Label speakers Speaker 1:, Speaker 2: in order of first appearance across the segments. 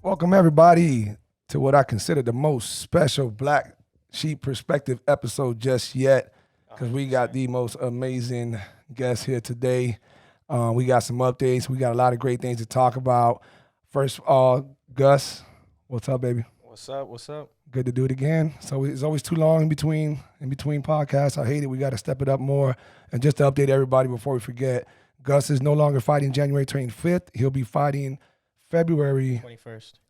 Speaker 1: Welcome, everybody, to what I consider the most special Black Sheep Perspective episode just yet, because we got the most amazing guest here today. We got some updates. We got a lot of great things to talk about. First of all, Gus, what's up, baby?
Speaker 2: What's up? What's up?
Speaker 1: Good to do it again. So it's always too long in between podcasts. I hate it. We got to step it up more. And just to update everybody before we forget, Gus is no longer fighting January 25th. He'll be fighting February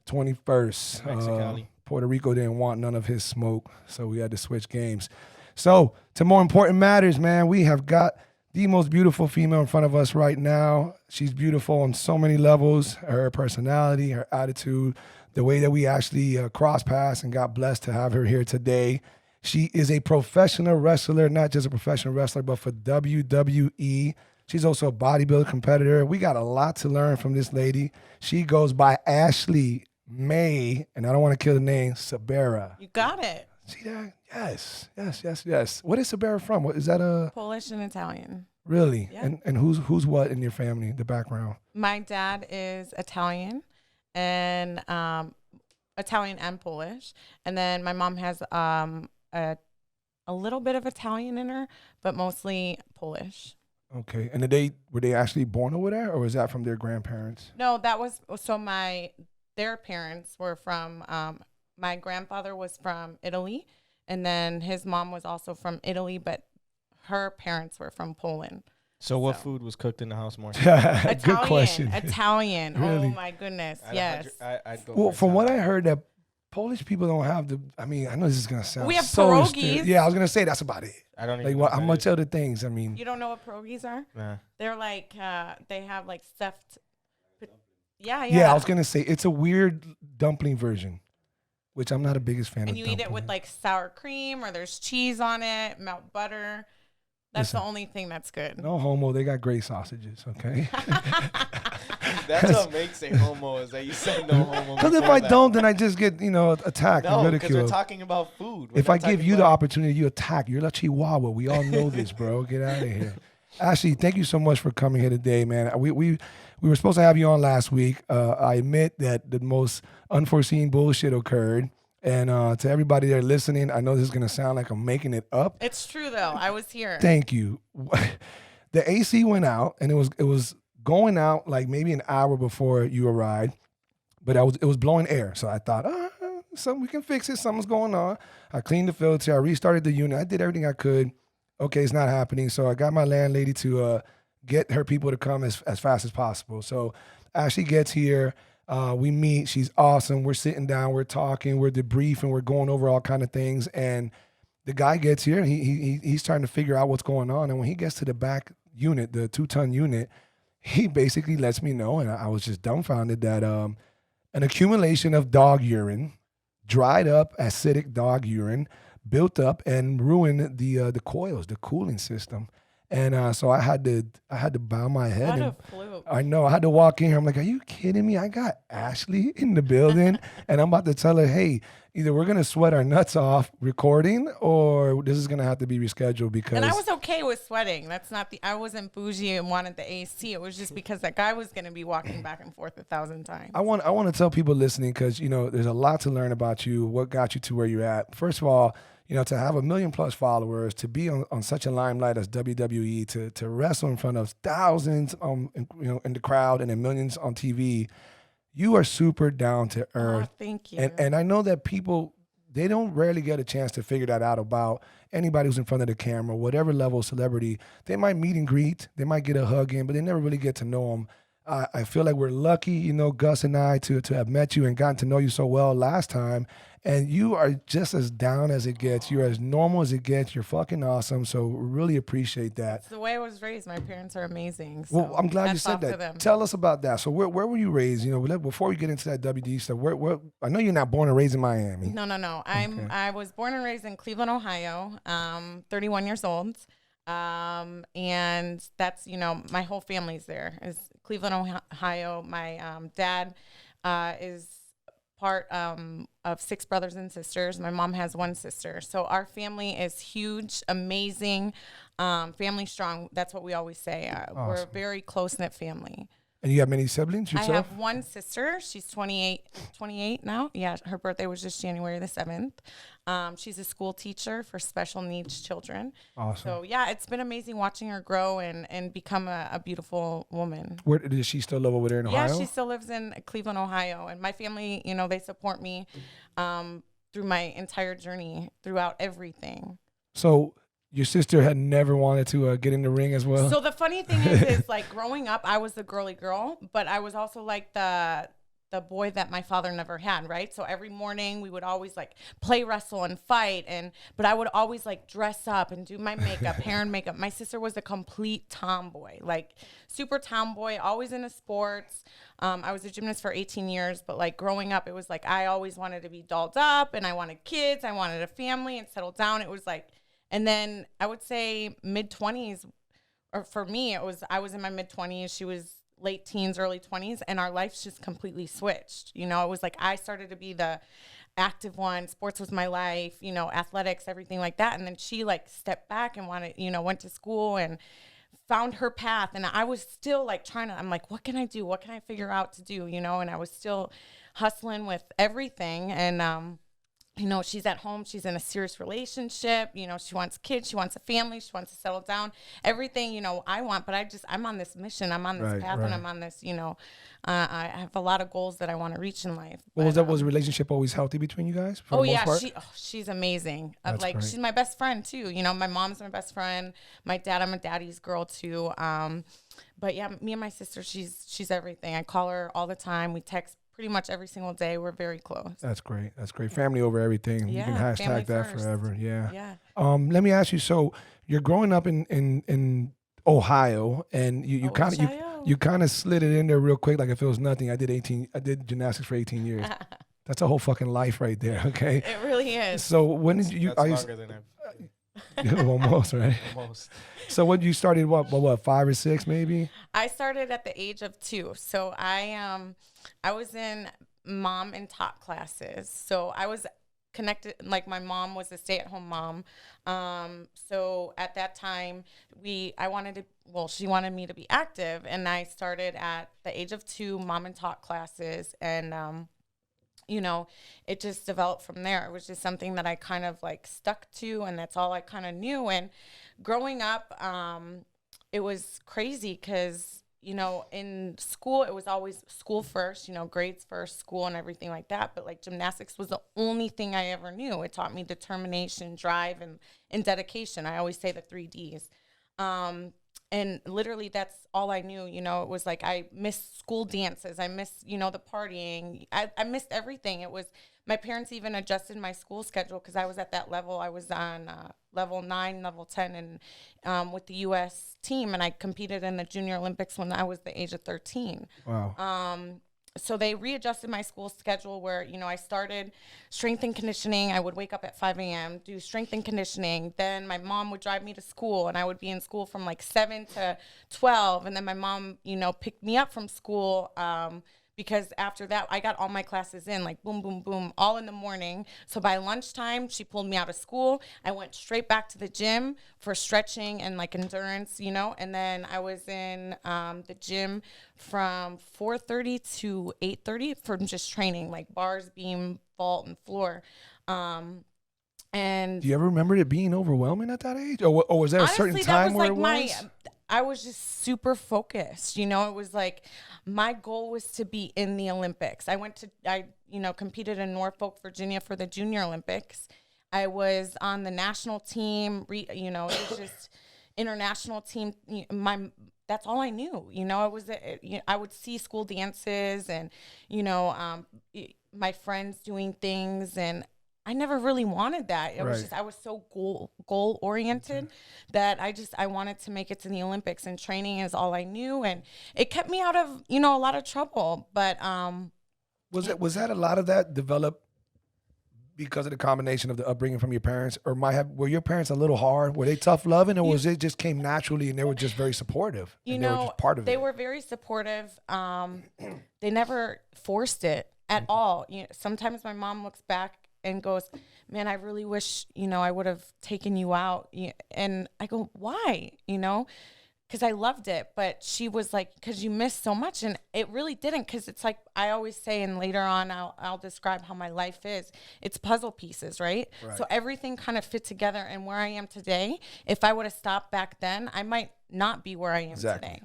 Speaker 1: 21st.
Speaker 2: Mexicali.
Speaker 1: Puerto Rico didn't want none of his smoke, so we had to switch games. So to more important matters, man, we have got the most beautiful female in front of us right now. She's beautiful on so many levels. Her personality, her attitude, the way that we actually cross paths and got blessed to have her here today. She is a professional wrestler, not just a professional wrestler, but for WWE. She's also a bodybuilder competitor. We got a lot to learn from this lady. She goes by Ashley Mae, and I don't want to kill the name, Sebera.
Speaker 3: You got it.
Speaker 1: See that? Yes. What is Sebera from? What is that?
Speaker 3: Polish and Italian.
Speaker 1: Really?
Speaker 3: Yeah.
Speaker 1: And who's what in your family? The background?
Speaker 3: My dad is Italian and Italian and Polish, and then my mom has a little bit of Italian in her, but mostly Polish.
Speaker 1: Okay. And were they actually born over there, or was that from their grandparents?
Speaker 3: No, that was their parents were from. My grandfather was from Italy, and then his mom was also from Italy, but her parents were from Poland.
Speaker 2: So what food was cooked in the house more?
Speaker 1: Good question.
Speaker 3: Italian.
Speaker 1: Really?
Speaker 3: Oh my goodness. Yes.
Speaker 2: I'd go
Speaker 1: Well,
Speaker 2: for
Speaker 1: from what
Speaker 2: Italian.
Speaker 1: I heard, that Polish people don't have the. I mean, I know this is gonna sound.
Speaker 3: We have
Speaker 1: so
Speaker 3: pierogies.
Speaker 1: Yeah, I was gonna say that's about it.
Speaker 2: I don't even
Speaker 1: Like
Speaker 2: know
Speaker 1: what?
Speaker 2: what
Speaker 1: How
Speaker 2: that
Speaker 1: much
Speaker 2: is.
Speaker 1: other things? I mean,
Speaker 3: You don't know what pierogies are?
Speaker 2: Nah.
Speaker 3: They're like they have like stuffed. Yeah.
Speaker 1: yeah, I was gonna say it's a weird dumpling version, which I'm not a biggest fan of.
Speaker 3: And you eat it with
Speaker 1: dumpling.
Speaker 3: like sour cream, or there's cheese on it, melt butter. That's
Speaker 1: Listen.
Speaker 3: the only thing that's good.
Speaker 1: No homo, they got great sausages. Okay.
Speaker 2: That's what makes a homo is that you say no homo.
Speaker 1: Because if
Speaker 2: before
Speaker 1: I
Speaker 2: that.
Speaker 1: don't, then I just get attacked and
Speaker 2: No, because we're
Speaker 1: ridiculed.
Speaker 2: talking about food. We're
Speaker 1: If I
Speaker 2: not
Speaker 1: give
Speaker 2: talking
Speaker 1: you the
Speaker 2: about-
Speaker 1: opportunity, you attack. You're a chihuahua. We all know this, bro. Get out of here. Ashley, thank you so much for coming here today, man. We were supposed to have you on last week. I admit that the most unforeseen bullshit occurred. And to everybody there listening, I know this is going to sound like I'm making it up.
Speaker 3: It's true though. I was here.
Speaker 1: Thank you. The AC went out, and it was going out like maybe an hour before you arrived, but it was blowing air. So I thought, we can fix it. Something's going on. I cleaned the filter. I restarted the unit. I did everything I could. Okay, it's not happening. So I got my landlady to get her people to come as fast as possible. So Ashley gets here. We meet. She's awesome. We're sitting down. We're talking. We're debriefing. We're going over all kind of things. And the guy gets here. He's trying to figure out what's going on. And when he gets to the back unit, the 2-ton unit, he basically lets me know, and I was just dumbfounded, that an accumulation of dog urine, dried up acidic dog urine, built up and ruined the coils, the cooling system. And so I had to bow my head.
Speaker 3: What
Speaker 1: and
Speaker 3: a fluke.
Speaker 1: I know. I had to walk in here. I'm like, are you kidding me? I got Ashley in the building, and I'm about to tell her, hey, either we're gonna sweat our nuts off recording, or this is gonna have to be rescheduled because.
Speaker 3: And I was okay with sweating. I wasn't bougie and wanted the AC. It was just because that guy was going to be walking back and forth 1,000 times.
Speaker 1: I want to tell people listening, because there's a lot to learn about you. What got you to where you're at? First of all, to have 1 million+ followers, to be on such a limelight as WWE, to wrestle in front of thousands, in the crowd, and then millions on TV. You are super down to earth.
Speaker 3: Oh, thank you.
Speaker 1: And I know that people, they don't rarely get a chance to figure that out about anybody who's in front of the camera, whatever level of celebrity. They might meet and greet, they might get a hug in, but they never really get to know them. I feel like we're lucky, Gus and I, to have met you and gotten to know you so well last time. And you are just as down as it gets. You're as normal as it gets. You're fucking awesome. So really appreciate that.
Speaker 3: It's the way I was raised. My parents are amazing. So
Speaker 1: Well, I'm glad you
Speaker 3: hats
Speaker 1: said
Speaker 3: off to
Speaker 1: that.
Speaker 3: them.
Speaker 1: Tell us about that. So where were you raised? Before we get into that WD stuff, where I know you're not born and raised in Miami.
Speaker 3: No. I was born and raised in Cleveland, Ohio. 31 years old. And that's, my whole family's there. Is Cleveland, Ohio. My dad is part of 6 brothers and sisters. My mom has 1 sister. So our family is huge, amazing, family strong. That's what we always say. We're a
Speaker 1: Awesome.
Speaker 3: very close-knit family.
Speaker 1: And you have many siblings
Speaker 3: I
Speaker 1: yourself?
Speaker 3: have one sister. She's 28 now. Yeah, her birthday was just January the 7th. She's a school teacher for special needs children.
Speaker 1: Awesome.
Speaker 3: So, yeah, it's been amazing watching her grow and become a beautiful woman.
Speaker 1: Where does she still live over there in Ohio?
Speaker 3: Yeah, she still lives in Cleveland, Ohio. And my family, you know, they support me through my entire journey, throughout everything.
Speaker 1: So your sister had never wanted to get in the ring as well?
Speaker 3: So the funny thing is like growing up, I was the girly girl, but I was also like the boy that my father never had, right? So every morning we would always like play wrestle and fight, but I would always like dress up and do my makeup, hair and makeup. My sister was a complete tomboy, like super tomboy, always into sports. I was a gymnast for 18 years, but like growing up, it was like I always wanted to be dolled up and I wanted kids, I wanted a family and settle down. It was like, and then I would say mid-20s, or for me, I was in my mid-20s. She was late teens, early 20s, and our lives just completely switched. You know, it was like I started to be the active one. Sports was my life, you know, athletics, everything like that. And then she like stepped back and went to school and found her path. And I was still like I'm like, what can I do? What can I figure out to do? You know, and I was still hustling with everything. And, you know, she's at home. She's in a serious relationship. You know, she wants kids. She wants a family. She wants to settle down. Everything, you know, I want. But I'm on this mission. I'm on this path. And I'm on this, you know, I have a lot of goals that I want to reach in life.
Speaker 1: Was the relationship always healthy between you guys?
Speaker 3: Oh, yeah. She's amazing.
Speaker 1: That's great.
Speaker 3: She's my best friend, too. You know, my mom's my best friend. My dad, I'm a daddy's girl, too. But, yeah, me and my sister, she's everything. I call her all the time. We text pretty much every single day. We're very close.
Speaker 1: That's great. That's great. Family over everything.
Speaker 3: Yeah,
Speaker 1: you can hashtag that
Speaker 3: first.
Speaker 1: forever. Yeah.
Speaker 3: Yeah.
Speaker 1: Let me ask you. So you're growing up in Ohio, and you kind of slid it in there real quick, like if it was nothing. I did gymnastics for 18 years. That's a whole fucking life right there. Okay.
Speaker 3: It really is.
Speaker 1: So when did you?
Speaker 2: That's longer than
Speaker 1: almost right.
Speaker 2: almost.
Speaker 1: So when you started, what 5 or 6 maybe?
Speaker 3: I started at the age of 2. So I was in mom and tot classes. So I was connected, like my mom was a stay-at-home mom. So at that time, she wanted me to be active, and I started at the age of 2, mom and tot classes, and you know, it just developed from there. It was just something that I kind of like stuck to, and that's all I kind of knew. And growing up, it was crazy because, you know, in school, it was always school first, you know, grades first, school and everything like that. But like gymnastics was the only thing I ever knew. It taught me determination, drive, and dedication. I always say the 3 Ds. And literally that's all I knew. You know, it was like I missed school dances. I missed, you know, the partying. I missed everything. It was, my parents even adjusted my school schedule because I was at that level. I was on level 9, level 10, and with the U.S. team. And I competed in the Junior Olympics when I was the age of 13.
Speaker 1: Wow.
Speaker 3: So they readjusted my school schedule where, you know, I started strength and conditioning. I would wake up at 5 a.m., do strength and conditioning. Then my mom would drive me to school, and I would be in school from like 7 to 12. And then my mom, you know, picked me up from school because after that, I got all my classes in, like boom, boom, boom, all in the morning. So by lunchtime, she pulled me out of school. I went straight back to the gym for stretching and like endurance, you know, and then I was in the gym from 4:30 to 8:30 for just training, like bars, beam, vault, and floor. And
Speaker 1: do you ever remember it being overwhelming at that age, or was there a certain time where it was?
Speaker 3: I was just super focused. You know, it was like my goal was to be in the Olympics. I competed in Norfolk, Virginia for the Junior Olympics. I was on the national team. You know, it was just international team. That's all I knew. You know, I would see school dances and, you know, my friends doing things, and I never really wanted that. It was just, I was so goal oriented that I wanted to make it to the Olympics, and training is all I knew. And it kept me out of, you know, a lot of trouble. But
Speaker 1: was that a lot of that developed because of the combination of the upbringing from your parents, or were your parents a little hard? Were they tough loving, or was it just came naturally and they were just very supportive?
Speaker 3: You
Speaker 1: know,
Speaker 3: know,
Speaker 1: they were just part of
Speaker 3: they
Speaker 1: it?
Speaker 3: were very supportive. They never forced it at all. You know, sometimes my mom looks back and goes, man, I really wish, you know, I would have taken you out. And I go, why? You know, because I loved it. But she was like, because you missed so much. And it really didn't, because it's like I always say, and later on I'll describe how my life is. It's puzzle pieces, right? So everything kind of fit together. And where I am today, if I would have stopped back then, I might not be where I am today.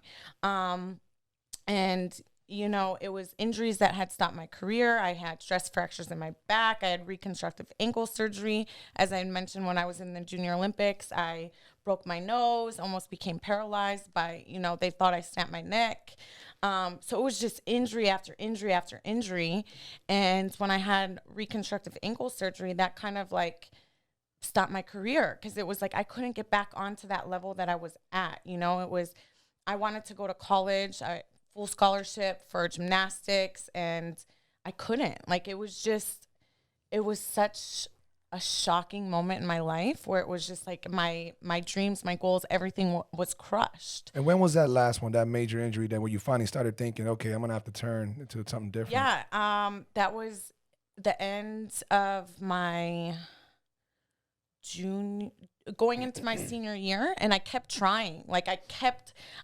Speaker 3: And you know, it was injuries that had stopped my career. I had stress fractures in my back. I had reconstructive ankle surgery. As I mentioned, when I was in the Junior Olympics, I broke my nose, almost became paralyzed by, you know, they thought I snapped my neck. So it was just injury after injury after injury. And when I had reconstructive ankle surgery, that kind of like stopped my career, because it was like I couldn't get back onto that level that I was at. You know, it was, I wanted to go to college. Full scholarship for gymnastics, and I couldn't. Like, it was such a shocking moment in my life where it was just like my dreams, my goals, everything was crushed.
Speaker 1: And when was that last one, that major injury, that where you finally started thinking, okay, I'm gonna have to turn into something different?
Speaker 3: Yeah, that was the end of my going into my senior year, and I kept trying. Like,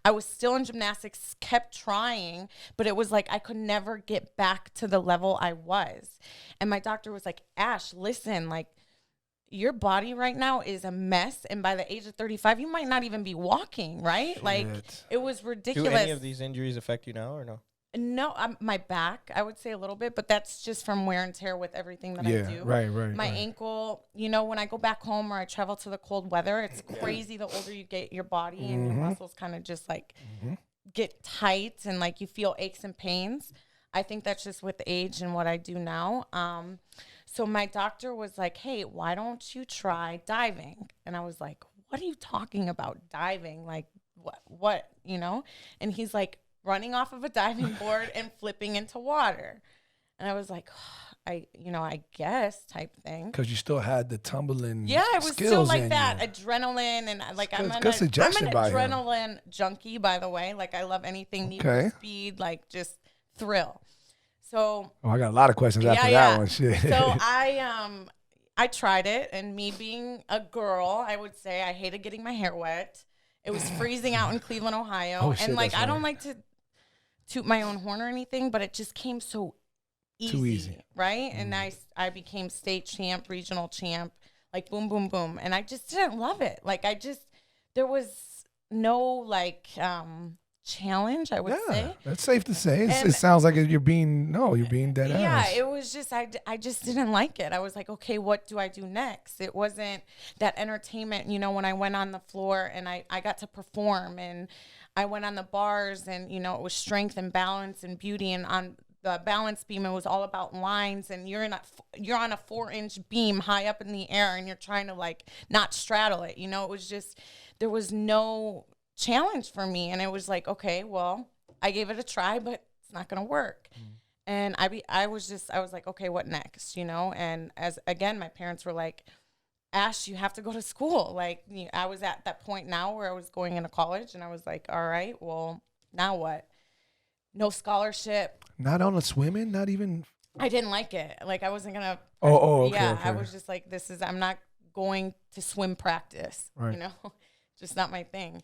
Speaker 3: I was still in gymnastics, kept trying, but it was like I could never get back to the level I was. And my doctor was like, Ash, listen, like, your body right now is a mess, and by the age of 35, you might not even be walking, right?
Speaker 1: Shit.
Speaker 3: Like, it was ridiculous.
Speaker 2: Do any of these injuries affect you now or no?
Speaker 3: No, my back, I would say a little bit, but that's just from wear and tear with everything that I do.
Speaker 1: Right.
Speaker 3: My ankle, you know, when I go back home or I travel to the cold weather, it's crazy. The older you get, your body and your muscles kind of just like get tight, and like you feel aches and pains. I think that's just with age and what I do now. So my doctor was like, hey, why don't you try diving? And I was like, what are you talking about, diving? Like, what, you know? And he's like, running off of a diving board and flipping into water. And I was like, I guess type thing.
Speaker 1: Because you still had the tumbling.
Speaker 3: Yeah, it was still like that adrenaline, and like I'm an adrenaline junkie, by the way. Like, I love anything Need for Speed, like just thrill. So
Speaker 1: I got a lot of questions after that one. Shit.
Speaker 3: So I tried it, and me being a girl, I would say I hated getting my hair wet. It was freezing out in Cleveland, Ohio, and like I don't like to toot my own horn or anything, but it just came so easy. Too easy, right? And I became state champ, regional champ, like boom, boom, boom, and I just didn't love it. Like, there was no like challenge, I would say.
Speaker 1: That's safe to say. It sounds like you're being dead ass.
Speaker 3: Yeah, it was just I just didn't like it. I was like, okay, what do I do next? It wasn't that entertainment, you know, when I went on the floor and I got to perform, and I went on the bars, and, you know, it was strength and balance and beauty, and on the balance beam, it was all about lines, and you're on a 4-inch beam high up in the air, and you're trying to like not straddle it. You know, it was just, there was no challenge for me, and it was like, okay, well, I gave it a try, but it's not gonna work. And I was like, okay, what next, you know? And as again, my parents were like, Ash, you have to go to school. Like, I was at that point now where I was going into college, and I was like, all right, well, now what? No scholarship.
Speaker 1: Not on a swimming, not even.
Speaker 3: I didn't like it. Like, I wasn't gonna.
Speaker 1: Okay.
Speaker 3: Yeah, okay. I was just like, I'm not going to swim practice. Right. You know, just not my thing.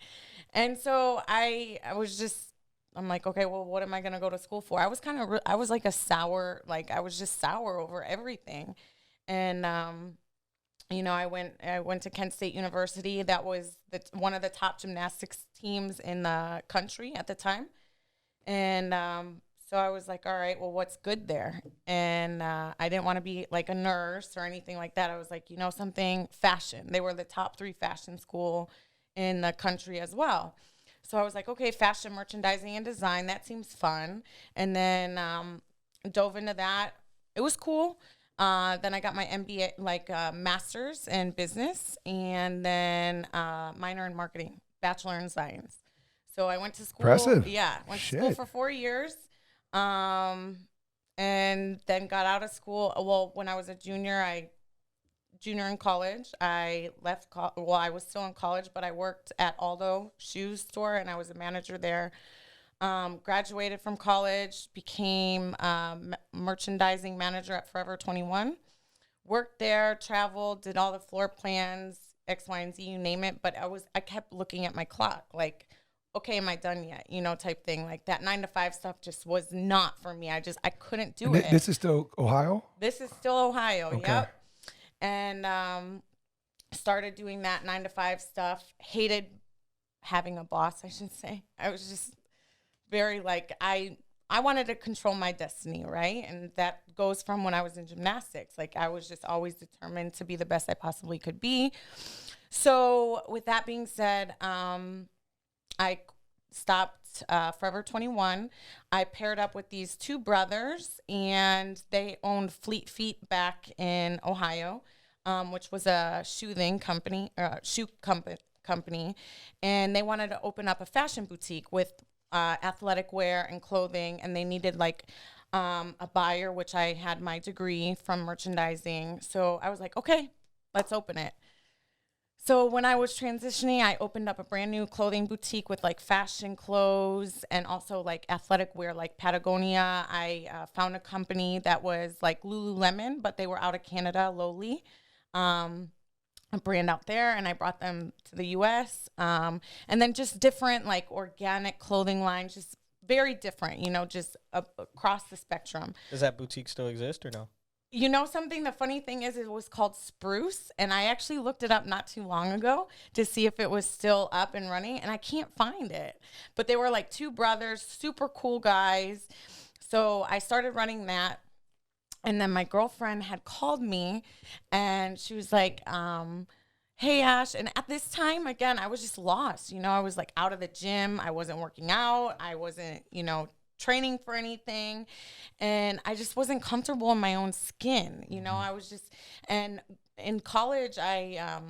Speaker 3: And so I'm like, okay, well, what am I gonna go to school for? I was like I was just sour over everything, and you know, I went to Kent State University. That was one of the top gymnastics teams in the country at the time. And so I was like, all right, well, what's good there? And I didn't want to be like a nurse or anything like that. I was like, you know, something fashion. They were the top 3 fashion school in the country as well. So I was like, okay, fashion, merchandising, and design. That seems fun. And then dove into that. It was cool. Then I got my MBA, like master's in business, and then minor in marketing, bachelor in science. So I went to school.
Speaker 1: Impressive.
Speaker 3: Yeah, went to school for 4 years, and then got out of school. Well, when I was a junior in college, I left. I was still in college, but I worked at Aldo Shoes Store, and I was a manager there. Graduated from college, became merchandising manager at Forever 21. Worked there, traveled, did all the floor plans, X, Y, and Z, you name it. But I kept looking at my clock, like, okay, am I done yet? You know, type thing. Like that 9 to 5 stuff just was not for me. I couldn't do it.
Speaker 1: This is still Ohio?
Speaker 3: This is still Ohio.
Speaker 1: Okay.
Speaker 3: Yep. And started doing that 9 to 5 stuff. Hated having a boss, I should say. I was just very like, I wanted to control my destiny, right? And that goes from when I was in gymnastics. Like I was just always determined to be the best I possibly could be. So with that being said, I stopped Forever 21. I paired up with these two brothers, and they owned Fleet Feet back in Ohio, which was a shoe company, and they wanted to open up a fashion boutique with athletic wear and clothing, and they needed like a buyer, which I had my degree from merchandising. So I was like, okay, let's open it. So when I was transitioning, I opened up a brand new clothing boutique with like fashion clothes and also like athletic wear, like Patagonia. I found a company that was like Lululemon, but they were out of Canada, Lowly, a brand out there, and I brought them to the U.S. And then just different like organic clothing lines, just very different, you know, just across the spectrum.
Speaker 2: Does that boutique still exist or no?
Speaker 3: You know something? The funny thing is it was called Spruce, and I actually looked it up not too long ago to see if it was still up and running, and I can't find it. But they were like two brothers, super cool guys. So I started running that, and then my girlfriend had called me, and she was like, hey, Ash. And at this time, again, I was just lost. You know, I was like out of the gym. I wasn't working out. I wasn't, you know, training for anything, and I just wasn't comfortable in my own skin. You know, I was just, and in college I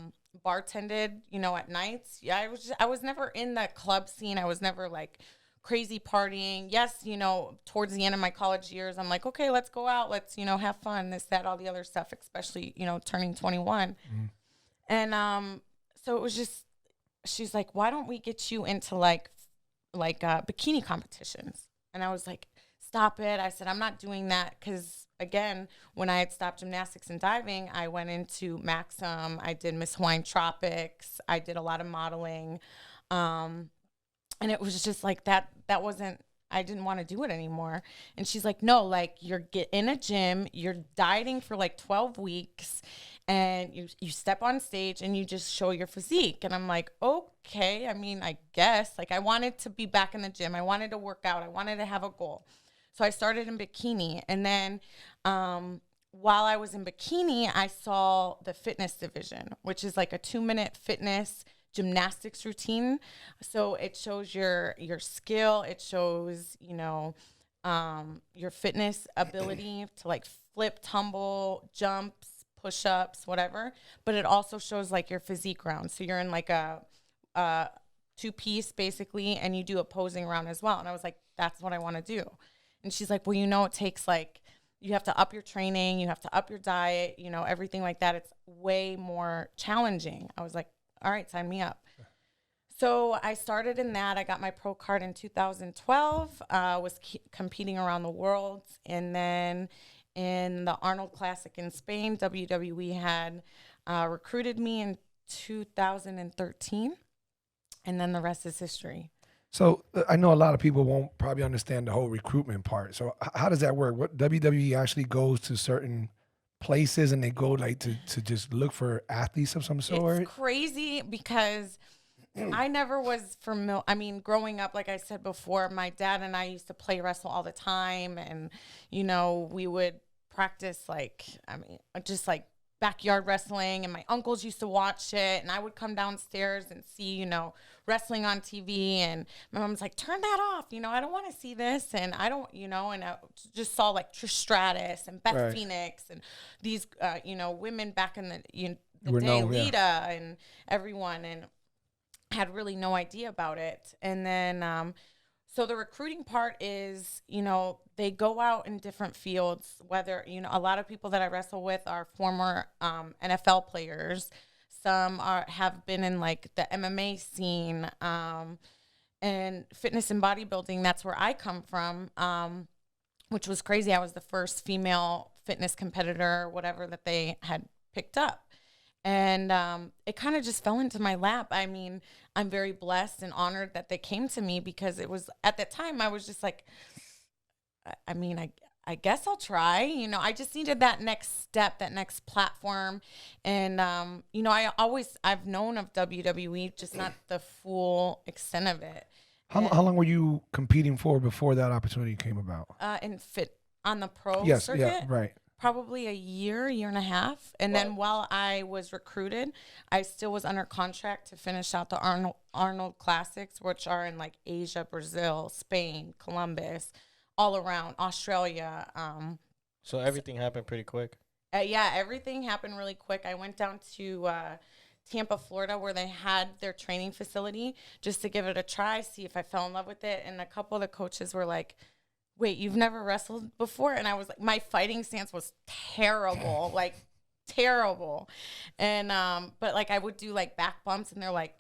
Speaker 3: bartended, you know, at nights. Yeah, I was never in the club scene. I was never like crazy partying. Yes, you know, towards the end of my college years, I'm like, okay, let's go out, let's, you know, have fun, this, that, all the other stuff, especially, you know, turning 21. And so it was just, she's like, why don't we get you into like bikini competitions? And I was like, stop it. I said, I'm not doing that. Because, again, when I had stopped gymnastics and diving, I went into Maxim. I did Miss Hawaiian Tropics. I did a lot of modeling. And it was just like that wasn't, I didn't want to do it anymore. And she's like, no, like you're in a gym, you're dieting for like 12 weeks, and you step on stage and you just show your physique. And I'm like, okay, I mean, I guess. Like I wanted to be back in the gym. I wanted to work out. I wanted to have a goal. So I started in bikini. And then while I was in bikini, I saw the fitness division, which is like a 2-minute fitness gymnastics routine. So it shows your skill. It shows, you know, your fitness ability to like flip, tumble, jumps, push-ups, whatever. But it also shows like your physique round. So you're in like a 2-piece basically, and you do a posing round as well. And I was like, that's what I want to do. And she's like, well, you know, it takes like, you have to up your training, you have to up your diet, you know, everything like that. It's way more challenging. I was like, all right, sign me up. So I started in that. I got my pro card in 2012, was competing around the world. And then in the Arnold Classic in Spain, WWE had recruited me in 2013. And then the rest is history.
Speaker 1: So I know a lot of people won't probably understand the whole recruitment part. So how does that work? What WWE actually goes to certain places and they go like to just look for athletes of some sort?
Speaker 3: It's crazy because I never was familiar. I mean, growing up, like I said before, my dad and I used to play wrestle all the time. And, you know, we would practice like, I mean, just like backyard wrestling, and my uncles used to watch it, and I would come downstairs and see, you know, wrestling on TV, and my mom's like, turn that off, you know, I don't want to see this, and I don't, you know, and I just saw like Trish Stratus and Beth Phoenix and these, you know, women back in the day, Lita and everyone, and had really no idea about it. And then, so the recruiting part is, you know, they go out in different fields, whether, you know, a lot of people that I wrestle with are former NFL players. Some have been in like the MMA scene, and fitness and bodybuilding. That's where I come from, which was crazy. I was the first female fitness competitor, whatever, that they had picked up. And it kind of just fell into my lap. I mean, I'm very blessed and honored that they came to me, because it was, at that time, I was just like, I mean, I guess I'll try. You know, I just needed that next step, that next platform. And, you know, I've known of WWE, just not the full extent of it.
Speaker 1: How long were you competing for before that opportunity came about?
Speaker 3: On the pro circuit?
Speaker 1: Yeah, right.
Speaker 3: Probably a year and a half. And then while I was recruited, I still was under contract to finish out the Arnold Classics, which are in like Asia, Brazil, Spain, Columbus, all around, Australia.
Speaker 2: So everything happened pretty quick.
Speaker 3: Yeah, everything happened really quick. I went down to Tampa, Florida, where they had their training facility, just to give it a try, see if I fell in love with it. And a couple of the coaches were like, wait, you've never wrestled before? And I was like, my fighting stance was terrible, like terrible. And, but like I would do like back bumps, and they're like,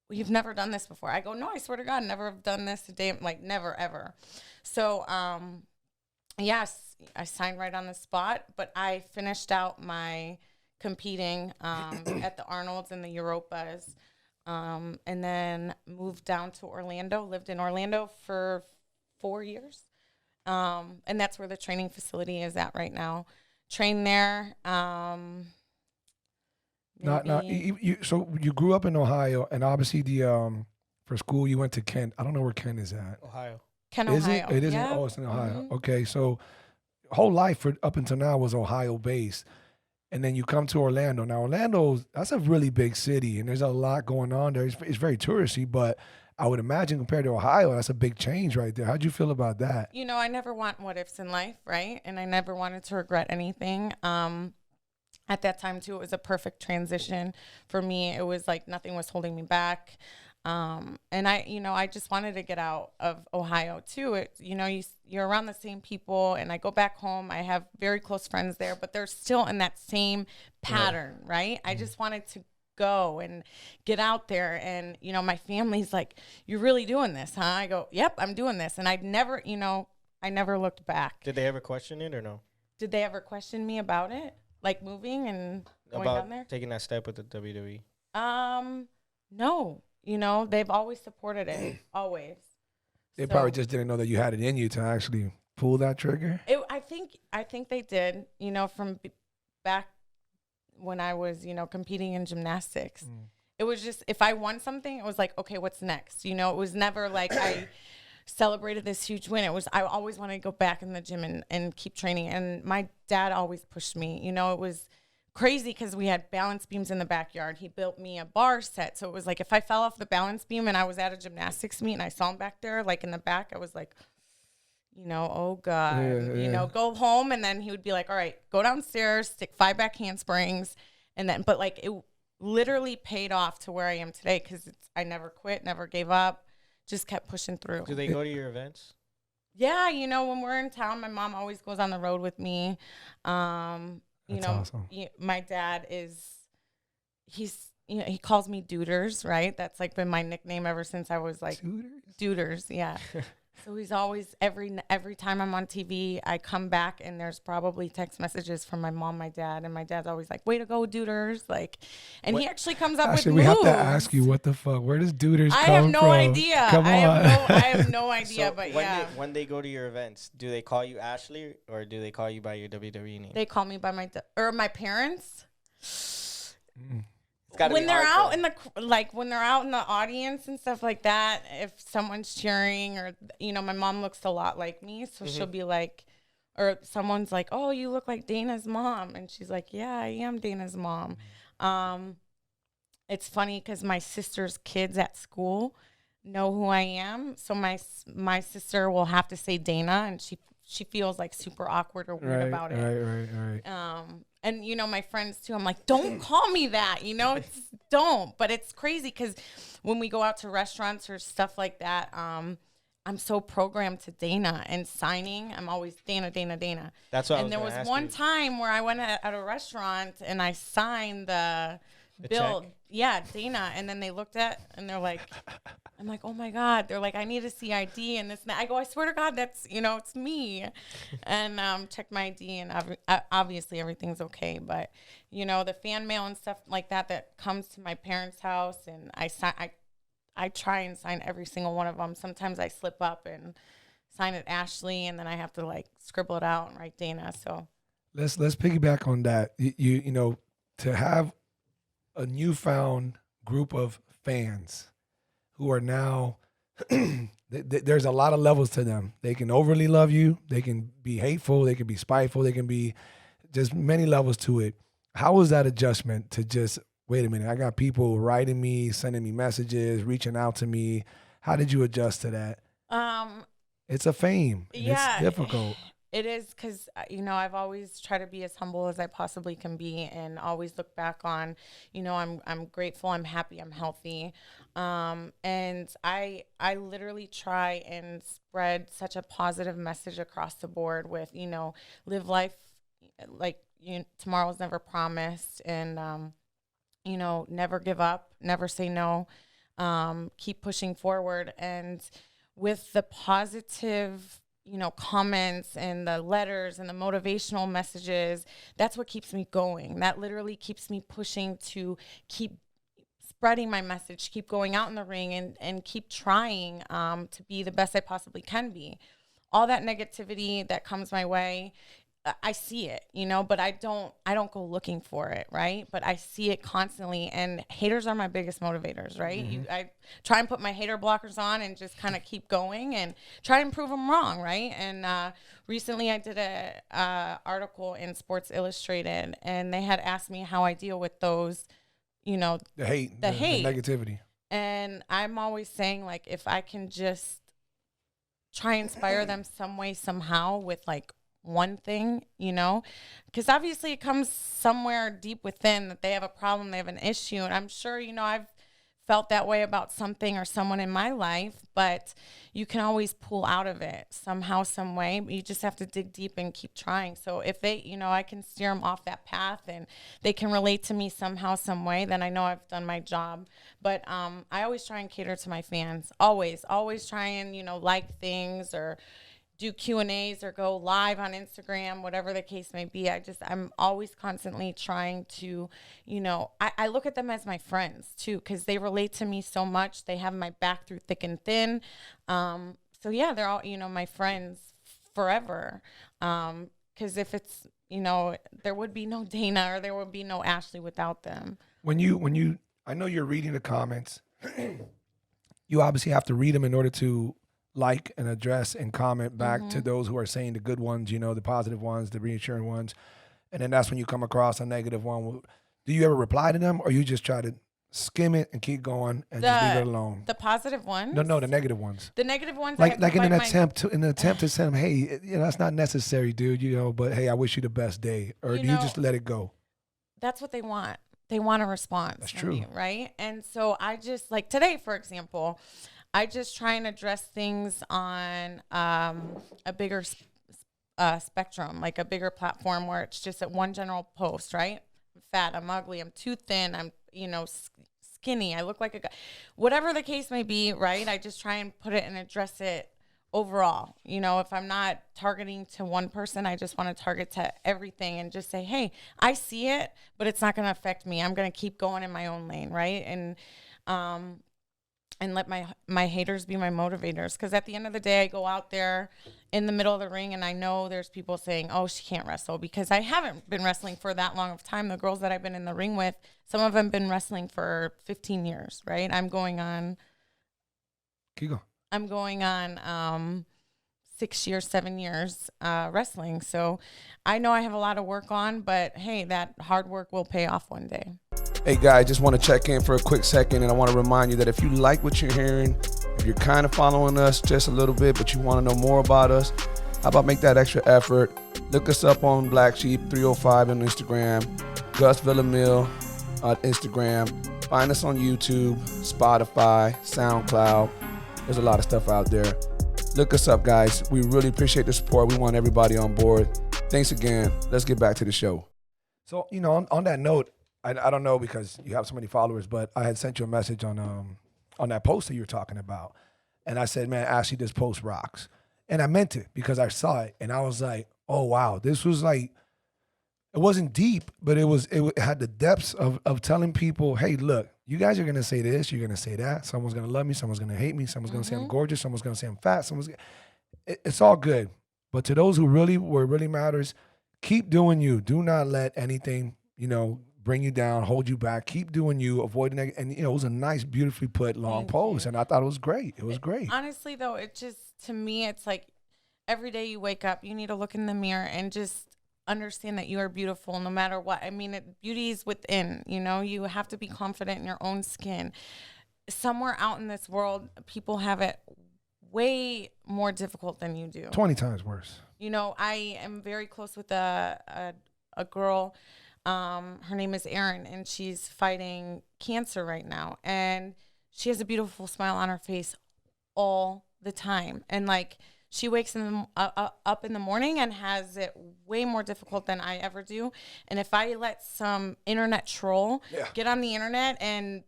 Speaker 3: well, you've never done this before. I go, no, I swear to God, never have done this today. Like never, ever. So, yes, I signed right on the spot, but I finished out my competing, at the Arnolds and the Europas. And then moved down to Orlando, lived in Orlando for 4 years. And that's where the training facility is at right now. Train there.
Speaker 1: So you grew up in Ohio, and obviously for school you went to Kent. I don't know where Kent is at.
Speaker 2: Ohio.
Speaker 3: Kent,
Speaker 1: Is
Speaker 3: Ohio.
Speaker 1: it? It is.
Speaker 3: Yeah.
Speaker 1: Oh, it's in Ohio.
Speaker 3: Mm-hmm.
Speaker 1: Okay, so whole life up until now was Ohio based, and then you come to Orlando. Now that's a really big city, and there's a lot going on there. It's very touristy, but I would imagine compared to Ohio, that's a big change right there. How'd you feel about that?
Speaker 3: You know, I never want what ifs in life, right? And I never wanted to regret anything. At that time too, it was a perfect transition for me. It was like nothing was holding me back. And I just wanted to get out of Ohio too. You're around the same people, and I go back home. I have very close friends there, but they're still in that same pattern, right? I just wanted to go and get out there. And, my family's like, you're really doing this, huh? I go, yep, I'm doing this. And I never looked back.
Speaker 2: Did they ever question it or no?
Speaker 3: Did they ever question me about it? Like moving and going down there?
Speaker 2: Taking that step with the WWE?
Speaker 3: No. They've always supported it. Always.
Speaker 1: They probably just didn't know that you had it in you to actually pull that trigger.
Speaker 3: I think they did, from back when I was, competing in gymnastics. It was just, if I won something, it was like, okay, what's next? It was never like I celebrated this huge win. I always wanted to go back in the gym and keep training. And my dad always pushed me. It was crazy because we had balance beams in the backyard. He built me a bar set. So it was like if I fell off the balance beam and I was at a gymnastics meet and I saw him back there, like in the back, I was like, oh God, go home. And then he would be like, all right, go downstairs, stick 5 back handsprings. And then, but like it literally paid off to where I am today because I never quit, never gave up, just kept pushing through.
Speaker 2: Do they go to your events?
Speaker 3: Yeah, when we're in town, my mom always goes on the road with me.
Speaker 1: That's awesome.
Speaker 3: My dad he calls me Duders, right? That's like been my nickname ever since I was like Duders, yeah. So he's always, every time I'm on TV, I come back and there's probably text messages from my mom, my dad, and my dad's always like, way to go, Duders. Like, and he actually comes up with moves.
Speaker 1: We have to ask you, what the fuck? Where does Duders come from?
Speaker 3: I have no idea.
Speaker 1: Come on.
Speaker 3: I have no idea,
Speaker 2: So
Speaker 3: but
Speaker 2: when they go to your events, do they call you Ashley or do they call you by your WWE name?
Speaker 3: They call me by my parents.
Speaker 2: When
Speaker 3: they're out when they're out in the audience and stuff like that, if someone's cheering or my mom looks a lot like me, so she'll be like, or someone's like, oh, you look like Dana's mom, and she's like, yeah, I am Dana's mom. It's funny because my sister's kids at school know who I am, so my sister will have to say Dana, and she feels like super awkward or weird about it.
Speaker 1: Right.
Speaker 3: And, my friends, too, I'm like, don't call me that, don't. But it's crazy because when we go out to restaurants or stuff like that, I'm so programmed to Dana and signing. I'm always Dana, Dana, Dana.
Speaker 2: That's what
Speaker 3: and there was one time where I went at a restaurant and I signed the Bill, yeah, Dana. And then they looked at, and they're like, I'm like, oh my God. They're like, I need a CID and this and that. I go, I swear to God, that's, it's me. And checked my ID, and obviously everything's okay. But, the fan mail and stuff like that comes to my parents' house, and I try and sign every single one of them. Sometimes I slip up and sign it Ashley, and then I have to like scribble it out and write Dana. So
Speaker 1: let's piggyback on that. You to have a newfound group of fans who are now there's a lot of levels to them. They can overly love you, they can be hateful, they can be spiteful, they can be just many levels to it. How was that adjustment to just, wait a minute, I got people writing me, sending me messages, reaching out to me? How did you adjust to that? It's a fame.
Speaker 3: Yeah,
Speaker 1: it's difficult.
Speaker 3: It is, because, I've always tried to be as humble as I possibly can be, and always look back on, I'm grateful, I'm happy, I'm healthy. And I literally try and spread such a positive message across the board with, live life like tomorrow's never promised, and, never give up, never say no, keep pushing forward. And with the positive comments and the letters and the motivational messages, that's what keeps me going. That literally keeps me pushing to keep spreading my message, keep going out in the ring, and keep trying to be the best I possibly can be. All that negativity that comes my way, I see it, but I don't go looking for it, right? But I see it constantly, and haters are my biggest motivators, right?
Speaker 1: Mm-hmm.
Speaker 3: I try and put my hater blockers on and just kind of keep going and try and prove them wrong, right? And recently I did a article in Sports Illustrated, and they had asked me how I deal with those, the hate, the
Speaker 1: negativity.
Speaker 3: And I'm always saying, like, if I can just try and inspire them some way, somehow, with like one thing, because obviously it comes somewhere deep within that they have a problem, they have an issue. And I'm sure, I've felt that way about something or someone in my life, but you can always pull out of it somehow, some way. You just have to dig deep and keep trying. So if they, I can steer them off that path and they can relate to me somehow, some way, then I know I've done my job. But I always try and cater to my fans. Always try and, like things or do Q&As or go live on Instagram, whatever the case may be. I'm always constantly trying to, I look at them as my friends too, because they relate to me so much. They have my back through thick and thin. So yeah, they're all, my friends forever. Because if it's, there would be no Dana or there would be no Ashley without them.
Speaker 1: When you, I know you're reading the comments. You obviously have to read them in order to like and address and comment back to those who are saying the good ones, the positive ones, the reassuring ones. And then that's when you come across a negative one. Do you ever reply to them, or you just try to skim it and keep going and just leave it alone?
Speaker 3: The positive ones?
Speaker 1: No, the negative ones.
Speaker 3: The negative ones,
Speaker 1: like in an attempt to send them, hey, that's not necessary, dude, but hey, I wish you the best day. Or do you just let it go?
Speaker 3: That's what they want. They want a response.
Speaker 1: That's true.
Speaker 3: Me, right? And so I just, like today, for example, I just try and address things on a bigger spectrum, like a bigger platform where it's just at one general post, right? I'm fat, I'm ugly, I'm too thin, I'm, skinny, I look like a guy. Whatever the case may be, right? I just try and put it and address it overall. If I'm not targeting to one person, I just want to target to everything and just say, hey, I see it, but it's not going to affect me. I'm going to keep going in my own lane, right? And let my haters be my motivators. Because at the end of the day, I go out there in the middle of the ring and I know there's people saying, oh, she can't wrestle, because I haven't been wrestling for that long of time. The girls that I've been in the ring with, some of them been wrestling for 15 years, right? I'm going on 6 years, 7 years wrestling. So I know I have a lot of work on, but hey, that hard work will pay off one day.
Speaker 1: Hey guys, just want to check in for a quick second, and I want to remind you that if you like what you're hearing, if you're kind of following us just a little bit, but you want to know more about us, how about make that extra effort? Look us up on Black Sheep 305 on Instagram, Gus Villamil on Instagram. Find us on YouTube, Spotify, SoundCloud. There's a lot of stuff out there. Look us up, guys. We really appreciate the support. We want everybody on board. Thanks again. Let's get back to the show. So, on that note, I don't know because you have so many followers, but I had sent you a message on that post that you were talking about, and I said, man, Ashley, this post rocks, and I meant it because I saw it, and I was like, oh wow, this was like, it wasn't deep, but it had the depths of telling people, hey, look, you guys are gonna say this, you're gonna say that, someone's gonna love me, someone's gonna hate me, someone's gonna say I'm gorgeous, someone's gonna say I'm fat, it's all good, but to those where it really matters, keep doing you. Do not let anything, bring you down, hold you back. Keep doing you, avoiding it. And, it was a nice, beautifully put long post. And I thought it was great. It was great.
Speaker 3: Honestly, though, to me, it's like every day you wake up, you need to look in the mirror and just understand that you are beautiful no matter what. I mean, beauty is within, you have to be confident in your own skin. Somewhere out in this world, people have it way more difficult than you do.
Speaker 1: 20 times worse.
Speaker 3: I am very close with a girl. Her name is Erin, and she's fighting cancer right now. And she has a beautiful smile on her face all the time. And like, she wakes up in the morning and has it way more difficult than I ever do. And if I let some internet troll get on the internet and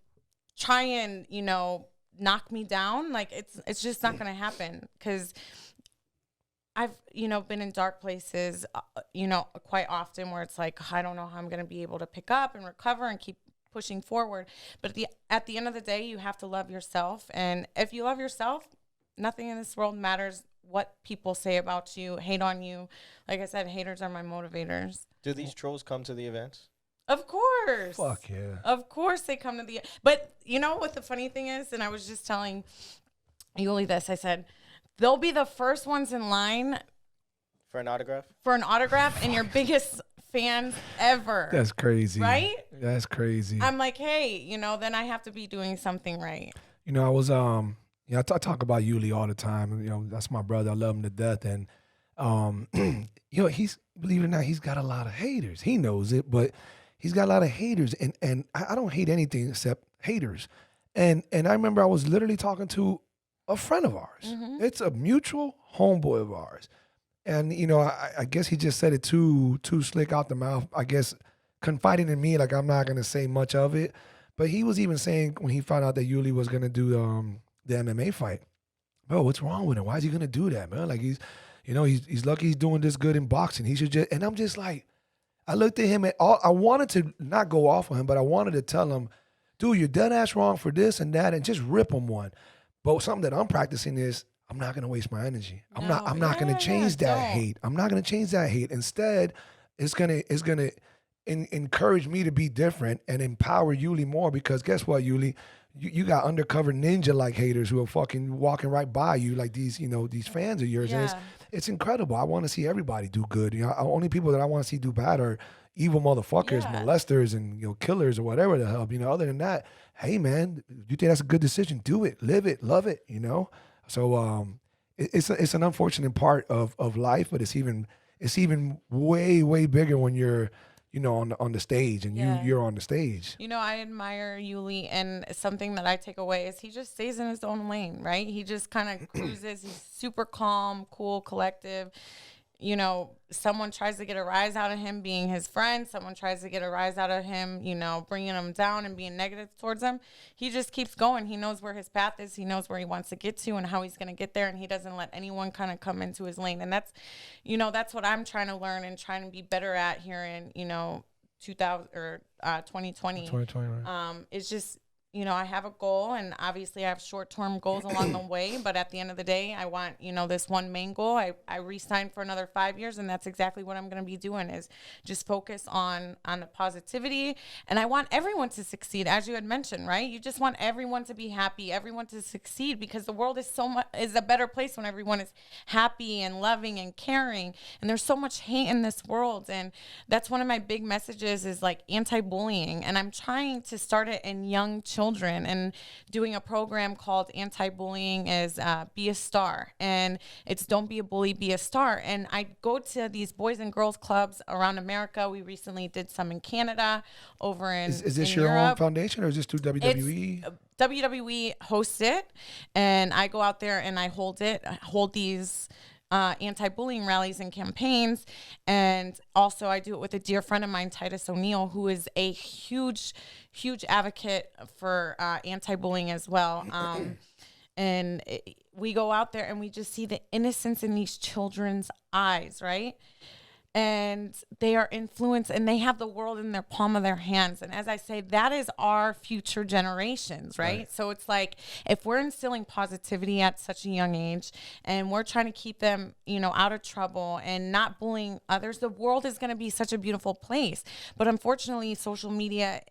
Speaker 3: try and, knock me down, like it's just not going to happen, because I've, been in dark places, quite often where it's like, I don't know how I'm going to be able to pick up and recover and keep pushing forward. But at the end of the day, you have to love yourself. And if you love yourself, nothing in this world matters what people say about you, hate on you. Like I said, haters are my motivators.
Speaker 2: Do these trolls come to the events?
Speaker 3: Of course.
Speaker 1: Fuck yeah.
Speaker 3: Of course they come to the, but what the funny thing is, and I was just telling Yuli this, I said, they'll be the first ones in line
Speaker 2: for an autograph,
Speaker 3: and your biggest fans ever.
Speaker 1: That's crazy.
Speaker 3: Right?
Speaker 1: That's crazy.
Speaker 3: I'm like, hey, then I have to be doing something right.
Speaker 1: I was, I talk about Yuli all the time. That's my brother. I love him to death. And, he's, believe it or not, he's got a lot of haters. He knows it, but he's got a lot of haters. And I don't hate anything except haters. And I remember I was literally talking to a friend of ours. Mm-hmm. It's a mutual homeboy of ours. And, I guess he just said it too slick out the mouth. I guess confiding in me, like I'm not going to say much of it. But he was even saying when he found out that Yuli was going to do the MMA fight, bro, what's wrong with him? Why is he going to do that, man? Like he's lucky he's doing this good in boxing. He should just, and I'm just like, I looked at him I wanted to not go off on him, but I wanted to tell him, dude, you're dead ass wrong for this and that, and just rip him one. But something that I'm practicing is I'm not gonna waste my energy. I'm not gonna change that hate. I'm not gonna change that hate. Instead, it's gonna encourage me to be different and empower Yuli more, because guess what, Yuli? You got undercover ninja like haters who are fucking walking right by you, like these fans of yours.
Speaker 3: Yeah.
Speaker 1: And it's incredible. I want to see everybody do good. Only people that I want to see do bad are evil motherfuckers, molesters, and killers or whatever the hell. Other than that, hey man, you think that's a good decision? Do it, live it, love it. So it's an unfortunate part of life, but it's even way bigger when you're on the stage and you're on the stage.
Speaker 3: I admire Yuli, and something that I take away is he just stays in his own lane, right? He just kind of cruises. He's super calm, cool, collective. Someone tries to get a rise out of him being his friend. Someone tries to get a rise out of him, bringing him down and being negative towards him. He just keeps going. He knows where his path is. He knows where he wants to get to and how he's going to get there. And he doesn't let anyone kind of come into his lane. And that's, that's what I'm trying to learn and trying to be better at here in, 2020.
Speaker 1: 2020, right?
Speaker 3: It's just, I have a goal, and obviously I have short-term goals along the way, but at the end of the day, I want, this one main goal. I re-signed for another 5 years, and that's exactly what I'm going to be doing, is just focus on the positivity. And I want everyone to succeed, as you had mentioned, right? You just want everyone to be happy, everyone to succeed, because the world is a better place when everyone is happy and loving and caring. And there's so much hate in this world. And that's one of my big messages, is like anti-bullying. And I'm trying to start it in young children, and doing a program called Anti-Bullying is Be a Star. And it's Don't Be a Bully, Be a Star. And I go to these boys and girls clubs around America. We recently did some in Canada, over in
Speaker 1: Is this
Speaker 3: in
Speaker 1: your
Speaker 3: Europe.
Speaker 1: own foundation, or is this through WWE?
Speaker 3: WWE hosts it, and I go out there and I hold these anti-bullying rallies and campaigns. And also I do it with a dear friend of mine, Titus O'Neill, who is a huge advocate for anti-bullying as well. We go out there and we just see the innocence in these children's eyes, right? And they are influenced and they have the world in their palm of their hands. And as I say, that is our future generations, right? So it's like, if we're instilling positivity at such a young age and we're trying to keep them, out of trouble and not bullying others, the world is going to be such a beautiful place. But unfortunately, social media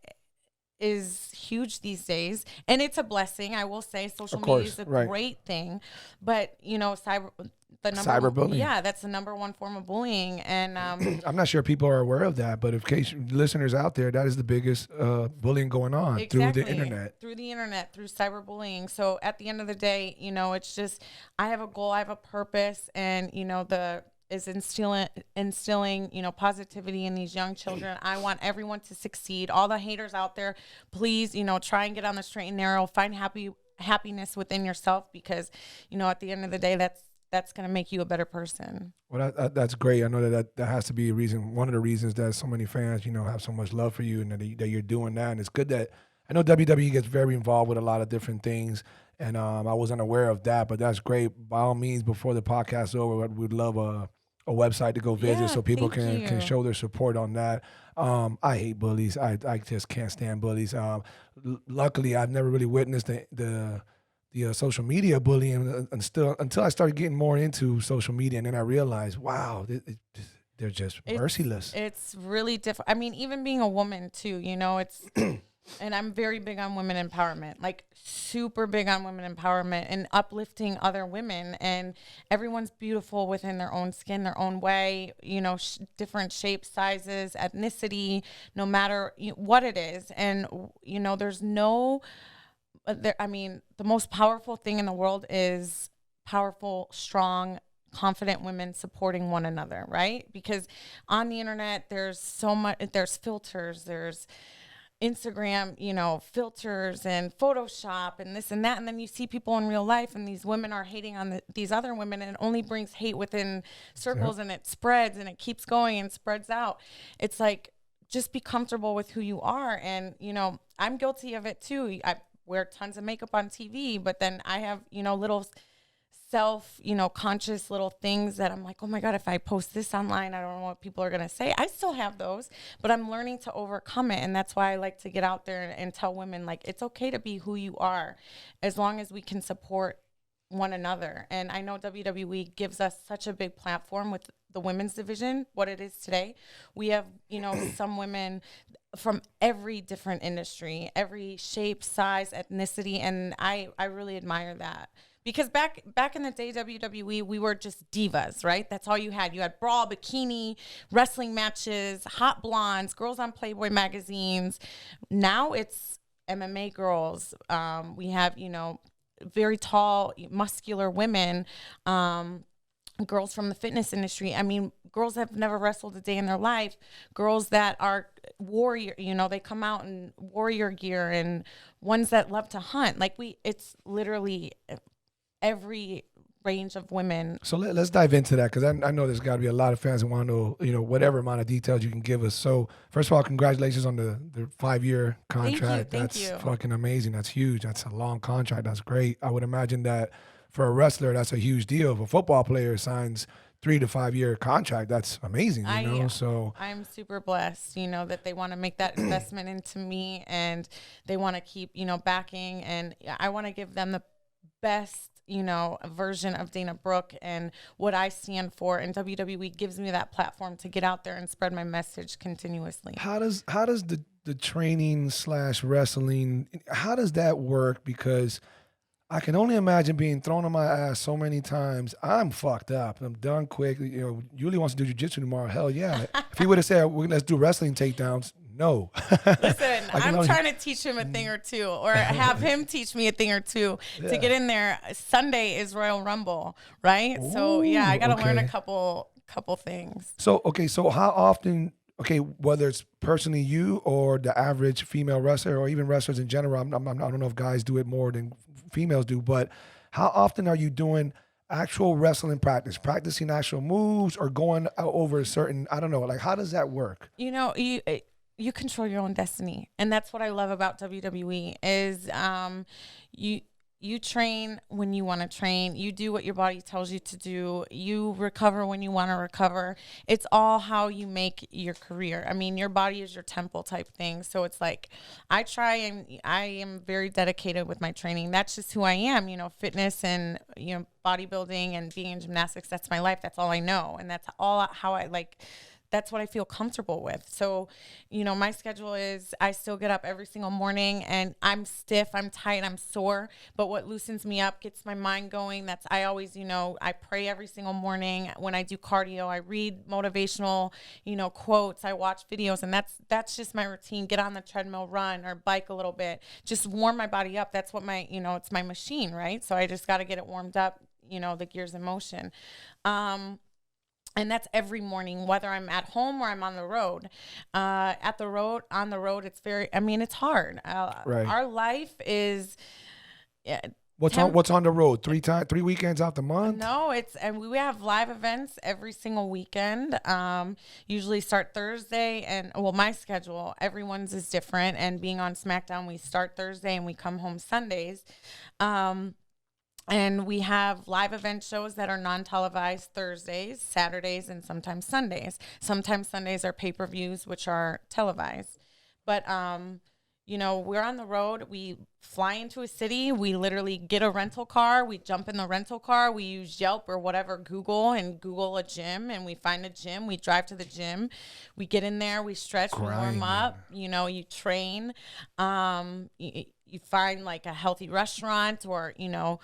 Speaker 3: is huge these days, and it's a blessing. I will say social media is a great thing, but cyberbullying. Yeah, that's the number one form of bullying. And
Speaker 1: I'm not sure people are aware of that, but in case listeners out there, that is the biggest bullying going on through the internet.
Speaker 3: Through cyberbullying. So at the end of the day, it's just, I have a goal, I have a purpose, and is instilling, positivity in these young children. I want everyone to succeed. All the haters out there, please, try and get on the straight and narrow, find happiness within yourself, because, at the end of the day, that's going to make you a better person.
Speaker 1: Well, that's great. I know that has to be a reason, one of the reasons that so many fans, have so much love for you, and that you're doing that. And it's good that, I know WWE gets very involved with a lot of different things, and I wasn't aware of that, but that's great. By all means, before the podcast is over, we'd love a website to go visit so people can show their support on that. I hate bullies. I just can't stand bullies. Luckily, I've never really witnessed the social media bullying until I started getting more into social media, and then I realized, wow, they're just merciless.
Speaker 3: It's really different. I mean, even being a woman too, it's. And I'm very big on women empowerment, like super big on women empowerment and uplifting other women. And everyone's beautiful within their own skin, their own way, different shapes, sizes, ethnicity, no matter what it is. And, there's no, the most powerful thing in the world is powerful, strong, confident women supporting one another, right? Because on the internet, there's so much, there's filters, there's Instagram, filters and Photoshop and this and that. And then you see people in real life and these women are hating on these other women, and it only brings hate within circles, and it spreads and it keeps going and spreads out. It's like, just be comfortable with who you are. And, I'm guilty of it too. I wear tons of makeup on TV, but then I have, little conscious little things that I'm like, oh my God, if I post this online, I don't know what people are going to say. I still have those, but I'm learning to overcome it. And that's why I like to get out there and tell women, like, it's okay to be who you are, as long as we can support one another. And I know WWE gives us such a big platform with the women's division, what it is today. We have, some women from every different industry, every shape, size, ethnicity. And I really admire that. Because back in the day, WWE, we were just divas, right? That's all you had. You had brawl, bikini, wrestling matches, hot blondes, girls on Playboy magazines. Now it's MMA girls. We have, very tall, muscular women, girls from the fitness industry. I mean, girls have never wrestled a day in their life. Girls that are warrior, they come out in warrior gear, and ones that love to hunt. Like it's literally every range of women.
Speaker 1: So let's dive into that, because I know there's got to be a lot of fans who want to know, whatever amount of details you can give us. So first of all, congratulations on the 5-year contract.
Speaker 3: Thank you.
Speaker 1: That's fucking amazing. That's huge. That's a long contract. That's great. I would imagine that for a wrestler, that's a huge deal. If a football player signs 3 to 5 year contract, that's amazing. So
Speaker 3: I'm super blessed, that they want to make that investment into me, and they want to keep, backing, and I want to give them the best version of Dana Brooke and what I stand for, and WWE gives me that platform to get out there and spread my message continuously.
Speaker 1: How does the training / wrestling, how does that work? Because I can only imagine being thrown on my ass so many times. I'm fucked up. I'm done quick. Yuli wants to do jiu-jitsu tomorrow. Hell yeah. If he would have said, let's do wrestling takedowns, no.
Speaker 3: Listen, I'm trying to teach him a thing or two, or have him teach me a thing or two to get in there. Sunday is Royal Rumble, right? Ooh, so yeah, I got to learn a couple things.
Speaker 1: So how often, whether it's personally you or the average female wrestler, or even wrestlers in general, I don't know if guys do it more than females do, but how often are you doing actual wrestling practice, practicing actual moves or going over a certain, I don't know, like how does that work?
Speaker 3: You know, you control your own destiny, and that's what I love about WWE is you train when you want to train. You do what your body tells you to do. You recover when you want to recover. It's all how you make your career. I mean, your body is your temple type thing. So it's like I am very dedicated with my training. That's just who I am, you know, fitness and, you know, bodybuilding and being in gymnastics. That's my life. That's all I know. And that's all how I like. That's what I feel comfortable with. So, you know, my schedule is I still get up every single morning and I'm stiff, I'm tight, I'm sore. But what loosens me up, gets my mind going. I always, you know, I pray every single morning. When I do cardio, I read motivational, you know, quotes. I watch videos, and that's just my routine. Get on the treadmill, run or bike a little bit. Just warm my body up. That's what it's my machine, right? So I just got to get it warmed up, you know, the gears in motion. And that's every morning, whether I'm at home or I'm on the road. On the road, it's it's hard.
Speaker 1: Right.
Speaker 3: Our life is.
Speaker 1: What's on the road? 3 weekends out the month?
Speaker 3: No, and we have live events every single weekend. Usually start Thursday, and my schedule, everyone's is different. And being on SmackDown, we start Thursday and we come home Sundays. And we have live event shows that are non-televised Thursdays, Saturdays, and sometimes Sundays. Sometimes Sundays are pay-per-views, which are televised. But, you know, we're on the road. We fly into a city. We literally get a rental car. We jump in the rental car. We use Yelp or whatever, Google a gym, and we find a gym. We drive to the gym. We get in there. We stretch, we warm up. You know, you train. You find, like, a healthy restaurant or, you know,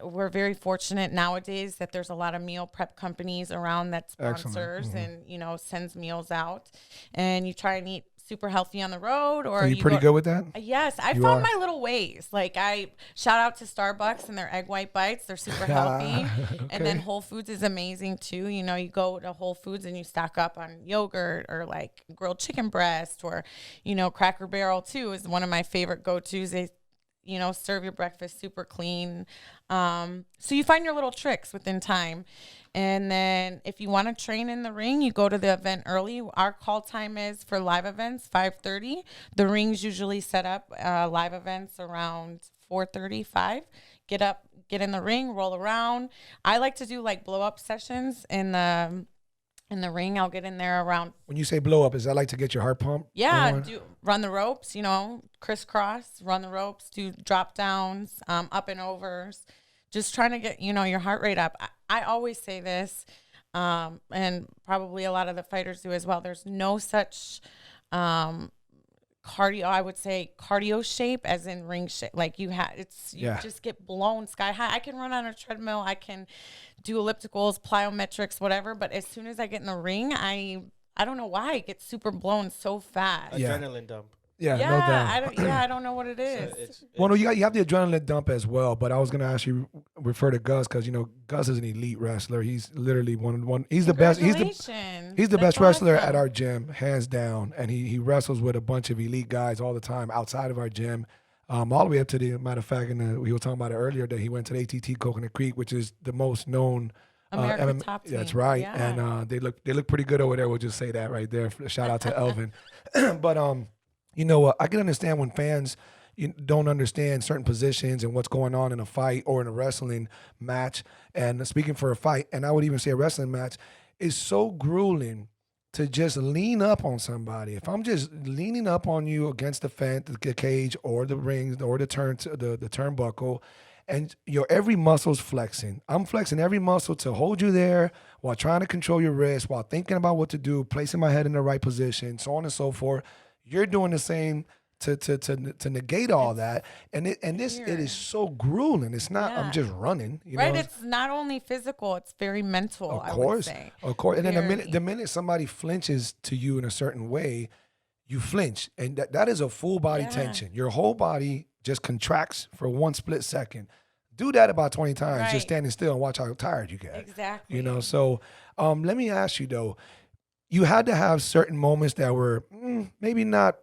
Speaker 3: we're very fortunate nowadays that there's a lot of meal prep companies around that sponsors and, you know, sends meals out, and you try and eat super healthy on the road. Or
Speaker 1: are you pretty good with that?
Speaker 3: Yes. I found my little ways. Like I shout out to Starbucks and their egg white bites. They're super healthy. Okay. And then Whole Foods is amazing too. You know, you go to Whole Foods and you stock up on yogurt or like grilled chicken breast, or, you know, Cracker Barrel too is one of my favorite go-tos. They, you know, serve your breakfast super clean. So you find your little tricks within time. And then if you want to train in the ring, you go to the event early. Our call time is for live events, 5:30. The ring's usually set up live events around 4:30, 5. Get up, get in the ring, roll around. I like to do like blow up sessions in the ring. I'll get in there around.
Speaker 1: When you say blow up, is that like to get your heart pumped?
Speaker 3: Yeah, run the ropes, you know, crisscross, run the ropes, do drop downs, up and overs, just trying to get, you know, your heart rate up. I always say this, and probably a lot of the fighters do as well. There's no such cardio, I would say cardio shape as in ring shape. Like you just get blown sky high. I can run on a treadmill. I can do ellipticals, plyometrics, whatever. But as soon as I get in the ring, I don't know why I get super blown so fast.
Speaker 2: Adrenaline dump.
Speaker 1: Yeah, no doubt.
Speaker 3: I don't know what it is.
Speaker 1: Well, no, you have the adrenaline dump as well. But I was gonna ask you refer to Gus because you know Gus is an elite wrestler. He's literally one. He's the best. He's the best wrestler at our gym, hands down. And he wrestles with a bunch of elite guys all the time outside of our gym, all the way up to the matter of fact. And we were talking about it earlier that he went to the ATT Coconut Creek, which is the most known.
Speaker 3: American top team.
Speaker 1: That's right. Yeah. And they look pretty good over there. We'll just say that right there. Shout out to Elvin. But you know, I can understand when fans don't understand certain positions and what's going on in a fight or in a wrestling match. And speaking for a fight, and I would even say a wrestling match, is so grueling to just lean up on somebody. If I'm just leaning up on you against the fence, the cage, or the rings, or the turnbuckle, and your every muscle's flexing. I'm flexing every muscle to hold you there while trying to control your wrist, while thinking about what to do, placing my head in the right position, so on and so forth. You're doing the same to negate all that, and it is so grueling. It's not. I'm just running. You know?
Speaker 3: It's not only physical; it's very mental.
Speaker 1: Of course,
Speaker 3: I would say.
Speaker 1: Of course. And then the minute somebody flinches to you in a certain way, you flinch, and that is a full body tension. Your whole body just contracts for one split second. Do that about 20 times, just standing still and watch how tired you get.
Speaker 3: Exactly.
Speaker 1: You know. So, let me ask you though. You had to have certain moments that were maybe not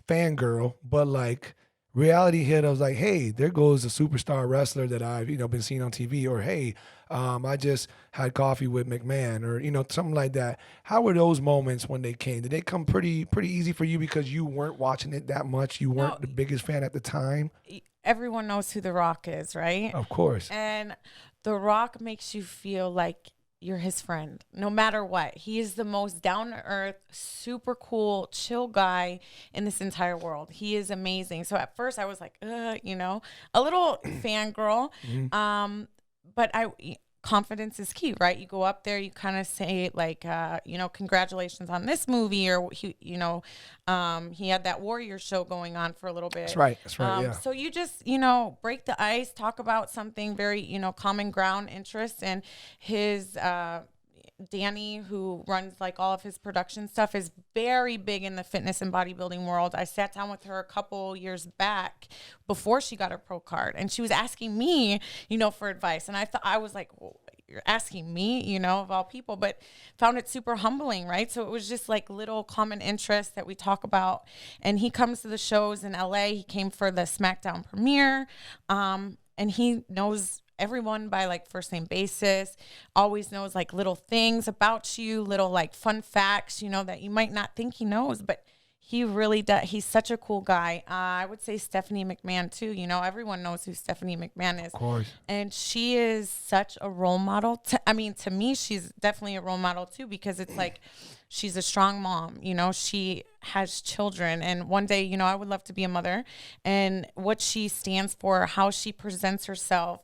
Speaker 1: fangirl, but like reality hit. I was like, hey, there goes a superstar wrestler that I've, been seeing on TV, or hey, I just had coffee with McMahon, or, something like that. How were those moments when they came? Did they come pretty easy for you because you weren't watching it that much? You weren't the biggest fan at the time?
Speaker 3: Everyone knows who The Rock is, right?
Speaker 1: Of course.
Speaker 3: And The Rock makes you feel like you're his friend, no matter what. He is the most down-to-earth, super cool, chill guy in this entire world. He is amazing. So at first I was like, a little fangirl. But confidence is key, right? You go up there, you kind of say like, congratulations on this movie, or he had that Warrior show going on for a little bit.
Speaker 1: That's right. Yeah.
Speaker 3: So you just, break the ice, talk about something very, common ground interest, and his, Danny, who runs like all of his production stuff, is very big in the fitness and bodybuilding world. I sat down with her a couple years back before she got her pro card, and she was asking me, for advice. And I was like, well, you're asking me, of all people, but found it super humbling, right? So it was just like little common interests that we talk about. And he comes to the shows in LA. He came for the SmackDown premiere, and he knows everyone by like first name basis, always knows like little things about you, little like fun facts, that you might not think he knows, but he really does. He's such a cool guy. I would say Stephanie McMahon too. Everyone knows who Stephanie McMahon is.
Speaker 1: Of course.
Speaker 3: And she is such a role model. To me, she's definitely a role model too, because it's like, she's a strong mom, she has children. And one day, I would love to be a mother. And what she stands for, how she presents herself.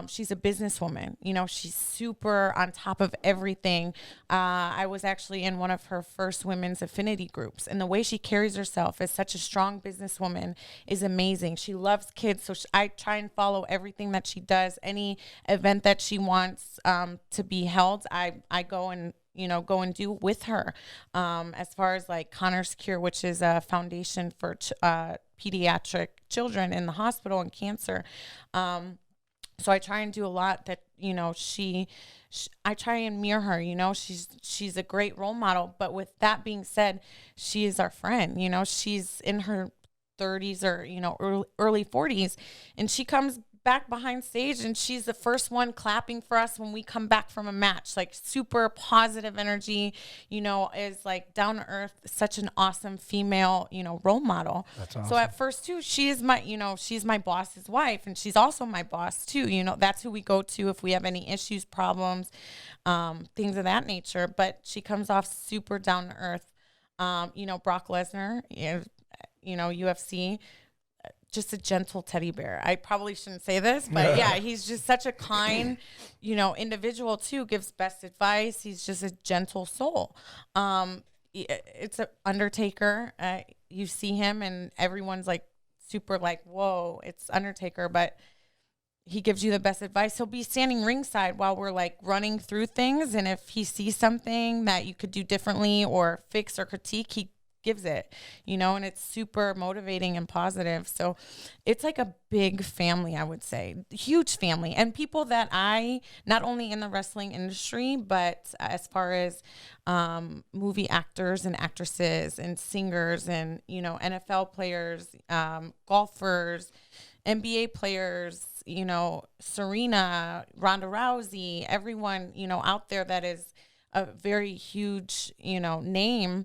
Speaker 3: She's a businesswoman, she's super on top of everything. I was actually in one of her first women's affinity groups, and the way she carries herself as such a strong businesswoman is amazing. She loves kids. So I try and follow everything that she does. Any event that she wants to be held, I go and do with her. As far as like Connor's Cure, which is a foundation for pediatric children in the hospital and cancer. So I try and do a lot that, I try and mirror her, she's a great role model. But with that being said, she is our friend, she's in her 30s or, early 40s, and she comes back behind stage, and she's the first one clapping for us when we come back from a match. Like super positive energy, is like down to earth, such an awesome female, role model.
Speaker 1: That's awesome.
Speaker 3: So at first too, she is my, she's my boss's wife, and she's also my boss too. That's who we go to if we have any issues, problems, things of that nature. But she comes off super down to earth. Brock Lesnar, UFC, just a gentle teddy bear. I probably shouldn't say this, but yeah, he's just such a kind, individual too, gives best advice. He's just a gentle soul. It's a Undertaker. You see him and everyone's like super like, whoa, it's Undertaker, but he gives you the best advice. He'll be standing ringside while we're like running through things. And if he sees something that you could do differently or fix or critique, he gives it, and it's super motivating and positive. So it's like a big family, I would say, huge family, and people that I, not only in the wrestling industry, but as far as movie actors and actresses and singers and, NFL players, golfers, NBA players, Serena, Ronda Rousey, everyone, out there that is a very huge, name.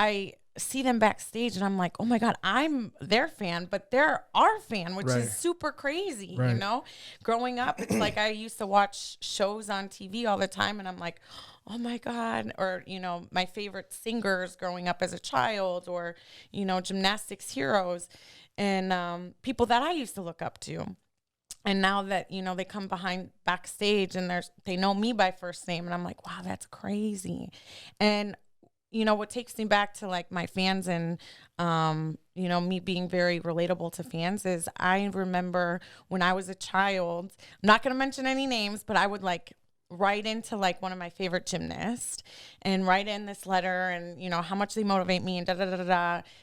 Speaker 3: I see them backstage and I'm like, oh my God, I'm their fan, but they're our fan, which is super crazy, Growing up, it's like I used to watch shows on TV all the time and I'm like, oh my God. Or, my favorite singers growing up as a child, or, gymnastics heroes and people that I used to look up to. And now that, they come behind backstage and they know me by first name and I'm like, wow, that's crazy. And what takes me back to like my fans and, me being very relatable to fans is I remember when I was a child, I'm not going to mention any names, but I would like write into like one of my favorite gymnasts and write in this letter and, how much they motivate me and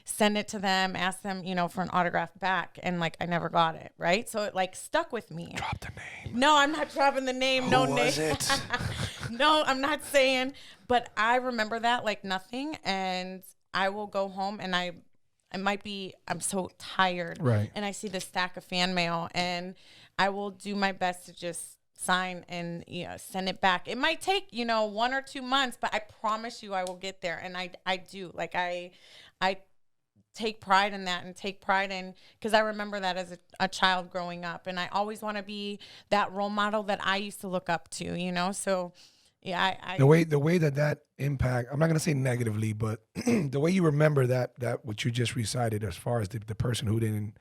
Speaker 3: send it to them, ask them, for an autograph back. And like, I never got it. Right. So it like stuck with me.
Speaker 1: Drop the name.
Speaker 3: No, I'm not dropping the name. No name.
Speaker 1: Who was it?
Speaker 3: No, I'm not saying, but I remember that like nothing. And I will go home and I it might be I'm so tired,
Speaker 1: Right.
Speaker 3: and I see the stack of fan mail, and I will do my best to just sign and send it back. It might take 1 or 2 months, but I promise you I will get there. And I do. Like I take pride in that, and take pride in, because I remember that as a child growing up, and I always want to be that role model that I used to look up to. So yeah,
Speaker 1: the way that impact, I'm not gonna say negatively, but the way you remember that what you just recited, as far as the person who didn't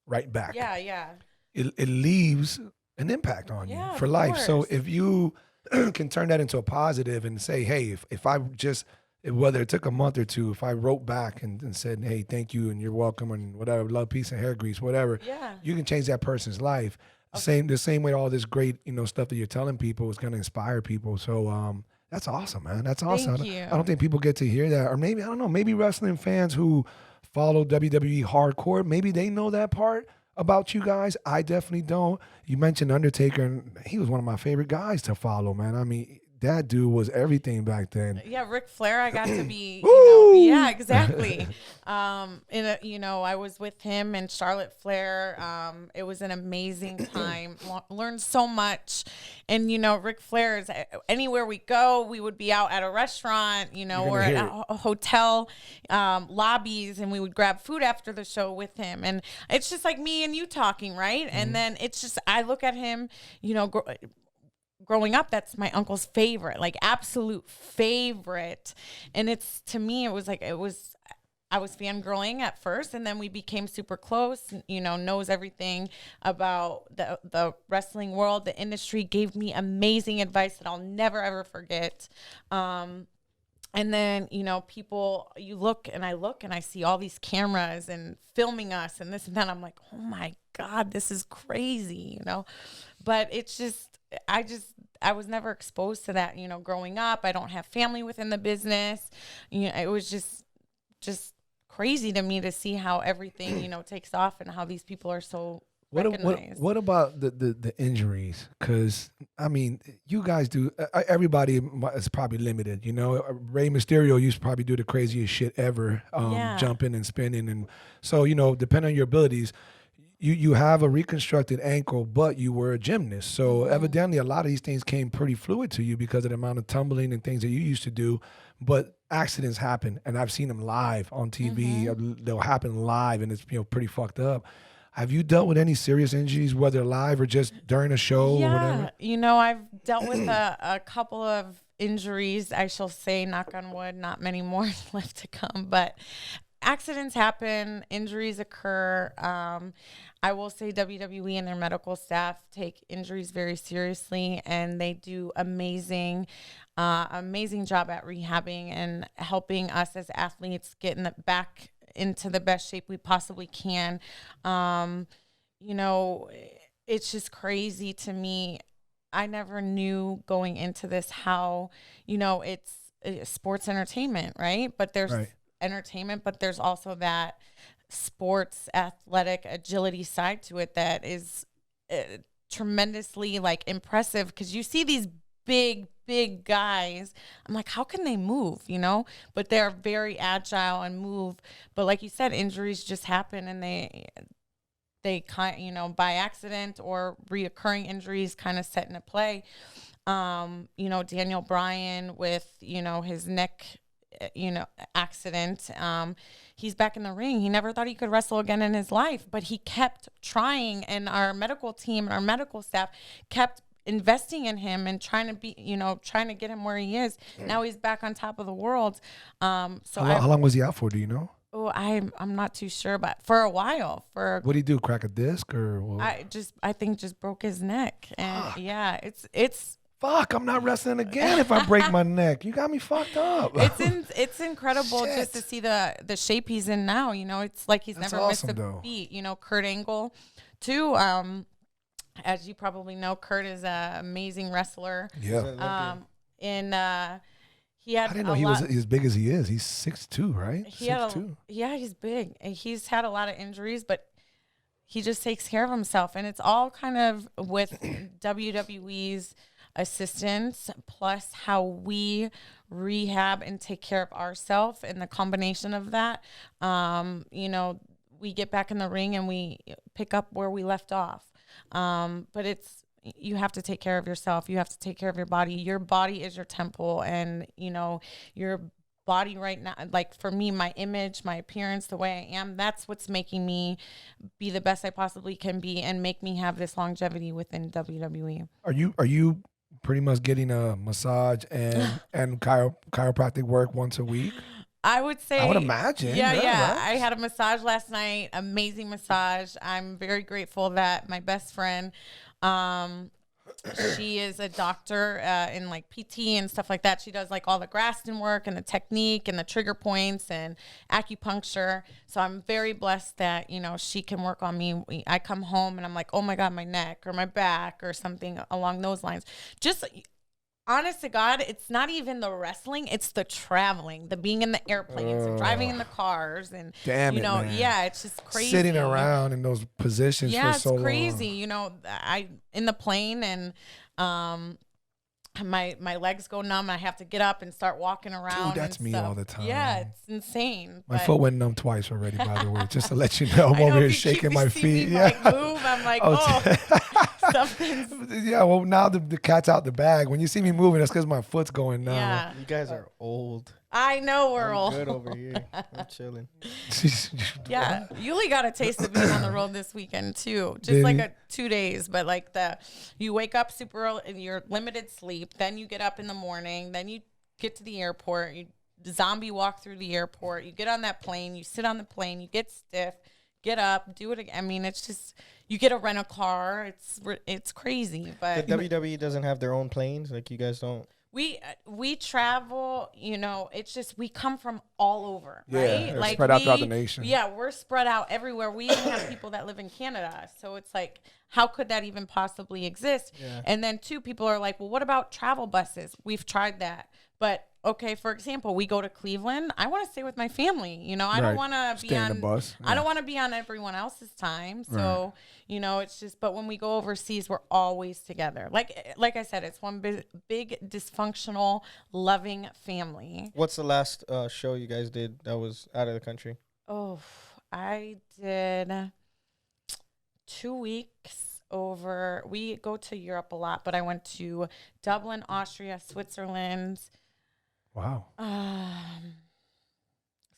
Speaker 1: write back,
Speaker 3: yeah,
Speaker 1: it leaves an impact on you for
Speaker 3: of
Speaker 1: life. So
Speaker 3: course.
Speaker 1: if you can turn that into a positive and say, hey, if I just, whether it took a month or two, if I wrote back and said, hey, thank you and you're welcome and whatever, love, peace, and hair grease, whatever,
Speaker 3: Yeah.
Speaker 1: you can change that person's life. The same way all this great stuff that you're telling people is going to inspire people. So that's awesome, man. That's awesome.
Speaker 3: Thank you.
Speaker 1: I don't think people get to hear that, or maybe, I don't know, maybe wrestling fans who follow WWE hardcore, maybe they know that part about you guys. I definitely don't. You mentioned Undertaker, and he was one of my favorite guys to follow, man. I mean, that dude was everything back then.
Speaker 3: Yeah, Ric Flair, I got to be,
Speaker 1: Woo!
Speaker 3: yeah, exactly. I was with him and Charlotte Flair. It was an amazing time. Learned so much. And, Ric Flair is anywhere we go, we would be out at a restaurant, or at a hotel lobbies, and we would grab food after the show with him. And it's just like me and you talking, right? Mm-hmm. And then it's just, I look at him, growing up, that's my uncle's favorite, like absolute favorite. And it's, to me, I was fangirling at first, and then we became super close, knows everything about the wrestling world, the industry, gave me amazing advice that I'll never, ever forget. And then, people, I look and I see all these cameras and filming us and this and that. I'm like, oh my God, this is crazy, but it's just, I was never exposed to that, growing up. I don't have family within the business. It was just crazy to me to see how everything, takes off, and how these people are so recognized.
Speaker 1: What about the injuries? Because, I mean, you guys do, everybody is probably limited, Rey Mysterio used to probably do the craziest shit ever, jumping and spinning. And so, depending on your abilities, you have a reconstructed ankle, but you were a gymnast. So evidently a lot of these things came pretty fluid to you because of the amount of tumbling and things that you used to do. But accidents happen, and I've seen them live on TV. Mm-hmm. They'll happen live, and it's pretty fucked up. Have you dealt with any serious injuries, whether live or just during a show?
Speaker 3: Yeah,
Speaker 1: or whatever?
Speaker 3: I've dealt with a couple of injuries. I shall say, knock on wood, not many more left to come, but accidents happen, injuries occur. I will say WWE and their medical staff take injuries very seriously, and they do amazing job at rehabbing and helping us as athletes get back into the best shape we possibly can. It's just crazy to me. I never knew going into this how, it's sports entertainment, right? But there's entertainment, but there's also that sports athletic agility side to it that is tremendously impressive, because you see these big guys. I'm like, how can they move, but they're very agile and move. But like you said, injuries just happen, and they kind by accident or reoccurring injuries kind of set into play. Daniel Bryan with his neck accident. He's back in the ring. He never thought he could wrestle again in his life, but he kept trying, and our medical team and our medical staff kept investing in him and trying to get him where he is. Now he's back on top of the world. How
Speaker 1: long was he out for? Do you know?
Speaker 3: Oh, I'm not too sure, but for a while.
Speaker 1: What did he do? Crack a disc or what?
Speaker 3: I think just broke his neck, and it's.
Speaker 1: Fuck, I'm not wrestling again if I break my neck. You got me fucked up.
Speaker 3: It's incredible just to see the shape he's in now. It's like he's never missed a beat. Kurt Angle, too. As you probably know, Kurt is an amazing wrestler.
Speaker 1: Yeah.
Speaker 3: He had.
Speaker 1: I didn't know he was as big as he is. He's 6'2", right? 6'2".
Speaker 3: Yeah, he's big. He's had a lot of injuries, but he just takes care of himself, and it's all kind of with WWE's assistance, plus how we rehab and take care of ourselves, and the combination of that, you know, we get back in the ring and we pick up where we left off. But you have to take care of yourself. You have to take care of your body. Your body is your temple, and you know, your body right now, like for me, my image, my appearance, the way I am, that's what's making me be the best I possibly can be and make me have this longevity within WWE.
Speaker 1: Are you pretty much getting a massage and chiropractic work once a week?
Speaker 3: I would say,
Speaker 1: I would imagine.
Speaker 3: Yeah.
Speaker 1: Right?
Speaker 3: I had a massage last night, amazing massage. I'm very grateful that my best friend, she is a doctor in like PT and stuff like that. She does like all the Graston work and the technique and the trigger points and acupuncture. So I'm very blessed that, you know, she can work on me. I come home and I'm like, oh my God, my neck or my back or something along those lines. Just honest to God, it's not even the wrestling, it's the traveling, the being in the airplanes and driving in the cars and you know,
Speaker 1: man.
Speaker 3: Yeah, it's just crazy.
Speaker 1: Sitting around in those positions for so long.
Speaker 3: Yeah, it's crazy. You know, I in the plane and my legs go numb. I have to get up and start walking around.
Speaker 1: Dude, that's me all the time.
Speaker 3: Yeah, it's insane.
Speaker 1: My foot went numb twice already, by the way, just to let you know. I'm over here shaking my feet.
Speaker 3: Yeah. Like move, I'm like, something's.
Speaker 1: Yeah, well, now the cat's out the bag. When you see me moving, that's because my foot's going numb.
Speaker 3: Yeah.
Speaker 2: You guys are old.
Speaker 3: I know we're old.
Speaker 2: Good over here. I'm chilling.
Speaker 3: Yeah, Yuli got a taste of being on the road this weekend too. Just like 2 days, but like you wake up super early and you're limited sleep. Then you get up in the morning. Then you get to the airport. You zombie walk through the airport. You get on that plane. You sit on the plane. You get stiff. Get up. Do it again. I mean, it's just you get a rental car. It's crazy. But
Speaker 2: the WWE doesn't have their own planes. Like you guys don't.
Speaker 3: We travel, you know, it's just we come from all over, right?
Speaker 1: Yeah,
Speaker 3: like
Speaker 1: spread out throughout the nation.
Speaker 3: Yeah, we're spread out everywhere. We even have people that live in Canada. So it's like, how could that even possibly exist?
Speaker 2: Yeah.
Speaker 3: And then two, people are like, well, what about travel buses? We've tried that. But okay, for example, we go to Cleveland. I want to stay with my family. You know, I don't want to be on
Speaker 1: the bus. Yeah.
Speaker 3: I don't want to be on everyone else's time. So, you know, it's just, but when we go overseas, we're always together. Like I said, it's one big dysfunctional, loving family.
Speaker 2: What's the last show you guys did that was out of the country?
Speaker 3: Oh, I did 2 weeks over. We go to Europe a lot, but I went to Dublin, Austria, Switzerland.
Speaker 1: Wow.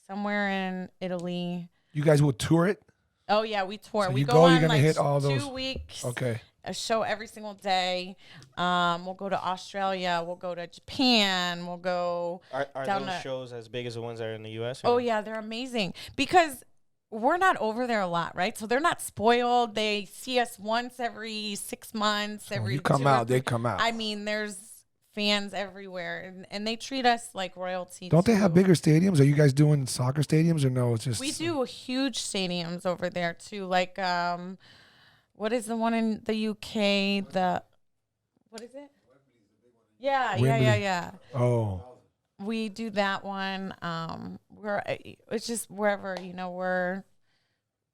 Speaker 3: Somewhere in Italy.
Speaker 1: You guys will tour it?
Speaker 3: Oh yeah, we tour.
Speaker 1: So
Speaker 3: we
Speaker 1: you
Speaker 3: go on
Speaker 1: you're gonna
Speaker 3: like
Speaker 1: hit all those
Speaker 3: 2 weeks.
Speaker 1: Okay.
Speaker 3: A show every single day. We'll go to Australia. We'll go to Japan. We'll go.
Speaker 2: Are
Speaker 3: down
Speaker 2: those
Speaker 3: to,
Speaker 2: shows as big as the ones that are in the U.S.?
Speaker 3: Oh yeah, they're amazing because we're not over there a lot, right? So they're not spoiled. They see us once every 6 months.
Speaker 1: So
Speaker 3: every
Speaker 1: you come
Speaker 3: 2 or
Speaker 1: out,
Speaker 3: 3.
Speaker 1: they come out.
Speaker 3: I mean, there's fans everywhere, and they treat us like royalty.
Speaker 1: Don't they have bigger stadiums? Are you guys doing soccer stadiums or no? It's just
Speaker 3: we do huge stadiums over there too. Like what is the one in the UK? What is it? Yeah.
Speaker 1: Oh.
Speaker 3: We do that one. It's just wherever, you know,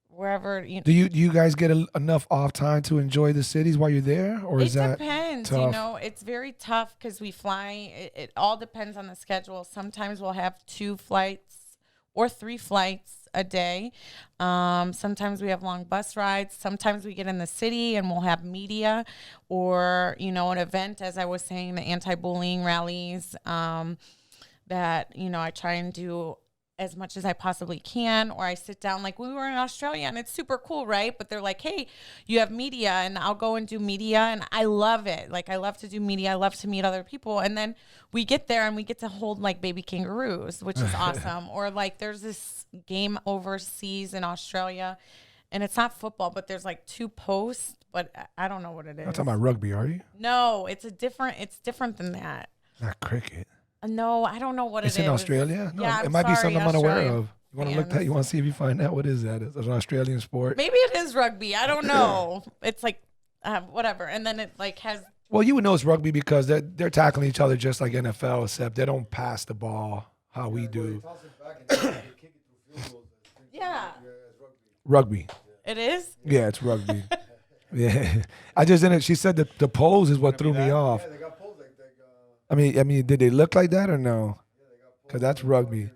Speaker 3: wherever you know.
Speaker 1: Do you guys get enough off time to enjoy the cities while you're there, or is that
Speaker 3: depends,
Speaker 1: tough?
Speaker 3: You know, it's very tough because we fly. It all depends on the schedule. Sometimes we'll have 2 flights or 3 flights a day. Sometimes we have long bus rides. Sometimes we get in the city and we'll have media or, you know, an event, as I was saying, the anti-bullying rallies that, you know, I try and do as much as I possibly can, or I sit down like we were in Australia and it's super cool, right? But they're like, hey, you have media, and I'll go and do media, and I love it. Like, I love to do media. I love to meet other people. And then we get there and we get to hold like baby kangaroos, which is awesome. Or like there's this game overseas in Australia, and it's not football, but there's like 2 posts, but I don't know what it is.
Speaker 1: Not talking about rugby, are you?
Speaker 3: No, it's different than that.
Speaker 1: Not cricket.
Speaker 3: No, I don't know what it is.
Speaker 1: It's in Australia? No,
Speaker 3: yeah,
Speaker 1: it might be something I'm unaware
Speaker 3: Australia.
Speaker 1: of. You want to look that? You want to see if you find out what is that? It's an Australian sport.
Speaker 3: Maybe it is rugby. I don't know. It's like whatever. And then it like has.
Speaker 1: Well, you would know it's rugby because they're tackling each other just like NFL, except they don't pass the ball how we do.
Speaker 3: Yeah.
Speaker 1: Rugby.
Speaker 3: It is?
Speaker 1: Yeah, it's rugby. Yeah. I just didn't. She said that the pose is what threw me off. I mean, did they look like that or no? Because that's rugby.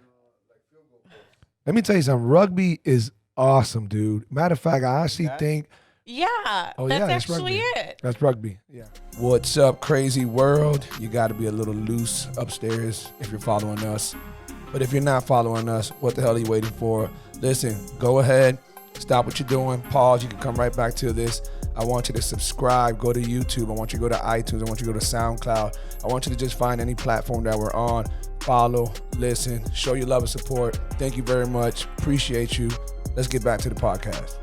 Speaker 1: Let me tell you something. Rugby is awesome, dude. Matter of fact, I actually think.
Speaker 3: Yeah,
Speaker 1: Oh,
Speaker 3: that's
Speaker 1: yeah, it's
Speaker 3: actually
Speaker 1: rugby.
Speaker 3: it.
Speaker 1: That's rugby. Yeah. What's up, crazy world? You got to be a little loose upstairs if you're following us. But if you're not following us, what the hell are you waiting for? Listen, go ahead, stop what you're doing, pause. You can come right back to this. I want you to subscribe. Go to YouTube. I want you to go to iTunes. I want you to go to SoundCloud. I want you to just find any platform that we're on. Follow, listen, show your love and support. Thank you very much. Appreciate you. Let's get back to the podcast.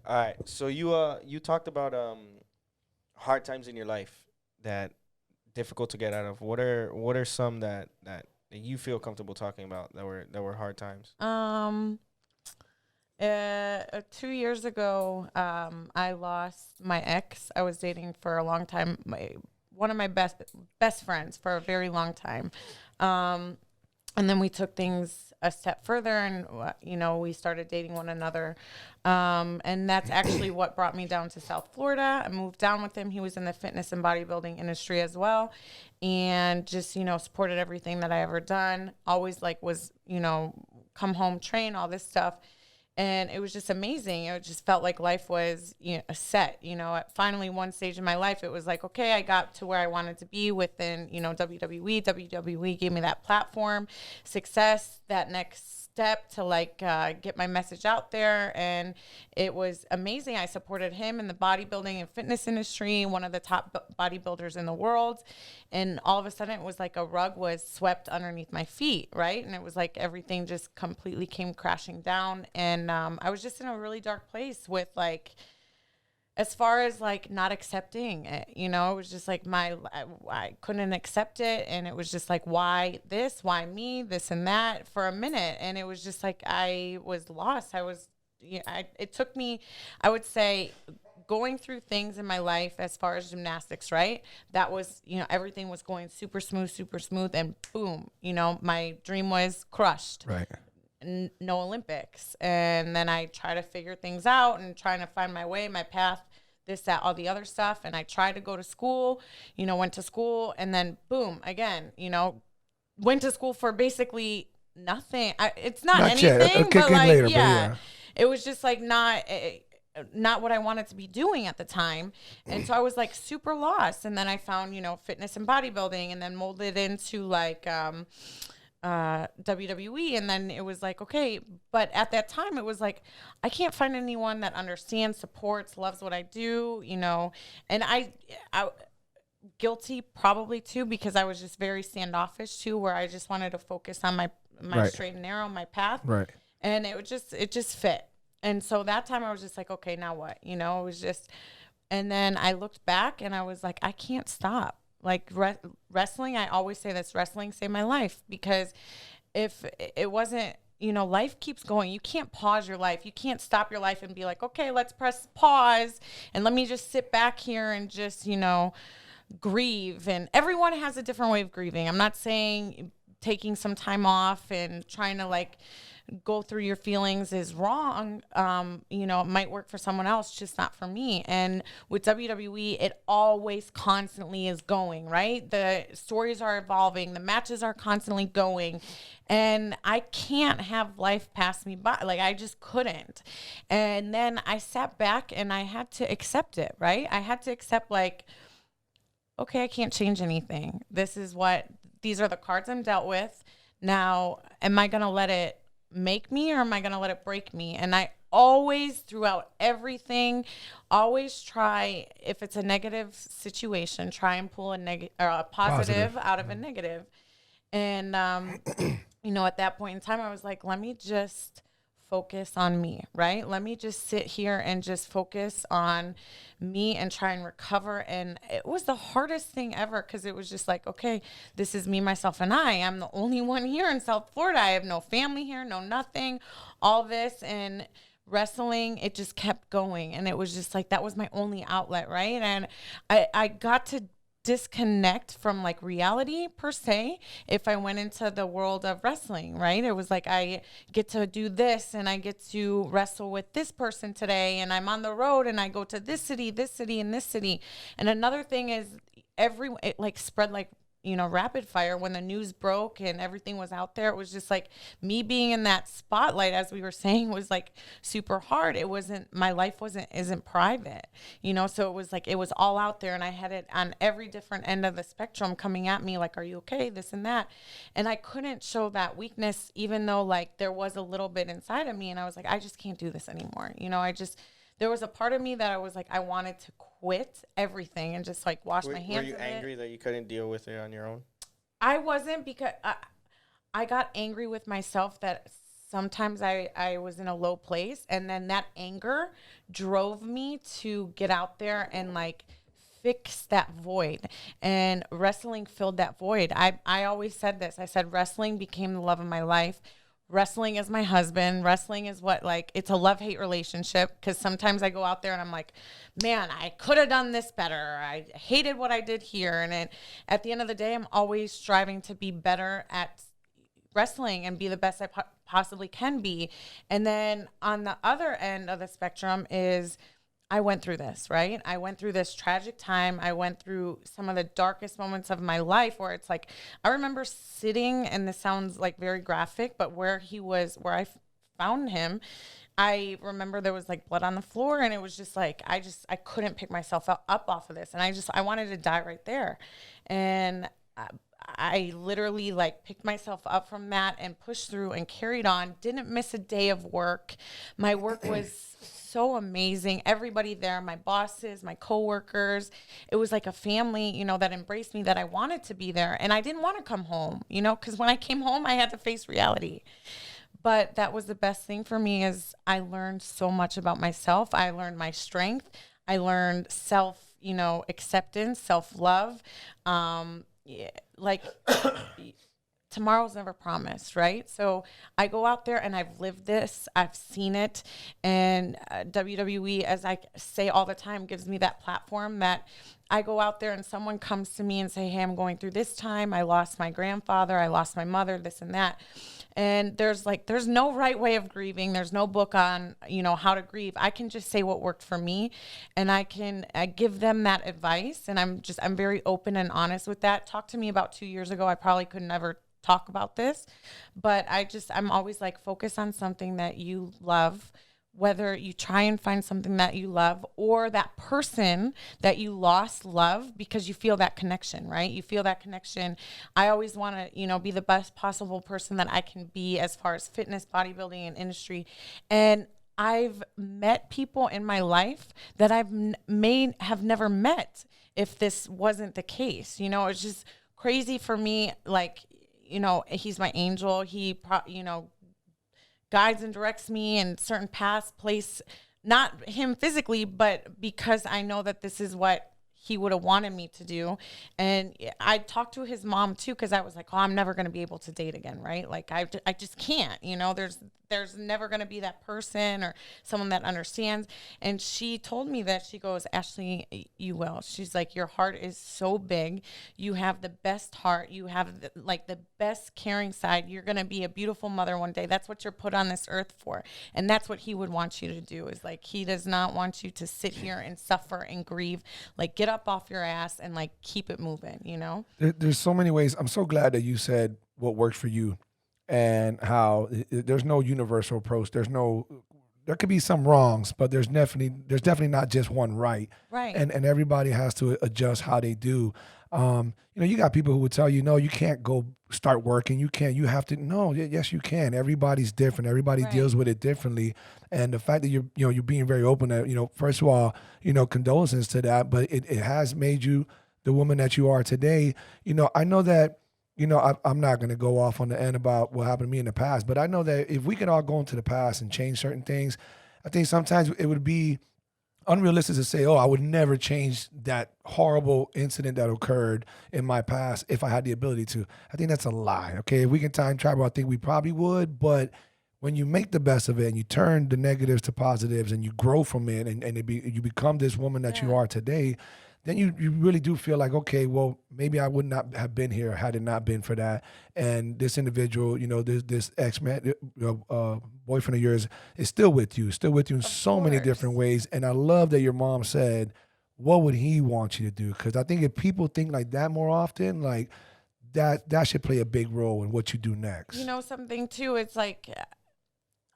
Speaker 2: All right. So you talked about hard times in your life that difficult to get out of. What are some that you feel comfortable talking about that were hard times?
Speaker 3: 2 years ago, I lost my ex. I was dating for a long time. One of my best friends for a very long time. And then we took things a step further and, we started dating one another. And that's actually what brought me down to South Florida. I moved down with him. He was in the fitness and bodybuilding industry as well. And just, supported everything that I ever done. Always was, come home, train, all this stuff. And it was just amazing. It just felt like life was a set. At finally one stage in my life, it was like, okay, I got to where I wanted to be within, WWE. WWE gave me that platform, success, that next step to get my message out there. And it was amazing. I supported him in the bodybuilding and fitness industry, one of the top bodybuilders in the world. And all of a sudden it was like a rug was swept underneath my feet, right? And it was like everything just completely came crashing down. And I was just in a really dark place with as far as not accepting it, it was just like I couldn't accept it. And it was just like, why this, why me, this and that for a minute. And it was just like, I was lost. It took me, I would say, going through things in my life as far as gymnastics, right? That was, everything was going super smooth and boom, my dream was crushed.
Speaker 1: Right.
Speaker 3: No Olympics. And then I try to figure things out and trying to find my way, my path, this, that, all the other stuff. And I tried to go to school, went to school and then boom, again, went to school for basically nothing. It's not anything, but
Speaker 1: later,
Speaker 3: yeah, it was just not what I wanted to be doing at the time. And so I was super lost. And then I found, fitness and bodybuilding and then molded into WWE. And then it was okay, but at that time it was I can't find anyone that understands, supports, loves what I do, and I guilty probably too, because I was just very standoffish too, where I just wanted to focus on my
Speaker 1: right.
Speaker 3: straight and narrow, my path.
Speaker 1: Right.
Speaker 3: And it just fit. And so that time I was just okay, now what? It was just, and then I looked back and I was I can't stop. Wrestling, I always say this, wrestling saved my life, because if it wasn't, life keeps going. You can't pause your life. You can't stop your life and be okay, let's press pause and let me just sit back here and just, grieve. And everyone has a different way of grieving. I'm not saying taking some time off and trying to go through your feelings is wrong. It might work for someone else, just not for me. And with WWE, it always constantly is going, right? The stories are evolving. The matches are constantly going. And I can't have life pass me by. I just couldn't. And then I sat back and I had to accept it, right? I had to accept okay, I can't change anything. These are the cards I'm dealt with. Now, am I going to let it make me or am I going to let it break me? And I always, throughout everything, always try, if it's a negative situation, try and pull a positive out of a negative. And, at that point in time, I was let me just focus on me, right? Let me just sit here and just focus on me and try and recover. And it was the hardest thing ever, because it was just okay, this is me, myself, and I. I'm the only one here in South Florida. I have no family here, no nothing, all this. And wrestling, it just kept going. And it was just that was my only outlet, right? And I got to disconnect from reality per se if I went into the world of wrestling, right? It was I get to do this and I get to wrestle with this person today, and I'm on the road and I go to this city, and this city. And another thing is it spread like rapid fire, when the news broke and everything was out there, it was just like me being in that spotlight, as we were saying, was like super hard. It wasn't, my life isn't private, so it was like, it was all out there, and I had it on every different end of the spectrum coming at me like, are you okay? This and that. And I couldn't show that weakness, even though like there was a little bit inside of me, and I was like, I just can't do this anymore. There was a part of me that I was like, I wanted to quit everything and just like wash my hands.
Speaker 2: Were you angry that you couldn't deal with it on your own?
Speaker 3: I wasn't, because I got angry with myself that sometimes I was in a low place, and then that anger drove me to get out there and like fix that void, and wrestling filled that void. I always said this. I said wrestling became the love of my life. Wrestling is my husband. Wrestling is what, like, it's a love-hate relationship, because sometimes I go out there and I'm like, man, I could have done this better. I hated what I did here. And then at the end of the day, I'm always striving to be better at wrestling and be the best I possibly can be. And then on the other end of the spectrum is, I went through this, right? I went through this tragic time. I went through some of the darkest moments of my life, where it's like, I remember sitting, and this sounds like very graphic, but where I found him, I remember there was like blood on the floor, and it was just like, I couldn't pick myself up off of this. And I wanted to die right there. And I literally like picked myself up from that and pushed through and carried on. Didn't miss a day of work. My work was so amazing. Everybody there, my bosses, my coworkers, it was like a family, that embraced me, that I wanted to be there. And I didn't want to come home, because when I came home, I had to face reality. But that was the best thing for me, is I learned so much about myself. I learned my strength. I learned self, acceptance, self-love. Like tomorrow's never promised, right? So I go out there and I've lived this, I've seen it, and WWE, as I say all the time, gives me that platform that I go out there and someone comes to me and say, hey, I'm going through this time. I lost my grandfather. I lost my mother, this and that. And there's no right way of grieving. There's no book on, how to grieve. I can just say what worked for me, and I give them that advice. And I'm very open and honest with that. Talk to me about 2 years ago. I probably could never talk about this, but I'm always like, focus on something that you love. Whether you try and find something that you love, or that person that you lost love, because you feel that connection, right? You feel that connection. I always want to, be the best possible person that I can be as far as fitness, bodybuilding, and industry. And I've met people in my life that have never met if this wasn't the case. It's just crazy for me. Like, he's my angel. He, guides and directs me in certain paths, place, not him physically, but because I know that this is what he would have wanted me to do. And I talked to his mom too, because I was like, oh, I'm never going to be able to date again, right? Like I just can't, there's never going to be that person or someone that understands. And she told me that, she goes, Ashley, you will. She's like, your heart is so big. You have the best heart. You have the best caring side. You're going to be a beautiful mother one day. That's what you're put on this earth for. And that's what he would want you to do, is like, he does not want you to sit here and suffer and grieve. Like, get up off your ass and like keep it moving,
Speaker 1: There's so many ways. I'm so glad that you said what works for you, and how there's no universal approach. There could be some wrongs, but there's definitely not just one right.
Speaker 3: Right.
Speaker 1: And everybody has to adjust how they do. You got people who would tell you, no, you can't go start working. You have to. No, yes, you can. Everybody's different. Everybody deals with it differently. And the fact that you're being very open, that, first of all, condolences to that, but it has made you the woman that you are today. I know that, I'm not going to go off on the end about what happened to me in the past, but I know that if we could all go into the past and change certain things, I think sometimes it would be unrealistic to say, oh, I would never change that horrible incident that occurred in my past if I had the ability to. I think that's a lie. Okay, if we can time travel, I think we probably would, but when you make the best of it and you turn the negatives to positives and you grow from it, and you become this woman that you are today, then you really do feel like, okay, well, maybe I would not have been here had it not been for that. And this individual, this ex-man, boyfriend of yours is still with you in so many different ways. And I love that your mom said, what would he want you to do? Because I think if people think like that more often, like, that should play a big role in what you do next.
Speaker 3: You know, something too, it's like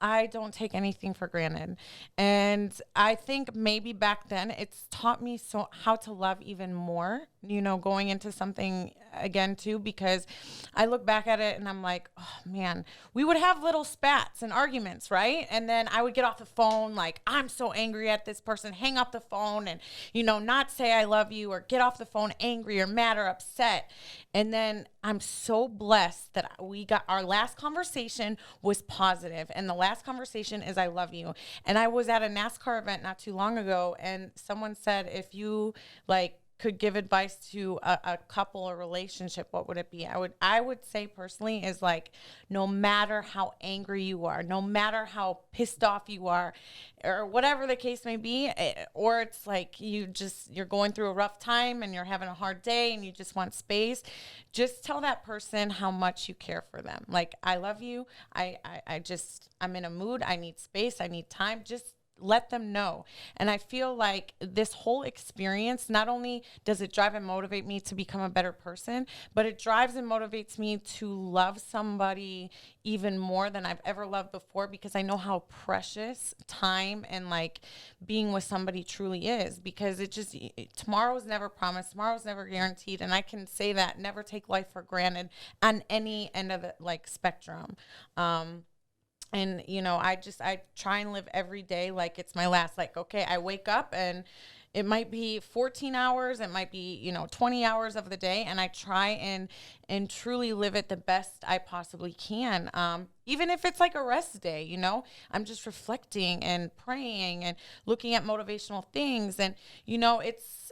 Speaker 3: I don't take anything for granted. And I think maybe back then it's taught me how to love even more, you know, going into something again too, because I look back at it and I'm like, oh man, we would have little spats and arguments, right? And then I would get off the phone like, I'm so angry at this person, hang up the phone and, you know, not say I love you, or get off the phone angry or mad or upset. And then I'm so blessed that we got our last conversation was positive, and the last conversation is I love you. And I was at a NASCAR event not too long ago, and someone said, if you like could give advice to a couple or relationship, what would it be? I would say personally is like, no matter how angry you are, no matter how pissed off you are, or whatever the case may be, or it's like you're going through a rough time and you're having a hard day and you just want space, just tell that person how much you care for them. Like, I love you. I'm in a mood. I need space. I need time. Just let them know. And I feel like this whole experience, not only does it drive and motivate me to become a better person, but it drives and motivates me to love somebody even more than I've ever loved before, because I know how precious time and like being with somebody truly is, because tomorrow's never promised, tomorrow's never guaranteed. And I can say that, never take life for granted on any end of the like spectrum. And, you know, I try and live every day like it's my last. Like, okay, I wake up and it might be 14 hours. It might be, 20 hours of the day. And I try and truly live it the best I possibly can. Even if it's like a rest day, I'm just reflecting and praying and looking at motivational things. And,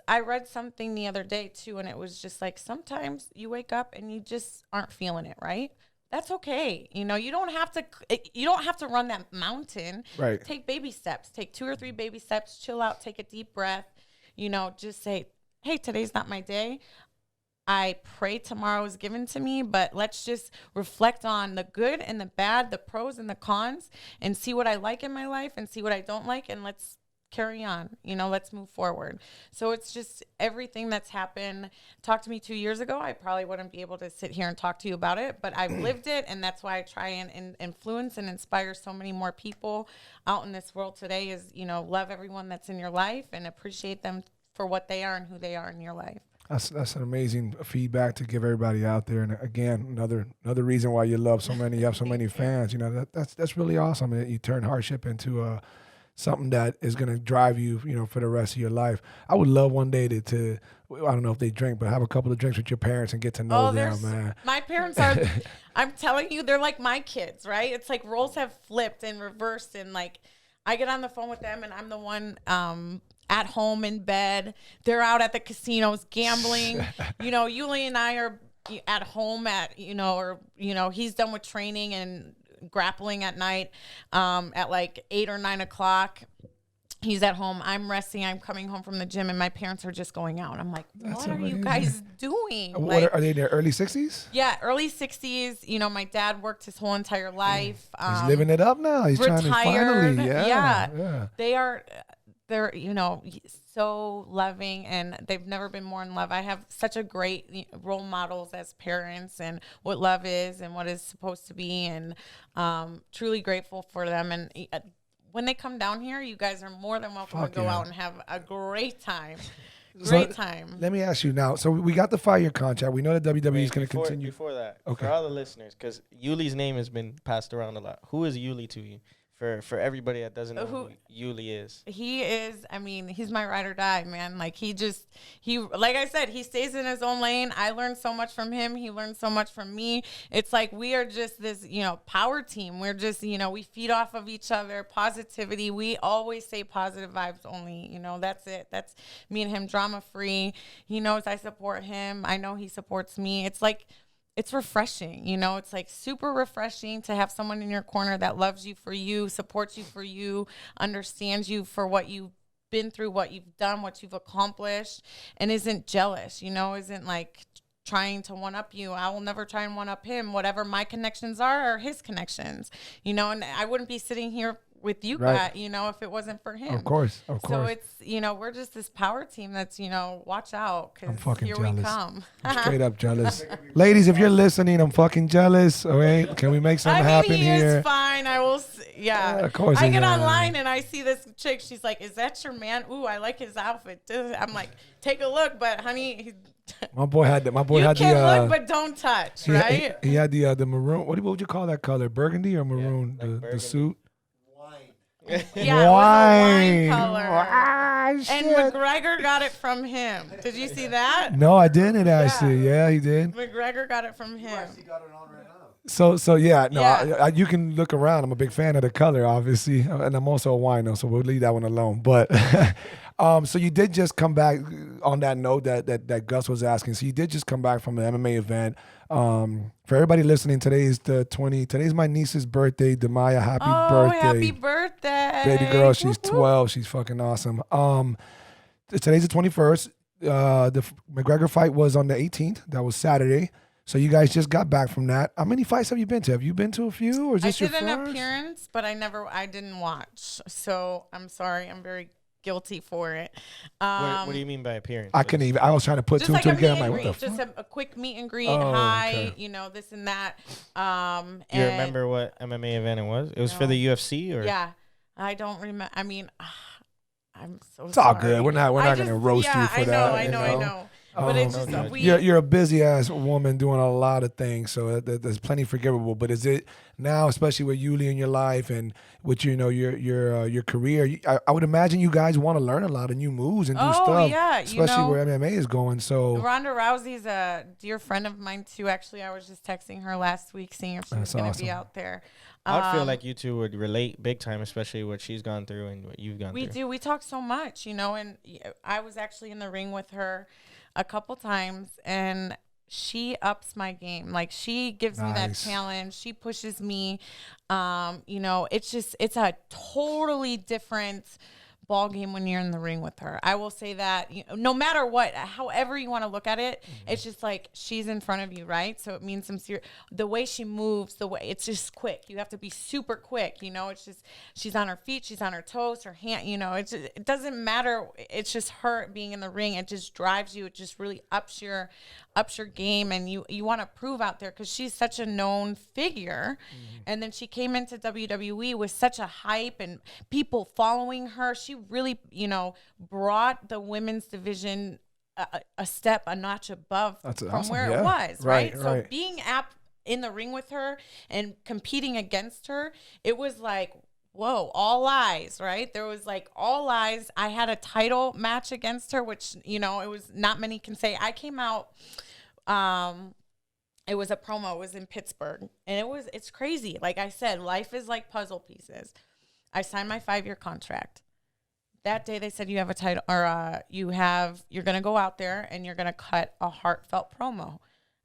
Speaker 3: I read something the other day too, and it was just like, sometimes you wake up and you just aren't feeling it, right? That's okay. You don't have to run that mountain.
Speaker 1: Right.
Speaker 3: Take baby steps. Take 2 or 3 baby steps. Chill out. Take a deep breath. Just say, hey, today's not my day. I pray tomorrow is given to me, but let's just reflect on the good and the bad, the pros and the cons, and see what I like in my life and see what I don't like, and let's carry on, let's move forward. So it's just everything that's happened. Talk to me 2 years ago, I probably wouldn't be able to sit here and talk to you about it, but I've lived it, and that's why I try and influence and inspire so many more people out in this world today is, love everyone that's in your life and appreciate them for what they are and who they are in your life.
Speaker 1: That's an amazing feedback to give everybody out there. And again, another reason why you love so many, you have so many fans. That's really awesome. You turn hardship into something that is going to drive you, for the rest of your life. I would love one day to I don't know if they drink, but have a couple of drinks with your parents and get to know them, man.
Speaker 3: My parents are, I'm telling you, they're like my kids, right? It's like roles have flipped and reversed, and like I get on the phone with them and I'm the one at home in bed. They're out at the casinos gambling. Yuli and I are at home he's done with training and grappling at night at like 8 or 9 o'clock. He's at home. I'm resting. I'm coming home from the gym, and my parents are just going out. I'm like, what are you guys doing?
Speaker 1: Are they in their early 60s?
Speaker 3: Yeah, early 60s. My dad worked his whole entire life.
Speaker 1: He's living it up now. He's
Speaker 3: retired.
Speaker 1: Trying to finally. Yeah.
Speaker 3: They're so loving, and they've never been more in love. I have such a great role models as parents, and what love is and what is supposed to be, and truly grateful for them. And when they come down here, you guys are more than welcome to go out and have a great time. Time.
Speaker 1: Let me ask you now. So we got the 5-year contract. We know that WWE is going to continue.
Speaker 2: Before that,
Speaker 1: okay.
Speaker 2: For all the listeners, because Yuli's name has bing passed around a lot. Who is Yuli to you? For everybody that doesn't know who Yuli is.
Speaker 3: He is, he's my ride or die, man. Like he like I said, he stays in his own lane. I learned so much from him. He learned so much from me. It's like we are just this, power team. We're just, we feed off of each other, positivity. We always say positive vibes only, that's it. That's me and him, drama free. He knows I support him. I know he supports me. It's like, it's refreshing, it's like super refreshing to have someone in your corner that loves you for you, supports you for you, understands you for what you've been through, what you've done, what you've accomplished, and isn't jealous, isn't like trying to one up you. I will never try and one up him. Whatever my connections are his connections, and I wouldn't be sitting here with you
Speaker 1: Right.
Speaker 3: guys, you know, if it wasn't for him.
Speaker 1: Of course.
Speaker 3: So it's, you know, we're just this power team that's, you know, watch out
Speaker 1: I'm
Speaker 3: because
Speaker 1: fucking
Speaker 3: here
Speaker 1: jealous.
Speaker 3: we come.
Speaker 1: I'm straight up jealous. Ladies, if you're listening, I'm fucking jealous. All right, can we make something happen
Speaker 3: he
Speaker 1: here?
Speaker 3: is fine. I will. Yeah.
Speaker 1: Of course.
Speaker 3: I
Speaker 1: he
Speaker 3: get
Speaker 1: is.
Speaker 3: online and I see this chick. She's like, "Is that your man? Ooh, I like his outfit." I'm like, "Take a look," but honey,
Speaker 1: My boy had the. My boy
Speaker 3: you
Speaker 1: had
Speaker 3: can
Speaker 1: the.
Speaker 3: look, but don't touch,
Speaker 1: he,
Speaker 3: right?
Speaker 1: he had the maroon. What would you call that color? Burgundy or maroon?
Speaker 2: like
Speaker 1: the
Speaker 2: burgundy.
Speaker 1: suit.
Speaker 3: Yeah, it was a wine color.
Speaker 1: Ah,
Speaker 3: And
Speaker 1: shit.
Speaker 3: McGregor got it from him. Did you see that?
Speaker 1: No, I didn't actually. Yeah, he did.
Speaker 3: McGregor got it from him.
Speaker 1: So yeah, no,
Speaker 3: Yeah.
Speaker 1: you can look around. I'm a big fan of the color, obviously, and I'm also a wino, so we'll leave that one alone. But so you did just come back on that note that Gus was asking. So you did just come back from the MMA event. For everybody listening, today's my niece's birthday. Demaya, happy birthday.
Speaker 3: Happy birthday.
Speaker 1: Baby girl, she's
Speaker 3: Whoop, whoop.
Speaker 1: 12. She's fucking awesome. Today's the 21st. The McGregor fight was on the 18th. That was Saturday. So you guys just got back from that. How many fights have you been to? Have you been to a few, or is
Speaker 3: I
Speaker 1: this your
Speaker 3: did an
Speaker 1: first?
Speaker 3: appearance, but I didn't watch. So I'm sorry. I'm very guilty for it.
Speaker 2: What do you mean by appearance?
Speaker 1: I couldn't even. I was trying to put
Speaker 3: Just
Speaker 1: two
Speaker 3: like
Speaker 1: and
Speaker 3: a
Speaker 1: two
Speaker 3: meet
Speaker 1: together. I'm
Speaker 3: and
Speaker 1: like, what
Speaker 3: greet,
Speaker 1: the
Speaker 3: just
Speaker 1: fuck?
Speaker 3: a quick meet and greet.
Speaker 1: Oh,
Speaker 3: Hi,
Speaker 1: okay.
Speaker 3: you know, this and that.
Speaker 2: You
Speaker 3: And
Speaker 2: remember what MMA event it was? It was for
Speaker 3: No.
Speaker 2: the UFC, or
Speaker 3: Yeah, I don't remember. I mean, I'm so.
Speaker 1: It's all
Speaker 3: sorry.
Speaker 1: good. We're not gonna roast you for that.
Speaker 3: I
Speaker 1: you
Speaker 3: know. But it's just
Speaker 2: Okay.
Speaker 1: You're a busy ass woman doing a lot of things, so there's plenty forgivable. But is it now, especially with Yuli in your life and with your career? I would imagine you guys want to learn a lot of new moves and do stuff,
Speaker 3: yeah,
Speaker 1: especially where MMA is going. So
Speaker 3: Ronda Rousey's a dear friend of mine too. Actually, I was just texting her last week, seeing if she was
Speaker 1: That's
Speaker 3: going to be
Speaker 1: awesome.
Speaker 3: out there.
Speaker 2: I would feel like you two would relate big time, especially what she's gone through and what you've gone
Speaker 3: we
Speaker 2: through.
Speaker 3: do. We talk so much, you know. And I was actually in the ring with her a couple times, and she ups my game. Like, she gives me that
Speaker 1: Nice.
Speaker 3: challenge. She pushes me. You know, it's a totally different ball game when you're in the ring with her. I will say that, you know, no matter what, however you want to look at it, it's just like she's in front of you, right? So it means some serious. The way she moves, the way it's just quick. You have to be super quick. You know, it's just she's on her feet, she's on her toes, her hand. You know, it doesn't matter. It's just her being in the ring. It just drives you. It just really ups your game, and you want to prove out there because she's such a known figure. And then she came into WWE with such a hype and people following her. She really, you know, brought the women's division a notch above
Speaker 1: That's
Speaker 3: from
Speaker 1: awesome.
Speaker 3: where
Speaker 1: Yeah.
Speaker 3: it was,
Speaker 1: Right,
Speaker 3: right? So
Speaker 1: right.
Speaker 3: being in the ring with her and competing against her, it was like, whoa, all eyes, right? There was like all eyes. I had a title match against her, which, you know, it was not many can say. I came out, it was a promo. It was in Pittsburgh, and it's crazy. Like I said, life is like puzzle pieces. I signed my 5-year contract. That day they said you have a title, or you're going to go out there and you're going to cut a heartfelt promo.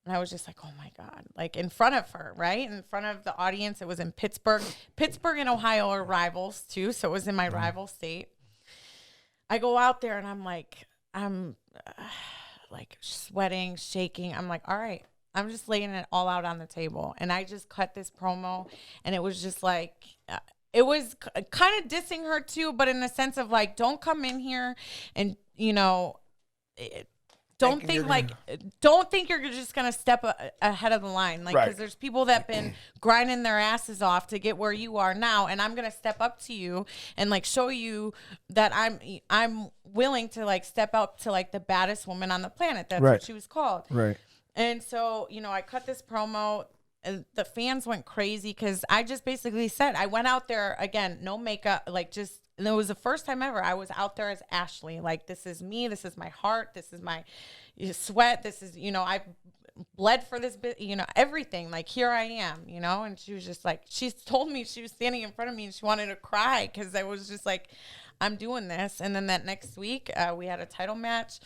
Speaker 3: And I was just like, oh my God, like in front of her, right? In front of the audience. It was in Pittsburgh. Pittsburgh and Ohio are rivals too. So it was in my rival state. I go out there and I'm like sweating, shaking. I'm like, all right, I'm just laying it all out on the table. And I just cut this promo, and it was just like, it was kind of dissing her too, but in the sense of like, don't come in here and, you know, don't think you're just going to step ahead of the line. Like, because there's people that been grinding their asses off to get where you are now. And I'm going to step up to you and like show you that I'm willing to like step up to like the baddest woman on the planet. That's what she was called. Right. And so, you know, I cut this promo, and the fans went crazy because I just basically said, I went out there again, no makeup, like just, and it was the first time ever I was out there as Ashley. Like, this is me. This is my heart. This is my sweat. This is, you know, I bled for this bit, you know, everything. Like, here I am, you know. And she was just like, she told me, she was standing in front of me and she wanted to cry because I was just like, I'm doing this. And then that next week, we had a title match.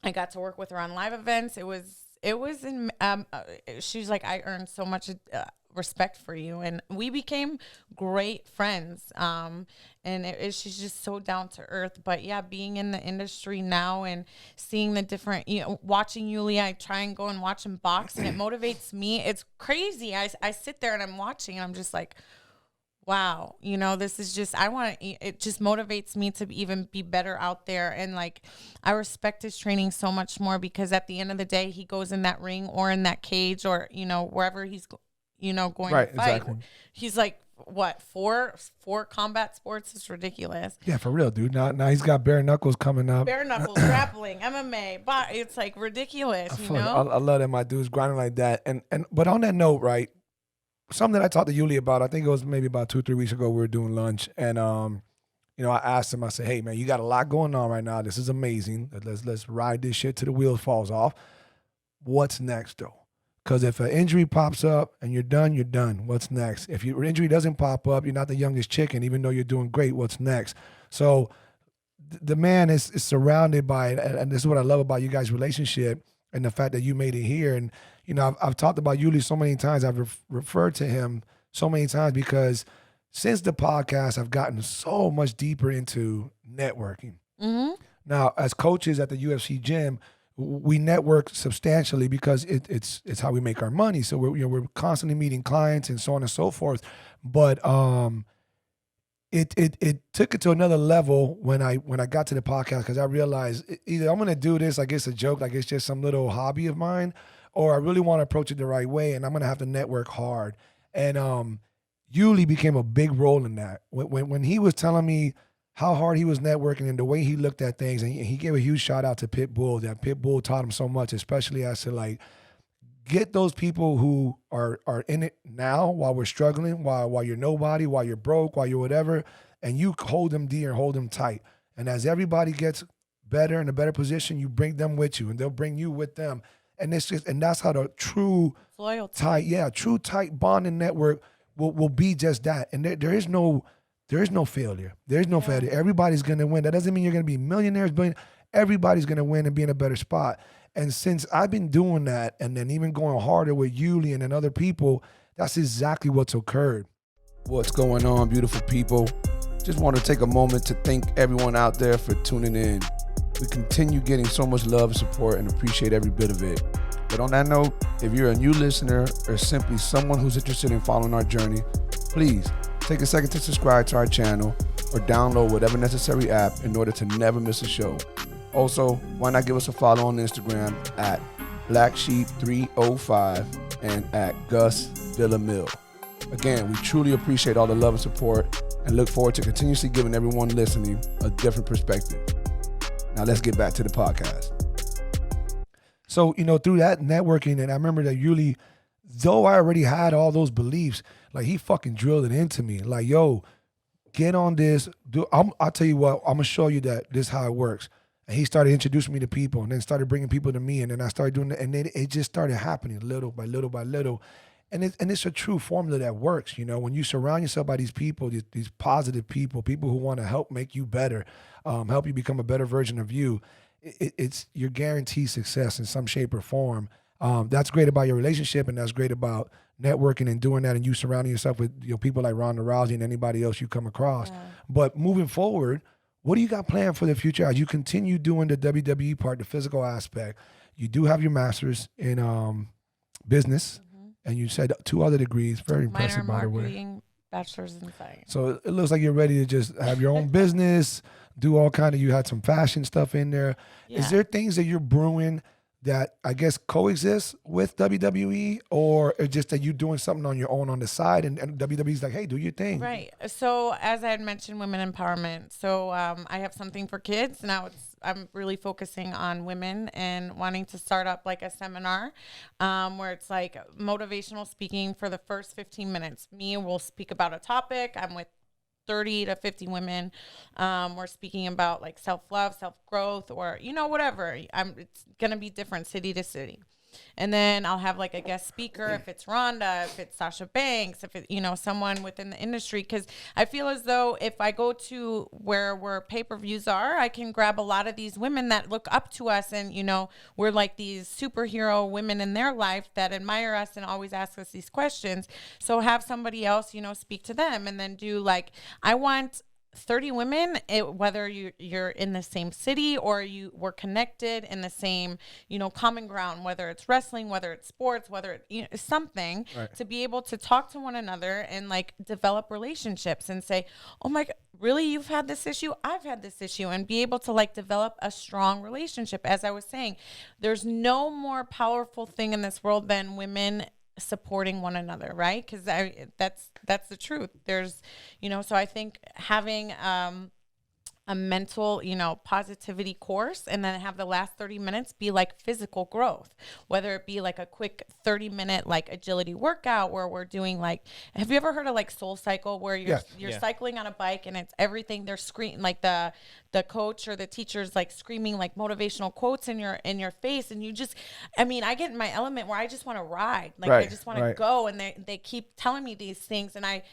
Speaker 3: I got to work with her on live events. It was in, she's like, I earned so much respect for you. And we became great friends. And she's just so down to earth. But yeah, being in the industry now and seeing the different, you know, watching Yuli, I try and go and watch him box, and it motivates me. It's crazy. I sit there and I'm watching and I'm just like, wow, you know, this is just, it just motivates me to even be better out there. And like, I respect his training so much more, because at the end of the day, he goes in that ring or in that cage or, you know, wherever he's, you know, going to fight.
Speaker 1: Exactly.
Speaker 3: He's like, what, four combat sports? Is ridiculous.
Speaker 1: Yeah, for real, dude. Now he's got bare knuckles coming up.
Speaker 3: Bare knuckles, grappling, MMA, but it's like ridiculous, you know?
Speaker 1: I love that my dude's grinding like that. But on that note, right, something that I talked to Yuli about, I think it was maybe about 2-3 weeks ago, we were doing lunch, and you know, I asked him, I said, hey man, you got a lot going on right now. This is amazing. Let's ride this shit till the wheels falls off. What's next though? Because if an injury pops up and you're done, you're done. What's next? If your injury doesn't pop up, you're not the youngest chicken, even though you're doing great. What's next? So the man is surrounded by, and this is what I love about you guys' relationship and the fact that you made it here. And, you know, I've talked about Yuli so many times. I've referred to him so many times because since the podcast, I've gotten so much deeper into networking.
Speaker 3: Mm-hmm.
Speaker 1: Now, as coaches at the UFC gym, we network substantially because it's how we make our money. So we're constantly meeting clients and so on and so forth. But it took it to another level when I got to the podcast, because I realized either I'm gonna do this like it's a joke, like it's just some little hobby of mine, or I really want to approach it the right way, and I'm gonna have to network hard. And Yuli became a big role in that. When he was telling me how hard he was networking and the way he looked at things. And he gave a huge shout out to Pitbull. That Pitbull taught him so much, especially as to like get those people who are in it now while we're struggling, while you're nobody, while you're broke, while you're whatever, and you hold them dear, hold them tight. And as everybody gets better in a better position, you bring them with you, and they'll bring you with them. And that's how the true
Speaker 3: loyalty,
Speaker 1: true tight bonding network will be just that. And there is no failure. There's no failure. Everybody's going to win. That doesn't mean you're going to be millionaires, everybody's going to win and be in a better spot. And since I've been doing that, and then even going harder with Yuli and other people, that's exactly what's occurred. What's going on, beautiful people? Just want to take a moment to thank everyone out there for tuning in. We continue getting so much love and support and appreciate every bit of it. But on that note, if you're a new listener or simply someone who's interested in following our journey, please take a second to subscribe to our channel or download whatever necessary app in order to never miss a show. Also, why not give us a follow on Instagram at BlackSheep305 and at Gus Villamil. Again, we truly appreciate all the love and support and look forward to continuously giving everyone listening a different perspective. Now let's get back to the podcast. So, you know, through that networking, and I remember that Yuli, though I already had all those beliefs, like he fucking drilled it into me. Like, yo, get on this. I'll tell you what, I'm going to show you that this is how it works. And he started introducing me to people, and then started bringing people to me, and then I started doing it, and then it just started happening little by little by little. And it's a true formula that works, you know, when you surround yourself by these people, these positive people who want to help make you better, help you become a better version of you. You're guaranteed success in some shape or form. That's great about your relationship, and that's great about networking and doing that, and you surrounding yourself with, you know, people like Ronda Rousey and anybody else you come across. Yeah. But moving forward, what do you got planned for the future as you continue doing the WWE part, the physical aspect? You do have your master's in business, and you said 2 other degrees. Very impressive, by the way.
Speaker 3: Marketing, bachelor's in science.
Speaker 1: So it looks like you're ready to just have your own business, do all kind of, you had some fashion stuff in there. Yeah. Is there things that you're brewing that I guess coexist with WWE, or just that you're doing something on your own on the side, and WWE's like, hey, do your thing?
Speaker 3: Right. So as I had mentioned, women empowerment. So I have something for kids. Now I'm really focusing on women and wanting to start up like a seminar where it's like motivational speaking for the first 15 minutes. Me will speak about a topic. I'm with 30 to 50 women. We're speaking about like self-love, self-growth, or, you know, whatever. It's going to be different city to city. And then I'll have like a guest speaker, if it's Ronda, if it's Sasha Banks, if it, you know, someone within the industry. Because I feel as though if I go to where pay-per-views are, I can grab a lot of these women that look up to us, and, you know, we're like these superhero women in their life that admire us and always ask us these questions. So have somebody else, you know, speak to them, and then do like, I want 30 women, whether you're in the same city or you were connected in the same, common ground, whether it's wrestling, whether it's sports, whether it's something,
Speaker 1: Right.
Speaker 3: to be able to talk to one another and like develop relationships and say, oh my God, really? You've had this issue? I've had this issue, and be able to like develop a strong relationship. As I was saying, there's no more powerful thing in this world than women supporting one another, right? Because that's the truth. There's, so I think having a mental, positivity course, and then have the last 30 minutes be like physical growth, whether it be like a quick 30-minute like agility workout where we're doing like, have you ever heard of like Soul Cycle, where you're
Speaker 1: Yes.
Speaker 3: cycling on a bike and it's everything, they're screaming like the coach or the teacher's like screaming like motivational quotes in your face, and you just, I get in my element where I just want to ride, like I just want to go, and they keep telling me these things, and I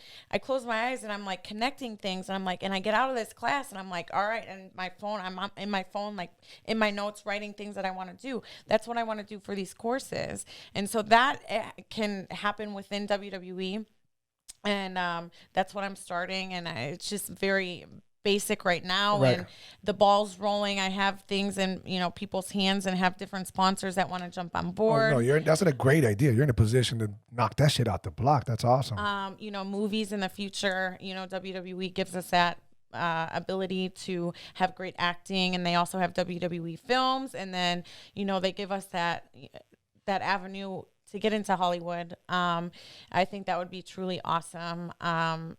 Speaker 3: close my eyes and I'm like connecting things, and I'm like, and I get out of this class and I'm like, all right, and my phone, in my phone, like in my notes, writing things that I want to do. That's what I want to do for these courses. And so that can happen within WWE. And that's what I'm starting. And it's just very basic right now.
Speaker 1: Right.
Speaker 3: And the ball's rolling. I have things in, people's hands, and have different sponsors that want to jump on board.
Speaker 1: Oh, no, that's a great idea. You're in a position to knock that shit out the block. That's awesome.
Speaker 3: Movies in the future, WWE gives us that ability to have great acting, and they also have WWE films, and then they give us that avenue to get into Hollywood. I think that would be truly awesome.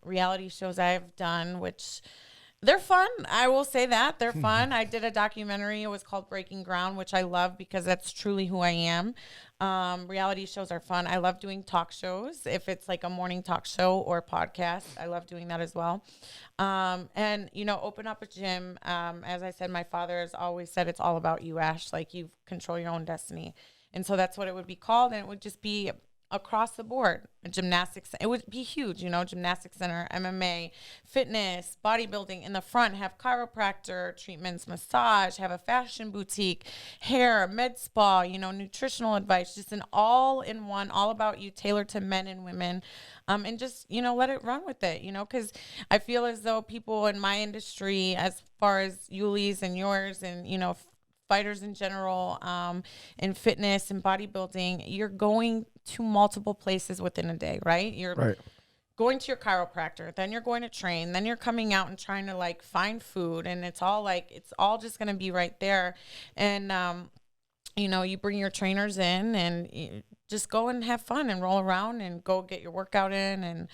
Speaker 3: Reality shows I've done, which they're fun. I will say that they're fun. I did a documentary. It was called Breaking Ground, which I love because that's truly who I am. Reality shows are fun. I love doing talk shows. If it's like a morning talk show or podcast, I love doing that as well. And open up a gym. As I said, my father has always said, it's all about you, Ash. Like, you control your own destiny. And so that's what it would be called. And it would just be across the board. Gymnastics, it would be huge, gymnastics center, MMA, fitness, bodybuilding. In the front, have chiropractor treatments, massage, have a fashion boutique, hair, med spa, nutritional advice, just an all-in-one, all about you, tailored to men and women. And just, let it run with it, because I feel as though people in my industry, as far as Yuli's and yours and, fighters in general, in fitness and bodybuilding, you're going to multiple places within a day, right? You're going to your chiropractor, then you're going to train, then you're coming out and trying to like find food, and it's all just going to be right there. And, you bring your trainers in, and you just go and have fun and roll around and go get your workout in, and,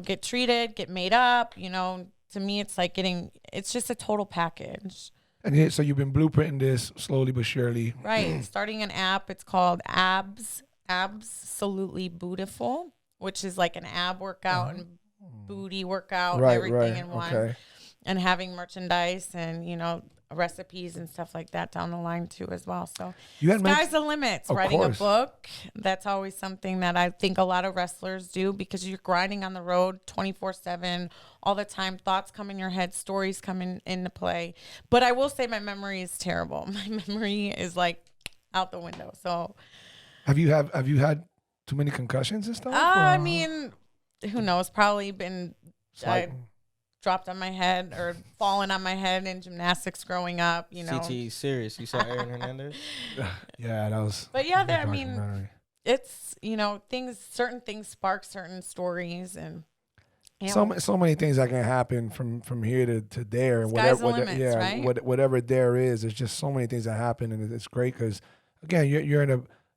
Speaker 3: get treated, get made up. To me, it's like it's just a total package.
Speaker 1: And so you've been blueprinting this slowly but surely.
Speaker 3: Right. Starting an app. It's called ABS-olutely Bootyful, which is like an ab workout and booty workout, everything in one. Okay. And having merchandise and, recipes and stuff like that down the line too as well. So sky's the limit. Writing a book, that's always something that I think a lot of wrestlers do, because you're grinding on the road 24/7 all the time. Thoughts come in your head, stories come into play. But I will say my memory is terrible. My memory is like out the window. So
Speaker 1: have you had too many concussions and stuff?
Speaker 3: Who knows? Probably been dropped on my head or fallen on my head in gymnastics growing up,
Speaker 2: CTE serious. You saw Erin Hernandez?
Speaker 1: Yeah, that was.
Speaker 3: But yeah, it's, certain things spark certain stories, and
Speaker 1: so many things that can happen from here to there, and
Speaker 3: sky's the limits, right?
Speaker 1: Whatever there is, there's just so many things that happen, and it's great because again,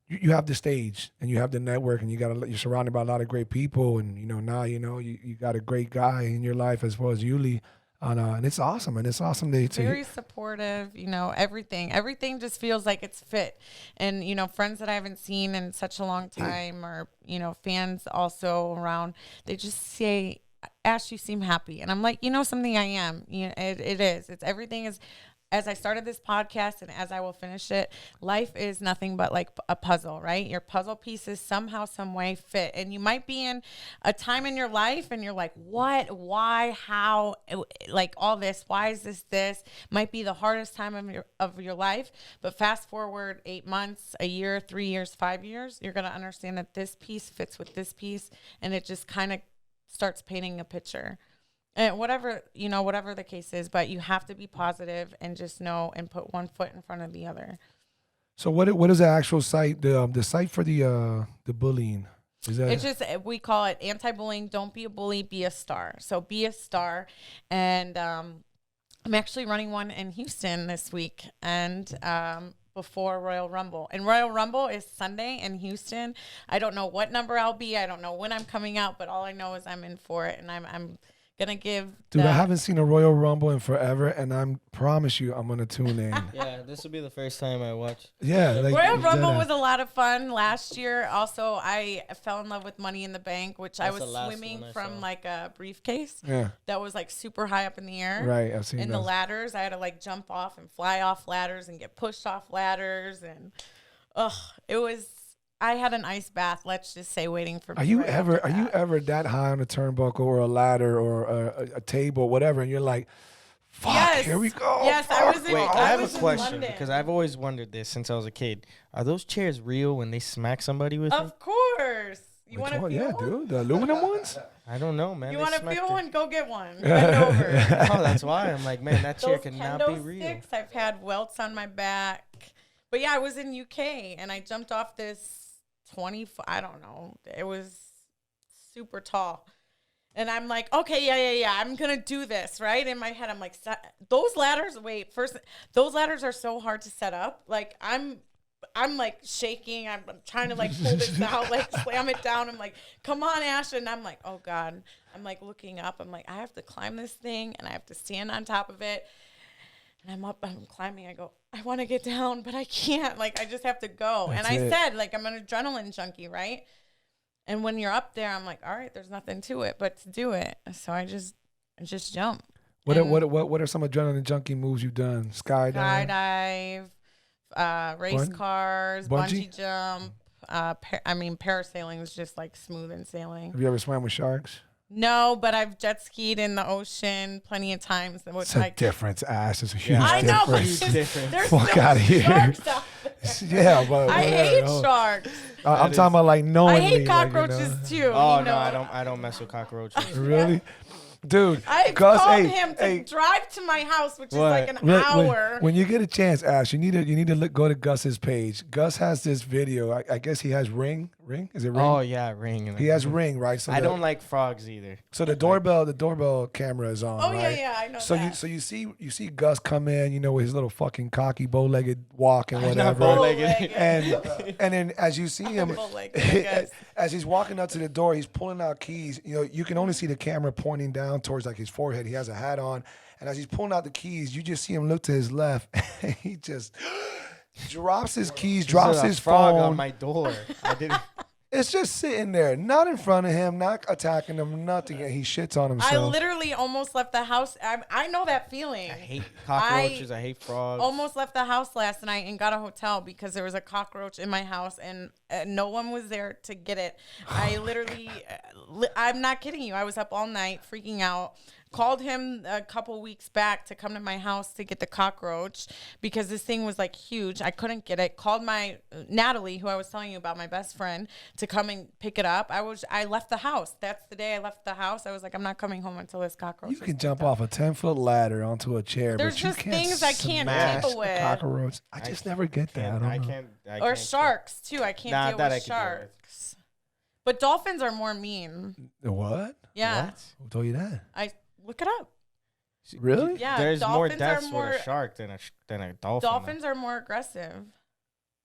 Speaker 1: you have the stage and you have the network, and you're surrounded by a lot of great people, and now you got a great guy in your life as well as Yuli, and it's awesome, and it's awesome to
Speaker 3: very supportive. Everything just feels like it's fit, and friends that I haven't seen in such a long time, or fans also around, they just say, Ash, you seem happy, and I'm like, something, I am. It is. It's everything is. As I started this podcast, and as I will finish it, life is nothing but like a puzzle, right? Your puzzle pieces somehow, some way fit. And you might be in a time in your life and you're like, what, why, how, like all this, why is this might be the hardest time of your life. But fast forward 8 months, a year, 3 years, 5 years, you're going to understand that this piece fits with this piece. And it just kind of starts painting a picture. And whatever the case is, but you have to be positive and just know and put one foot in front of the other.
Speaker 1: So what is the actual site? The site for the bullying? Is that?
Speaker 3: It's just, we call it anti-bullying. Don't be a bully, be a star. So be a star. And I'm actually running one in Houston this week and before Royal Rumble. And Royal Rumble is Sunday in Houston. I don't know what number I'll be. I don't know when I'm coming out, but all I know is I'm in for it. And I'm gonna give.
Speaker 1: Dude, I haven't seen a Royal Rumble in forever, and I promise you, I'm gonna tune in.
Speaker 2: Yeah, this will be the first time I watch.
Speaker 1: Yeah, like,
Speaker 3: Royal Rumble was a lot of fun last year. Also, I fell in love with Money in the Bank, which I was swimming from like a briefcase.
Speaker 1: Yeah,
Speaker 3: that was like super high up in the air.
Speaker 1: Right, I've seen
Speaker 3: in
Speaker 1: those.
Speaker 3: the ladders. I had to like jump off and fly off ladders and get pushed off ladders, and it was. I had an ice bath, let's just say, waiting for me.
Speaker 1: Are you ever that high on a turnbuckle or a ladder or a table, whatever, and you're like, fuck,
Speaker 3: yes.
Speaker 1: Here we go.
Speaker 3: Yes,
Speaker 1: fuck.
Speaker 3: I was in.
Speaker 2: Wait, I have
Speaker 3: was
Speaker 2: a
Speaker 3: in
Speaker 2: question
Speaker 3: London.
Speaker 2: because I've always wondered this since I was a kid. Are those chairs real when they smack somebody with it?
Speaker 3: Of course. You want to feel
Speaker 1: Yeah,
Speaker 3: one?
Speaker 1: dude, the aluminum ones.
Speaker 2: I don't know, man.
Speaker 3: You
Speaker 2: They
Speaker 3: want to
Speaker 2: smacked
Speaker 3: feel
Speaker 2: it.
Speaker 3: one? Go get one. Bend over.
Speaker 2: Oh, that's why I'm like, man, that chair
Speaker 3: Those
Speaker 2: cannot
Speaker 3: kendo
Speaker 2: be real.
Speaker 3: sticks, I've had welts on my back. But yeah, I was in UK and I jumped off this 20, I don't know. It was super tall. And I'm like, okay, yeah. I'm going to do this, right? In my head, I'm like, those ladders are so hard to set up. Like, I'm like shaking. I'm trying to like pull this out, like slam it down. I'm like, come on, Ash. And I'm like, oh God. I'm like looking up. I'm like, I have to climb this thing and I have to stand on top of it. And I'm climbing. I go, I want to get down, but I can't. Like, I just have to go.
Speaker 1: That's
Speaker 3: and I
Speaker 1: it.
Speaker 3: said, like, I'm an adrenaline junkie, right? And when you're up there, I'm like, all right, there's nothing to it but to do it. So I just jump.
Speaker 1: What are some adrenaline junkie moves you've done? Skydive,
Speaker 3: race cars,
Speaker 1: Bungee?
Speaker 3: bungee jump. Parasailing is just like smooth and sailing.
Speaker 1: Have you ever swam with sharks?
Speaker 3: No, but I've jet skied in the ocean plenty of times.
Speaker 1: It's a difference, Ash. It's a huge
Speaker 3: I know, but
Speaker 1: difference.
Speaker 3: there's
Speaker 1: Fuck
Speaker 3: no
Speaker 1: outta here.
Speaker 3: sharks out there.
Speaker 1: Yeah, but
Speaker 3: I hate sharks.
Speaker 1: I'm talking about like knowingly.
Speaker 3: I hate
Speaker 1: like,
Speaker 3: cockroaches too.
Speaker 2: Oh
Speaker 3: you
Speaker 2: no,
Speaker 3: know?
Speaker 2: I don't mess with cockroaches.
Speaker 1: Really? Dude,
Speaker 3: I
Speaker 1: Gus,
Speaker 3: called him to drive to my house, which is like an hour.
Speaker 1: When you get a chance, Ash, you need to go to Gus's page. Gus has this video. I guess he has Ring. Is it Ring?
Speaker 2: Oh yeah, Ring.
Speaker 1: He has Ring, right? So
Speaker 2: I don't like frogs either.
Speaker 1: So the doorbell camera is on.
Speaker 3: Oh
Speaker 1: right?
Speaker 3: yeah, I know.
Speaker 1: So
Speaker 3: that.
Speaker 1: you see Gus come in, with his little fucking cocky bow-legged walk and whatever.
Speaker 2: Bow-legged.
Speaker 1: and then as you see him,
Speaker 3: Bow-legged, I guess.
Speaker 1: as he's walking up to the door, he's pulling out keys. You can only see the camera pointing down towards like his forehead. He has a hat on, and as he's pulling out the keys, you just see him look to his left. And he just drops his keys, drops his
Speaker 2: frog
Speaker 1: phone
Speaker 2: on my door. I didn't.
Speaker 1: It's just sitting there, not in front of him, not attacking him, nothing. And he shits on himself.
Speaker 3: I literally almost left the house. I know that feeling.
Speaker 2: I hate cockroaches. I hate frogs.
Speaker 3: Almost left the house last night and got a hotel because there was a cockroach in my house and no one was there to get it. I literally, I'm not kidding you. I was up all night freaking out. Called him a couple weeks back to come to my house to get the cockroach because this thing was like huge. I couldn't get it. Called my Natalie, who I was telling you about, my best friend, to come and pick it up. I left the house. That's the day I left the house. I was like, I'm not coming home until this cockroach.
Speaker 1: You can jump off a 10-foot ladder onto a chair,
Speaker 3: There's
Speaker 1: but you
Speaker 3: just
Speaker 1: can't
Speaker 3: things I can't
Speaker 1: smash
Speaker 3: deal
Speaker 1: a
Speaker 3: with.
Speaker 1: cockroach. I just never get that. I don't know.
Speaker 3: Or sharks too. I can't deal
Speaker 2: that I
Speaker 3: with
Speaker 2: can deal with.
Speaker 3: sharks. But dolphins are more mean.
Speaker 1: What?
Speaker 3: Yeah.
Speaker 2: What?
Speaker 1: Who told you that?
Speaker 3: I look it up.
Speaker 1: Really?
Speaker 3: Yeah.
Speaker 2: There's more
Speaker 3: dolphins
Speaker 2: deaths
Speaker 3: are more,
Speaker 2: with a shark than a dolphin.
Speaker 3: Dolphins are more aggressive.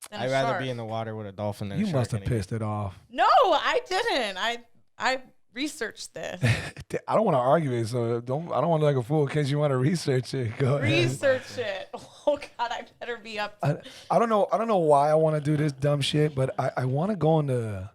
Speaker 3: Than
Speaker 2: I'd
Speaker 3: a
Speaker 2: rather
Speaker 3: shark.
Speaker 2: be in the water with a dolphin than
Speaker 1: You
Speaker 2: a shark.
Speaker 1: must have pissed it off.
Speaker 3: No, I didn't. I researched this.
Speaker 1: I don't want to argue it, so I don't want to look like a fool in case you want to research it. Go ahead.
Speaker 3: Research it. Oh God, I better be up.
Speaker 1: I don't know why I want to do this dumb shit, but I want to go into.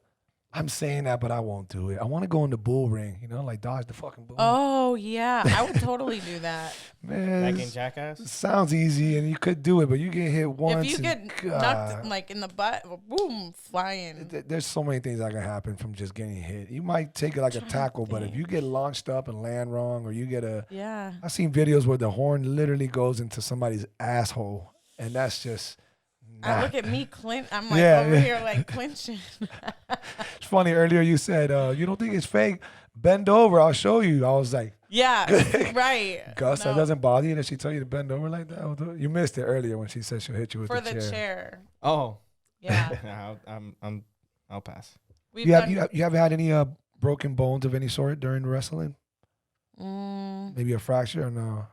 Speaker 1: I'm saying that, but I won't do it. I want to go in the bull ring, like dodge the fucking bull.
Speaker 3: Oh yeah, I would totally do that.
Speaker 1: Man,
Speaker 2: Like in Jackass?
Speaker 1: it sounds easy, and you could do it, but you get hit once.
Speaker 3: If you get
Speaker 1: God,
Speaker 3: knocked like in the butt, boom, flying.
Speaker 1: there's so many things that can happen from just getting hit. You might take it like a tackle, but if you get launched up and land wrong, or you get
Speaker 3: Yeah.
Speaker 1: I've seen videos where the horn literally goes into somebody's asshole, and that's just
Speaker 3: I look at me, Clint. I'm like over here like clinching.
Speaker 1: It's funny. Earlier you said, you don't think it's fake? Bend over. I'll show you. I was like,
Speaker 3: yeah, right.
Speaker 1: Gus, that doesn't bother you that she tell you to bend over like that? You missed it earlier when she said she'll hit you with
Speaker 3: for
Speaker 1: the
Speaker 3: the chair.
Speaker 2: Oh,
Speaker 3: Yeah.
Speaker 2: I'll pass.
Speaker 1: You have had any broken bones of any sort during wrestling? Maybe a fracture or no?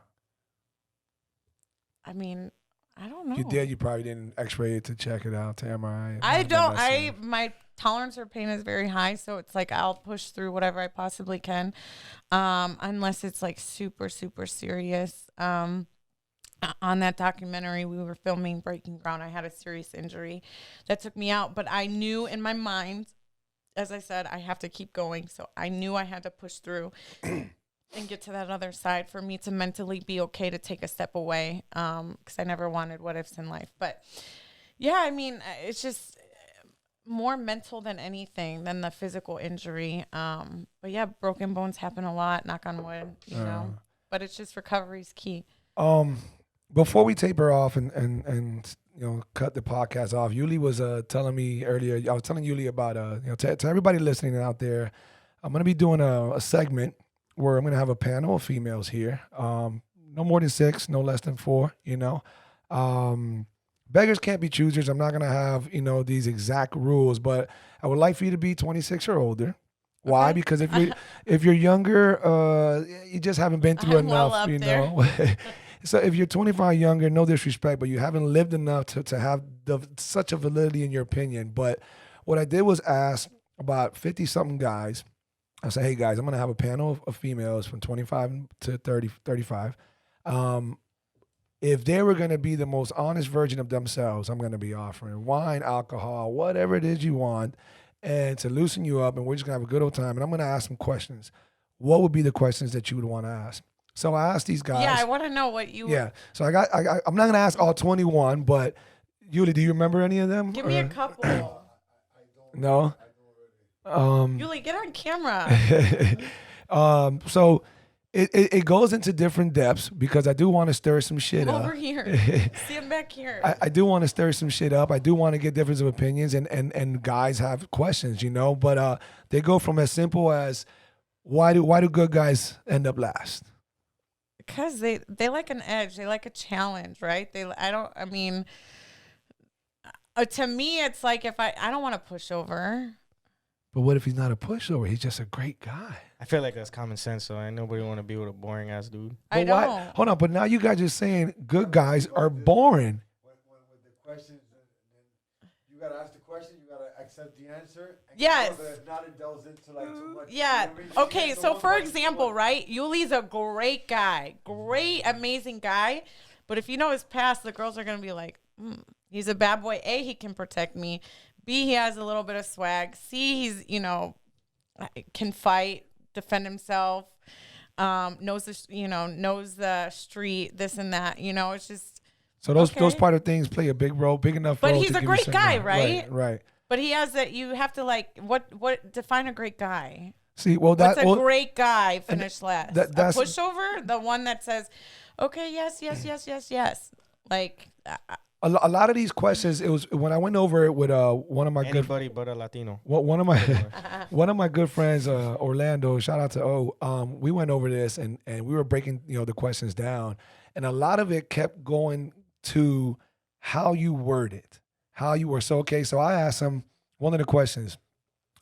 Speaker 3: I mean, I don't know.
Speaker 1: You did. You probably didn't X-ray it to check it out to MRI.
Speaker 3: I don't. My tolerance for pain is very high, so it's like I'll push through whatever I possibly can, unless it's like super, super serious. On that documentary, we were filming Breaking Ground. I had a serious injury that took me out, but I knew in my mind, as I said, I have to keep going. So I knew I had to push through and get to that other side for me to mentally be okay to take a step away, because I never wanted what ifs in life. But yeah, I mean, it's just more mental than anything than the physical injury. But yeah, broken bones happen a lot, knock on wood, you know, but it's just recovery's key.
Speaker 1: Before we taper off and you know, cut the podcast off, Yuli was telling me earlier, I was telling Yuli about, you know, to everybody listening out there, I'm going to be doing a segment where I'm going to have a panel of females here. No more than 6, no less than 4, you know. Beggars can't be choosers. I'm not going to have, you know, these exact rules, but I would like for you to be 26 or older. Why? Okay. Because if you're younger, you just haven't been through enough, you know. So if you're 25 younger, no disrespect, but you haven't lived enough to have such a validity in your opinion. But what I did was ask about 50-something guys. I said, hey, guys, I'm going to have a panel of females from 25 to 30, 35. If they were going to be the most honest version of themselves, I'm going to be offering wine, alcohol, whatever it is you want, and to loosen you up, and we're just going to have a good old time. And I'm going to ask some questions. What would be the questions that you would want to ask? So I asked these guys.
Speaker 3: Yeah, I want to know what you.
Speaker 1: Yeah. So I'm not going to ask all 21, but Yuli, do you remember any of them?
Speaker 3: Give me a couple.
Speaker 1: No?
Speaker 3: Yuli, get on camera.
Speaker 1: So it goes into different depths because I do want to stir some shit up.
Speaker 3: Over here. See him back here.
Speaker 1: I do want to stir some shit up. I do want to get difference of opinions and guys have questions, you know, but they go from as simple as why do good guys end up last?
Speaker 3: Because they like an edge. They like a challenge, right? To me, it's like if I don't want to push over.
Speaker 1: But what if he's not a pushover? He's just a great guy.
Speaker 2: I feel like that's common sense, so ain't nobody want to be with a boring ass dude.
Speaker 3: I don't.
Speaker 1: Hold on, but now you guys are saying good guys are boring.
Speaker 4: With the questions, and you gotta ask the question, you gotta accept the answer.
Speaker 3: Yes.
Speaker 4: If not, it delves into like too much.
Speaker 3: Yeah. Okay. So for example, right, Yuli's a great guy, great, amazing guy, but if you know his past, the girls are gonna be like, he's a bad boy. A, he can protect me. B, he has a little bit of swag. C, he's, you know, can fight, defend himself, knows the street, this and that. You know, it's just.
Speaker 1: So those part of things play a big role, big enough.
Speaker 3: But
Speaker 1: role
Speaker 3: he's
Speaker 1: to
Speaker 3: a
Speaker 1: give
Speaker 3: great
Speaker 1: you
Speaker 3: guy, right?
Speaker 1: Right.
Speaker 3: But he has that. You have to like what define a great guy.
Speaker 1: See, well,
Speaker 3: what's a great guy finish last?
Speaker 1: That's
Speaker 3: a pushover, the one that says, "Okay, yes." Like.
Speaker 1: A lot of these questions, it was when I went over it with one of my
Speaker 2: anybody but a Latino.
Speaker 1: One of my good friends, Orlando. Shout out to O. We went over this and we were breaking the questions down, and a lot of it kept going to how you word it, how you were. So I asked him one of the questions.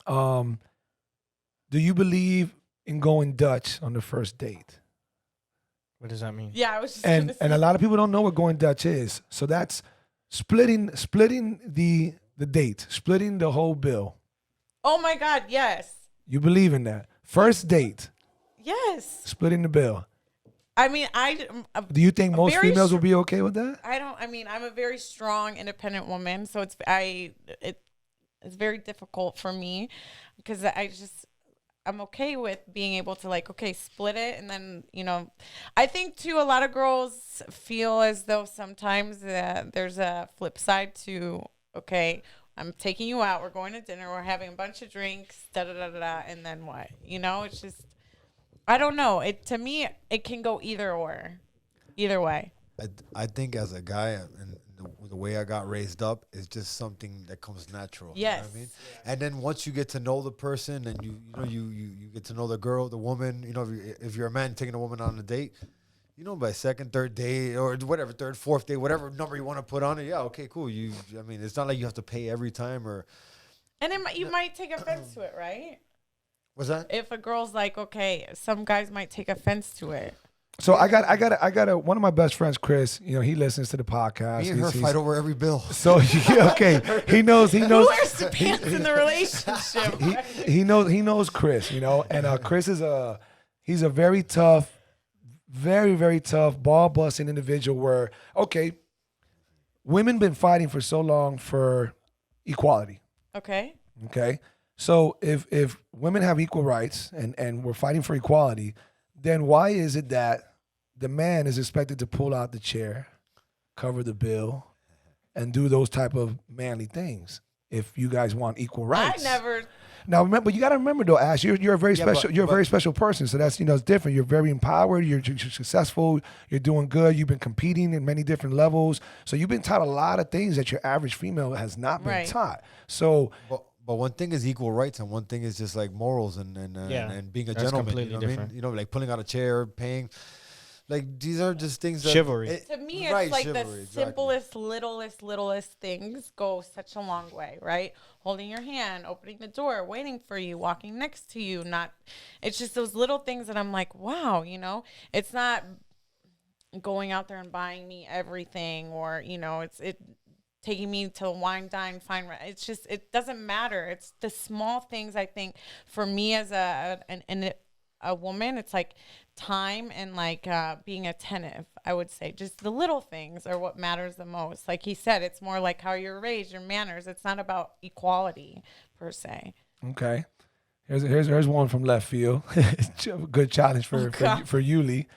Speaker 1: Do you believe in going Dutch on the first date?
Speaker 2: What does that mean?
Speaker 3: Yeah, I was just
Speaker 1: and a lot of people don't know what going Dutch is. So that's splitting the date, splitting the whole bill.
Speaker 3: Oh my God, yes.
Speaker 1: You believe in that? First date.
Speaker 3: Yes.
Speaker 1: Splitting the bill.
Speaker 3: I mean,
Speaker 1: do you think most females will be okay with that?
Speaker 3: I'm a very strong, independent woman, so it's very difficult for me because I'm okay with being able to split it. And then, I think too, a lot of girls feel as though sometimes there's a flip side to, okay, I'm taking you out. We're going to dinner. We're having a bunch of drinks, and then what? It's just, I don't know. To me, it can go either way.
Speaker 4: I think as a guy, and the way I got raised up is just something that comes natural.
Speaker 3: Yes.
Speaker 4: You know what I mean? And then once you get to know the person and you get to know the girl, the woman, if you're a man taking a woman on a date, by second, third day or whatever, third, fourth day, whatever number you want to put on it, yeah, okay, cool. It's not like you have to pay every time or.
Speaker 3: And you might take offense to it, right?
Speaker 4: What's that?
Speaker 3: If a girl's like, okay, some guys might take offense to it.
Speaker 1: So I got one of my best friends, Chris. He listens to the podcast.
Speaker 4: Me and her fight over every bill.
Speaker 1: So okay, he knows.
Speaker 3: Who wears the pants in the relationship?
Speaker 1: He knows Chris. And Chris he's a very tough, very very tough, ball busting individual. Where women been fighting for so long for equality.
Speaker 3: Okay.
Speaker 1: Okay. So if women have equal rights and we're fighting for equality, then why is it that the man is expected to pull out the chair, cover the bill, and do those type of manly things if you guys want equal rights?
Speaker 3: I never.
Speaker 1: Now remember, you got to remember though, Ash, you're a very special. You're a very special person. So that's it's different. You're very empowered. You're successful. You're doing good. You've been competing in many different levels. So you've been taught a lot of things that your average female has not been taught. So.
Speaker 4: But one thing is equal rights, and one thing is just like morals and being a gentleman.
Speaker 2: Completely different.
Speaker 4: Like pulling out a chair, paying. Like these are just things that
Speaker 2: chivalry.
Speaker 3: To me, it's like the simplest, littlest things go such a long way, right? Holding your hand, opening the door, waiting for you, walking next to you. It's just those little things that I'm like, wow, it's not going out there and buying me everything, or it's taking me to wine, dine, fine. It's just, it doesn't matter. It's the small things. I think for me as a woman, it's like time and like being attentive. I would say just the little things are what matters the most. Like he said, it's more like how you're raised, your manners. It's not about equality per se.
Speaker 1: Okay, here's one from left field. Good challenge for Yuli.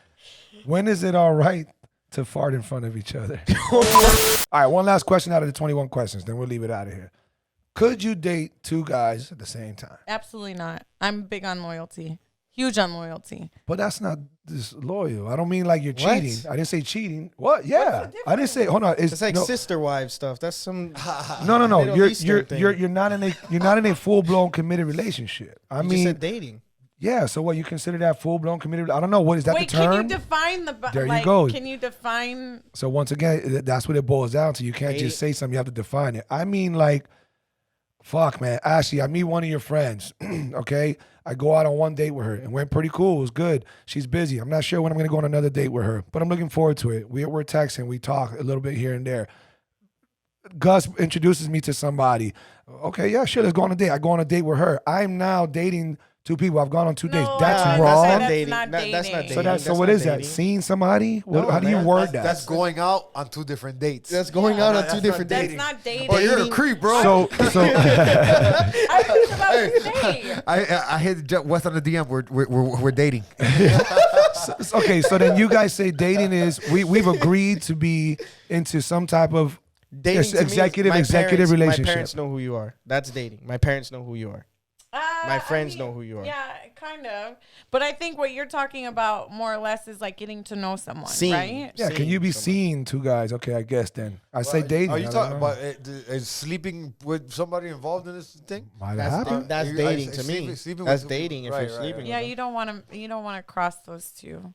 Speaker 1: When is it all right to fart in front of each other? All right, one last question out of the 21 questions, then we'll leave it out of here. Could you date two guys at the same time?
Speaker 3: Absolutely not. I'm big on loyalty. Huge on loyalty.
Speaker 1: But that's not disloyal. I don't mean like you're cheating. I didn't say cheating. What? Yeah. I didn't say. Hold on.
Speaker 2: It's like sister wife stuff. That's some.
Speaker 1: No. You're not in a full blown committed relationship. I mean,
Speaker 2: you said dating.
Speaker 1: Yeah, so what, you consider that full-blown committed? I don't know. What is that the term?
Speaker 3: Can you define
Speaker 1: There you go.
Speaker 3: Can you define?
Speaker 1: So once again, that's what it boils down to. You can't just say something. You have to define it. I mean, like, fuck, man. Ashley, I meet one of your friends, okay? I go out on one date with her. It went pretty cool. It was good. She's busy. I'm not sure when I'm going to go on another date with her, but I'm looking forward to it. We're texting. We talk a little bit here and there. Gus introduces me to somebody. Okay, yeah, sure, let's go on a date. I go on a date with her. I'm now dating two people. I've gone on 2 dates. That's wrong.
Speaker 2: That's not dating. That's not dating.
Speaker 1: So what is that? Seeing somebody? How do you word that?
Speaker 4: That's going out on 2 different dates.
Speaker 2: That's going out on 2 different dates.
Speaker 3: That's not dating.
Speaker 4: Oh, you're a creep, bro.
Speaker 1: So
Speaker 3: I was about to say.
Speaker 4: I hit West on the DM. We're dating.
Speaker 1: Okay, so then you guys say dating is we've agreed to be into some type of
Speaker 2: dating
Speaker 1: executive relationship.
Speaker 2: My parents know who you are. That's dating. My parents know who you are. My friends know who you are.
Speaker 3: Yeah, kind of. But I think what you're talking about more or less is like getting to know someone, right?
Speaker 1: Yeah, can you be seeing 2 guys? Okay, I guess then. I say dating.
Speaker 4: Are you talking about is sleeping with somebody involved in this thing?
Speaker 1: Might happen.
Speaker 2: That's dating to me. That's dating if you're sleeping.
Speaker 3: Yeah, you don't want to cross those 2.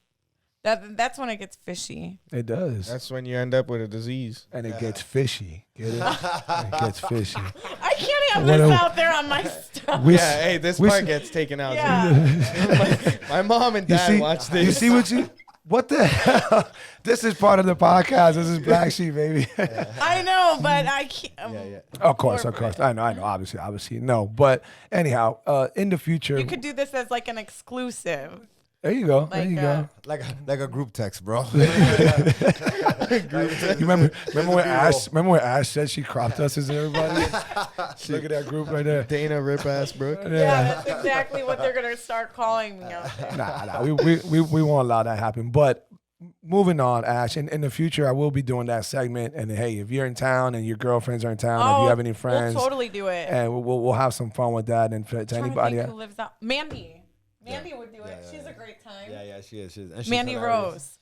Speaker 3: That's when it gets fishy.
Speaker 1: It does.
Speaker 2: That's when you end up with a disease.
Speaker 1: And it gets fishy. Get it? It gets fishy.
Speaker 3: I can't have this out there on my stuff.
Speaker 2: This part gets taken out.
Speaker 3: Yeah.
Speaker 2: My mom and dad watch this.
Speaker 1: You see what the hell? This is part of the podcast. This is Black Sheep, baby.
Speaker 3: I know, but I can't.
Speaker 1: Of course. I know. Obviously, no. But anyhow, in the future.
Speaker 3: You could do this as like an exclusive.
Speaker 1: There you go.
Speaker 4: Like a group text, bro.
Speaker 1: You remember when Ash said she cropped us as everybody? Look at that group right there.
Speaker 2: Dana rip ass Brooke.
Speaker 3: Yeah, that's exactly what they're gonna start calling me out there.
Speaker 1: Nah. We won't allow that to happen. But moving on, Ash. In the future, I will be doing that segment. And hey, if you're in town and your girlfriends are in town, if you have any friends,
Speaker 3: we'll totally do it.
Speaker 1: And we'll have some fun with that. And to anybody
Speaker 3: who lives out, Mandy would do it. She's a great time.
Speaker 4: Yeah, she is.
Speaker 3: Mandy Rose.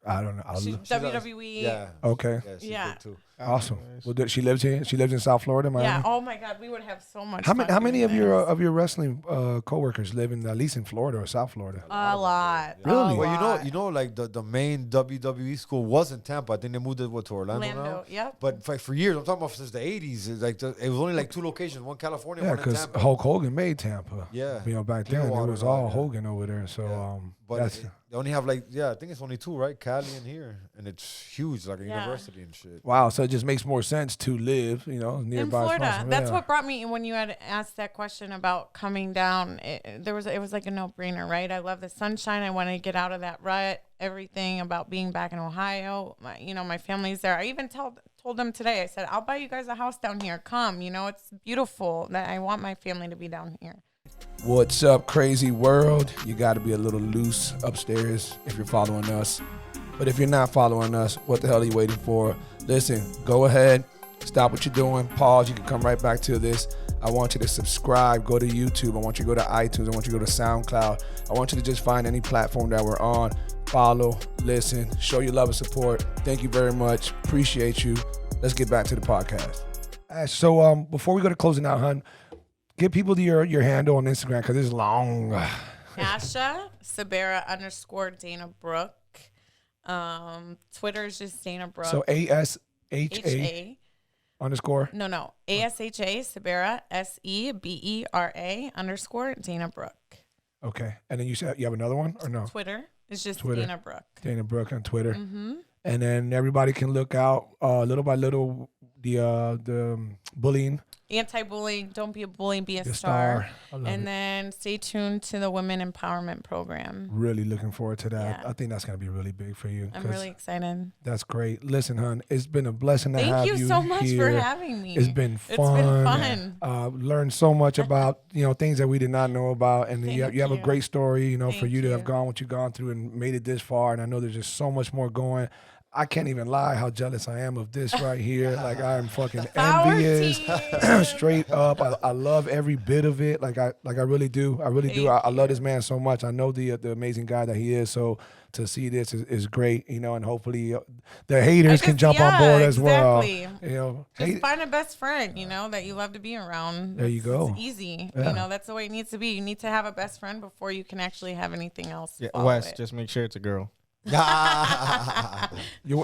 Speaker 1: I don't know.
Speaker 3: She's WWE.
Speaker 4: Yeah.
Speaker 1: Okay.
Speaker 4: Yeah. She's
Speaker 3: Yeah.
Speaker 4: good too.
Speaker 1: Awesome.
Speaker 2: Nice.
Speaker 1: Well, she lives here. She lives in South Florida, Miami.
Speaker 3: Yeah. Oh my God, we would have so much.
Speaker 1: How
Speaker 3: fun
Speaker 1: many
Speaker 3: doing
Speaker 1: of
Speaker 3: this.
Speaker 1: your wrestling coworkers live in at least in Florida or South Florida?
Speaker 3: A lot.
Speaker 1: Really?
Speaker 3: A
Speaker 4: Well,
Speaker 3: lot.
Speaker 4: you know, like the main WWE school was in Tampa. I think they moved it to Orlando now.
Speaker 3: Orlando. Yep.
Speaker 4: But for years, I'm talking about since the 80s. It's like it was only like 2 locations, one California,
Speaker 1: Yeah,
Speaker 4: one in
Speaker 1: because
Speaker 4: Tampa.
Speaker 1: Hulk Hogan made Tampa.
Speaker 4: Yeah.
Speaker 1: You know, back then it
Speaker 4: Clearwater
Speaker 1: was
Speaker 4: and all
Speaker 1: all
Speaker 4: that.
Speaker 1: Hogan over there. So
Speaker 4: Yeah. But
Speaker 1: that's
Speaker 4: they only have like, I think it's only 2, right? Cali and here, and it's huge, like a
Speaker 3: Yeah.
Speaker 4: university and shit.
Speaker 1: wow. So it just makes more sense to live, you know, nearby.
Speaker 3: In Florida.
Speaker 1: as possible.
Speaker 3: That's
Speaker 1: Yeah.
Speaker 3: what brought me when you had asked that question about coming down. It was like a no-brainer, right? I love the sunshine. I want to get out of that rut. Everything about being back in Ohio. My family's there. I even told them today. I said, I'll buy you guys a house down here. Come. It's beautiful. That I want my family to be down here.
Speaker 1: What's up, crazy world? You got to be a little loose upstairs if you're following us. But if you're not following us, what the hell are you waiting for? Listen, go ahead, stop what you're doing, pause. You can come right back to this. I want you to subscribe, go to YouTube. I want you to go to iTunes. I want you to go to SoundCloud. I want you to just find any platform that we're on. Follow, listen, show your love and support. Thank you very much. Appreciate you. Let's get back to the podcast. So before we go to closing out, hun, give people your handle on Instagram because it's long.
Speaker 3: Asha Sebera _ Dana Brooke. Twitter is just Dana Brooke.
Speaker 1: So ASHA
Speaker 3: HA.
Speaker 1: _
Speaker 3: No. ASHA Sebera SEBERA _ Dana Brooke.
Speaker 1: Okay. And then you said you have another one or no?
Speaker 3: Twitter is just
Speaker 1: Twitter.
Speaker 3: Dana Brooke.
Speaker 1: Dana Brooke on Twitter.
Speaker 3: Mm-hmm.
Speaker 1: And then everybody can look out little by little the bullying.
Speaker 3: Anti-bullying, don't be a bully, be a
Speaker 1: The
Speaker 3: star.
Speaker 1: I love
Speaker 3: And
Speaker 1: it.
Speaker 3: then stay tuned to the Women Empowerment Program.
Speaker 1: Really looking forward to that.
Speaker 3: Yeah.
Speaker 1: I think that's going to be really big for you.
Speaker 3: I'm
Speaker 1: 'cause
Speaker 3: really excited.
Speaker 1: That's great. Listen, hon, it's been a blessing to have
Speaker 3: Thank
Speaker 1: you
Speaker 3: you so much for
Speaker 1: here.
Speaker 3: having me.
Speaker 1: It's been
Speaker 3: It's
Speaker 1: fun.
Speaker 3: been fun.
Speaker 1: Learned so much about things that we did not know about, and you
Speaker 3: Thank
Speaker 1: have a
Speaker 3: you.
Speaker 1: great story. For
Speaker 3: Thank
Speaker 1: you to have
Speaker 3: you.
Speaker 1: gone what you've gone through and made it this far, and I know there's just so much more going. I can't even lie how jealous I am of this right here. Like I am fucking
Speaker 3: Our
Speaker 1: envious,
Speaker 3: team.
Speaker 1: straight up. I love every bit of it. Like I really do. I really do.
Speaker 3: Thank
Speaker 1: I love this man so much. I know the amazing guy that he is. So to see this is great. And hopefully the haters can jump on board as
Speaker 3: exactly.
Speaker 1: well.
Speaker 3: Just find a best friend, that you love to be around.
Speaker 1: There you go.
Speaker 3: It's easy.
Speaker 1: Yeah.
Speaker 3: That's the way it needs to be. You need to have a best friend before you can actually have anything else.
Speaker 2: Yeah,
Speaker 3: follow
Speaker 2: Wes,
Speaker 3: it.
Speaker 2: just make sure it's a girl.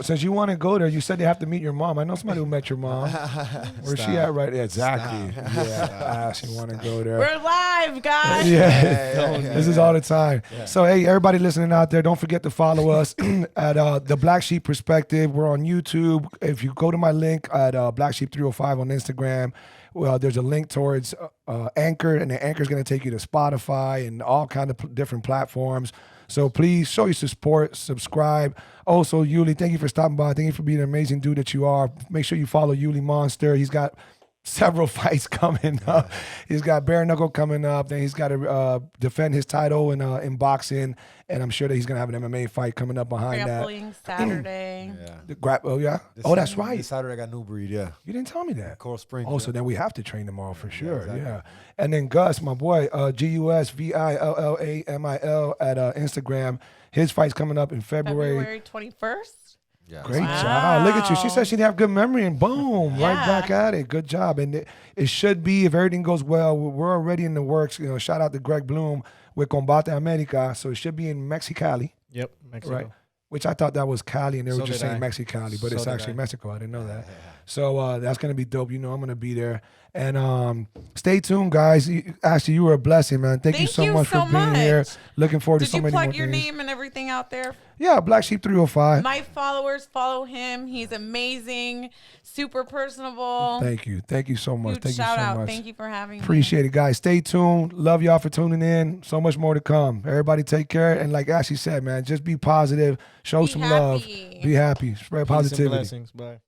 Speaker 1: Since you want to go there, you said you have to meet your mom. I know somebody who met your mom. Where's she at right there? Exactly. Yeah, she want to go there.
Speaker 3: We're live, guys.
Speaker 1: Yeah, this is all the time. Yeah. So, hey, everybody listening out there, don't forget to follow us at The Black Sheep Perspective. We're on YouTube. If you go to my link at Black Sheep 305 on Instagram, well, there's a link towards Anchor, and the Anchor is going to take you to Spotify and all kind of different platforms. So please show your support, subscribe. Also, Yuli, thank you for stopping by. Thank you for being an amazing dude that you are. Make sure you follow Yuli Monster. He's got several fights coming up. He's got bare knuckle coming up. Then he's got to defend his title in boxing. And I'm sure that he's going to have an MMA fight coming up behind
Speaker 3: Grappling Saturday.
Speaker 1: that. That's right.
Speaker 4: This Saturday I got New Breed, yeah.
Speaker 1: You didn't tell me that.
Speaker 4: Coral Springs.
Speaker 1: Oh, so then we have to train tomorrow for sure.
Speaker 4: exactly.
Speaker 1: Yeah. And then Gus, my boy, GUSVILLAMIL at Instagram. His fight's coming up in
Speaker 3: February 21st.
Speaker 4: Yeah.
Speaker 1: Great
Speaker 3: Wow.
Speaker 1: job. Look at you. She said she'd have good memory, and boom, right
Speaker 3: Yeah.
Speaker 1: back at it. Good job. And it should be, if everything goes well, we're already in the works. Shout out to Greg Bloom with Combate America. So it should be in Mexicali,
Speaker 2: Yep, Mexico.
Speaker 1: right? Which I thought that was Cali, and they were
Speaker 2: So
Speaker 1: just
Speaker 2: did
Speaker 1: saying
Speaker 2: I.
Speaker 1: Mexicali, but
Speaker 2: So
Speaker 1: it's
Speaker 2: did
Speaker 1: actually
Speaker 2: I.
Speaker 1: Mexico. I didn't know that. So that's going to be dope. I'm going to be there. And stay tuned, guys. Ashley, you were a blessing, man. Thank you so much for being here. Looking forward to
Speaker 3: Did
Speaker 1: so
Speaker 3: you
Speaker 1: many more
Speaker 3: plug your
Speaker 1: things.
Speaker 3: name and everything out there?
Speaker 1: Yeah, Black Sheep 305.
Speaker 3: My followers follow him. He's amazing, super personable.
Speaker 1: Thank you. Thank you so much.
Speaker 3: Huge
Speaker 1: Thank you
Speaker 3: shout
Speaker 1: so
Speaker 3: out.
Speaker 1: much.
Speaker 3: Thank you for having me.
Speaker 1: Appreciate it, guys. Stay tuned. Love y'all for tuning in. So much more to come. Everybody take care. And like Ashley said, man, just be positive. Show
Speaker 3: Be
Speaker 1: some love.
Speaker 3: happy.
Speaker 1: Be happy. Spread
Speaker 2: Peace and
Speaker 1: positivity.
Speaker 2: blessings. Bye.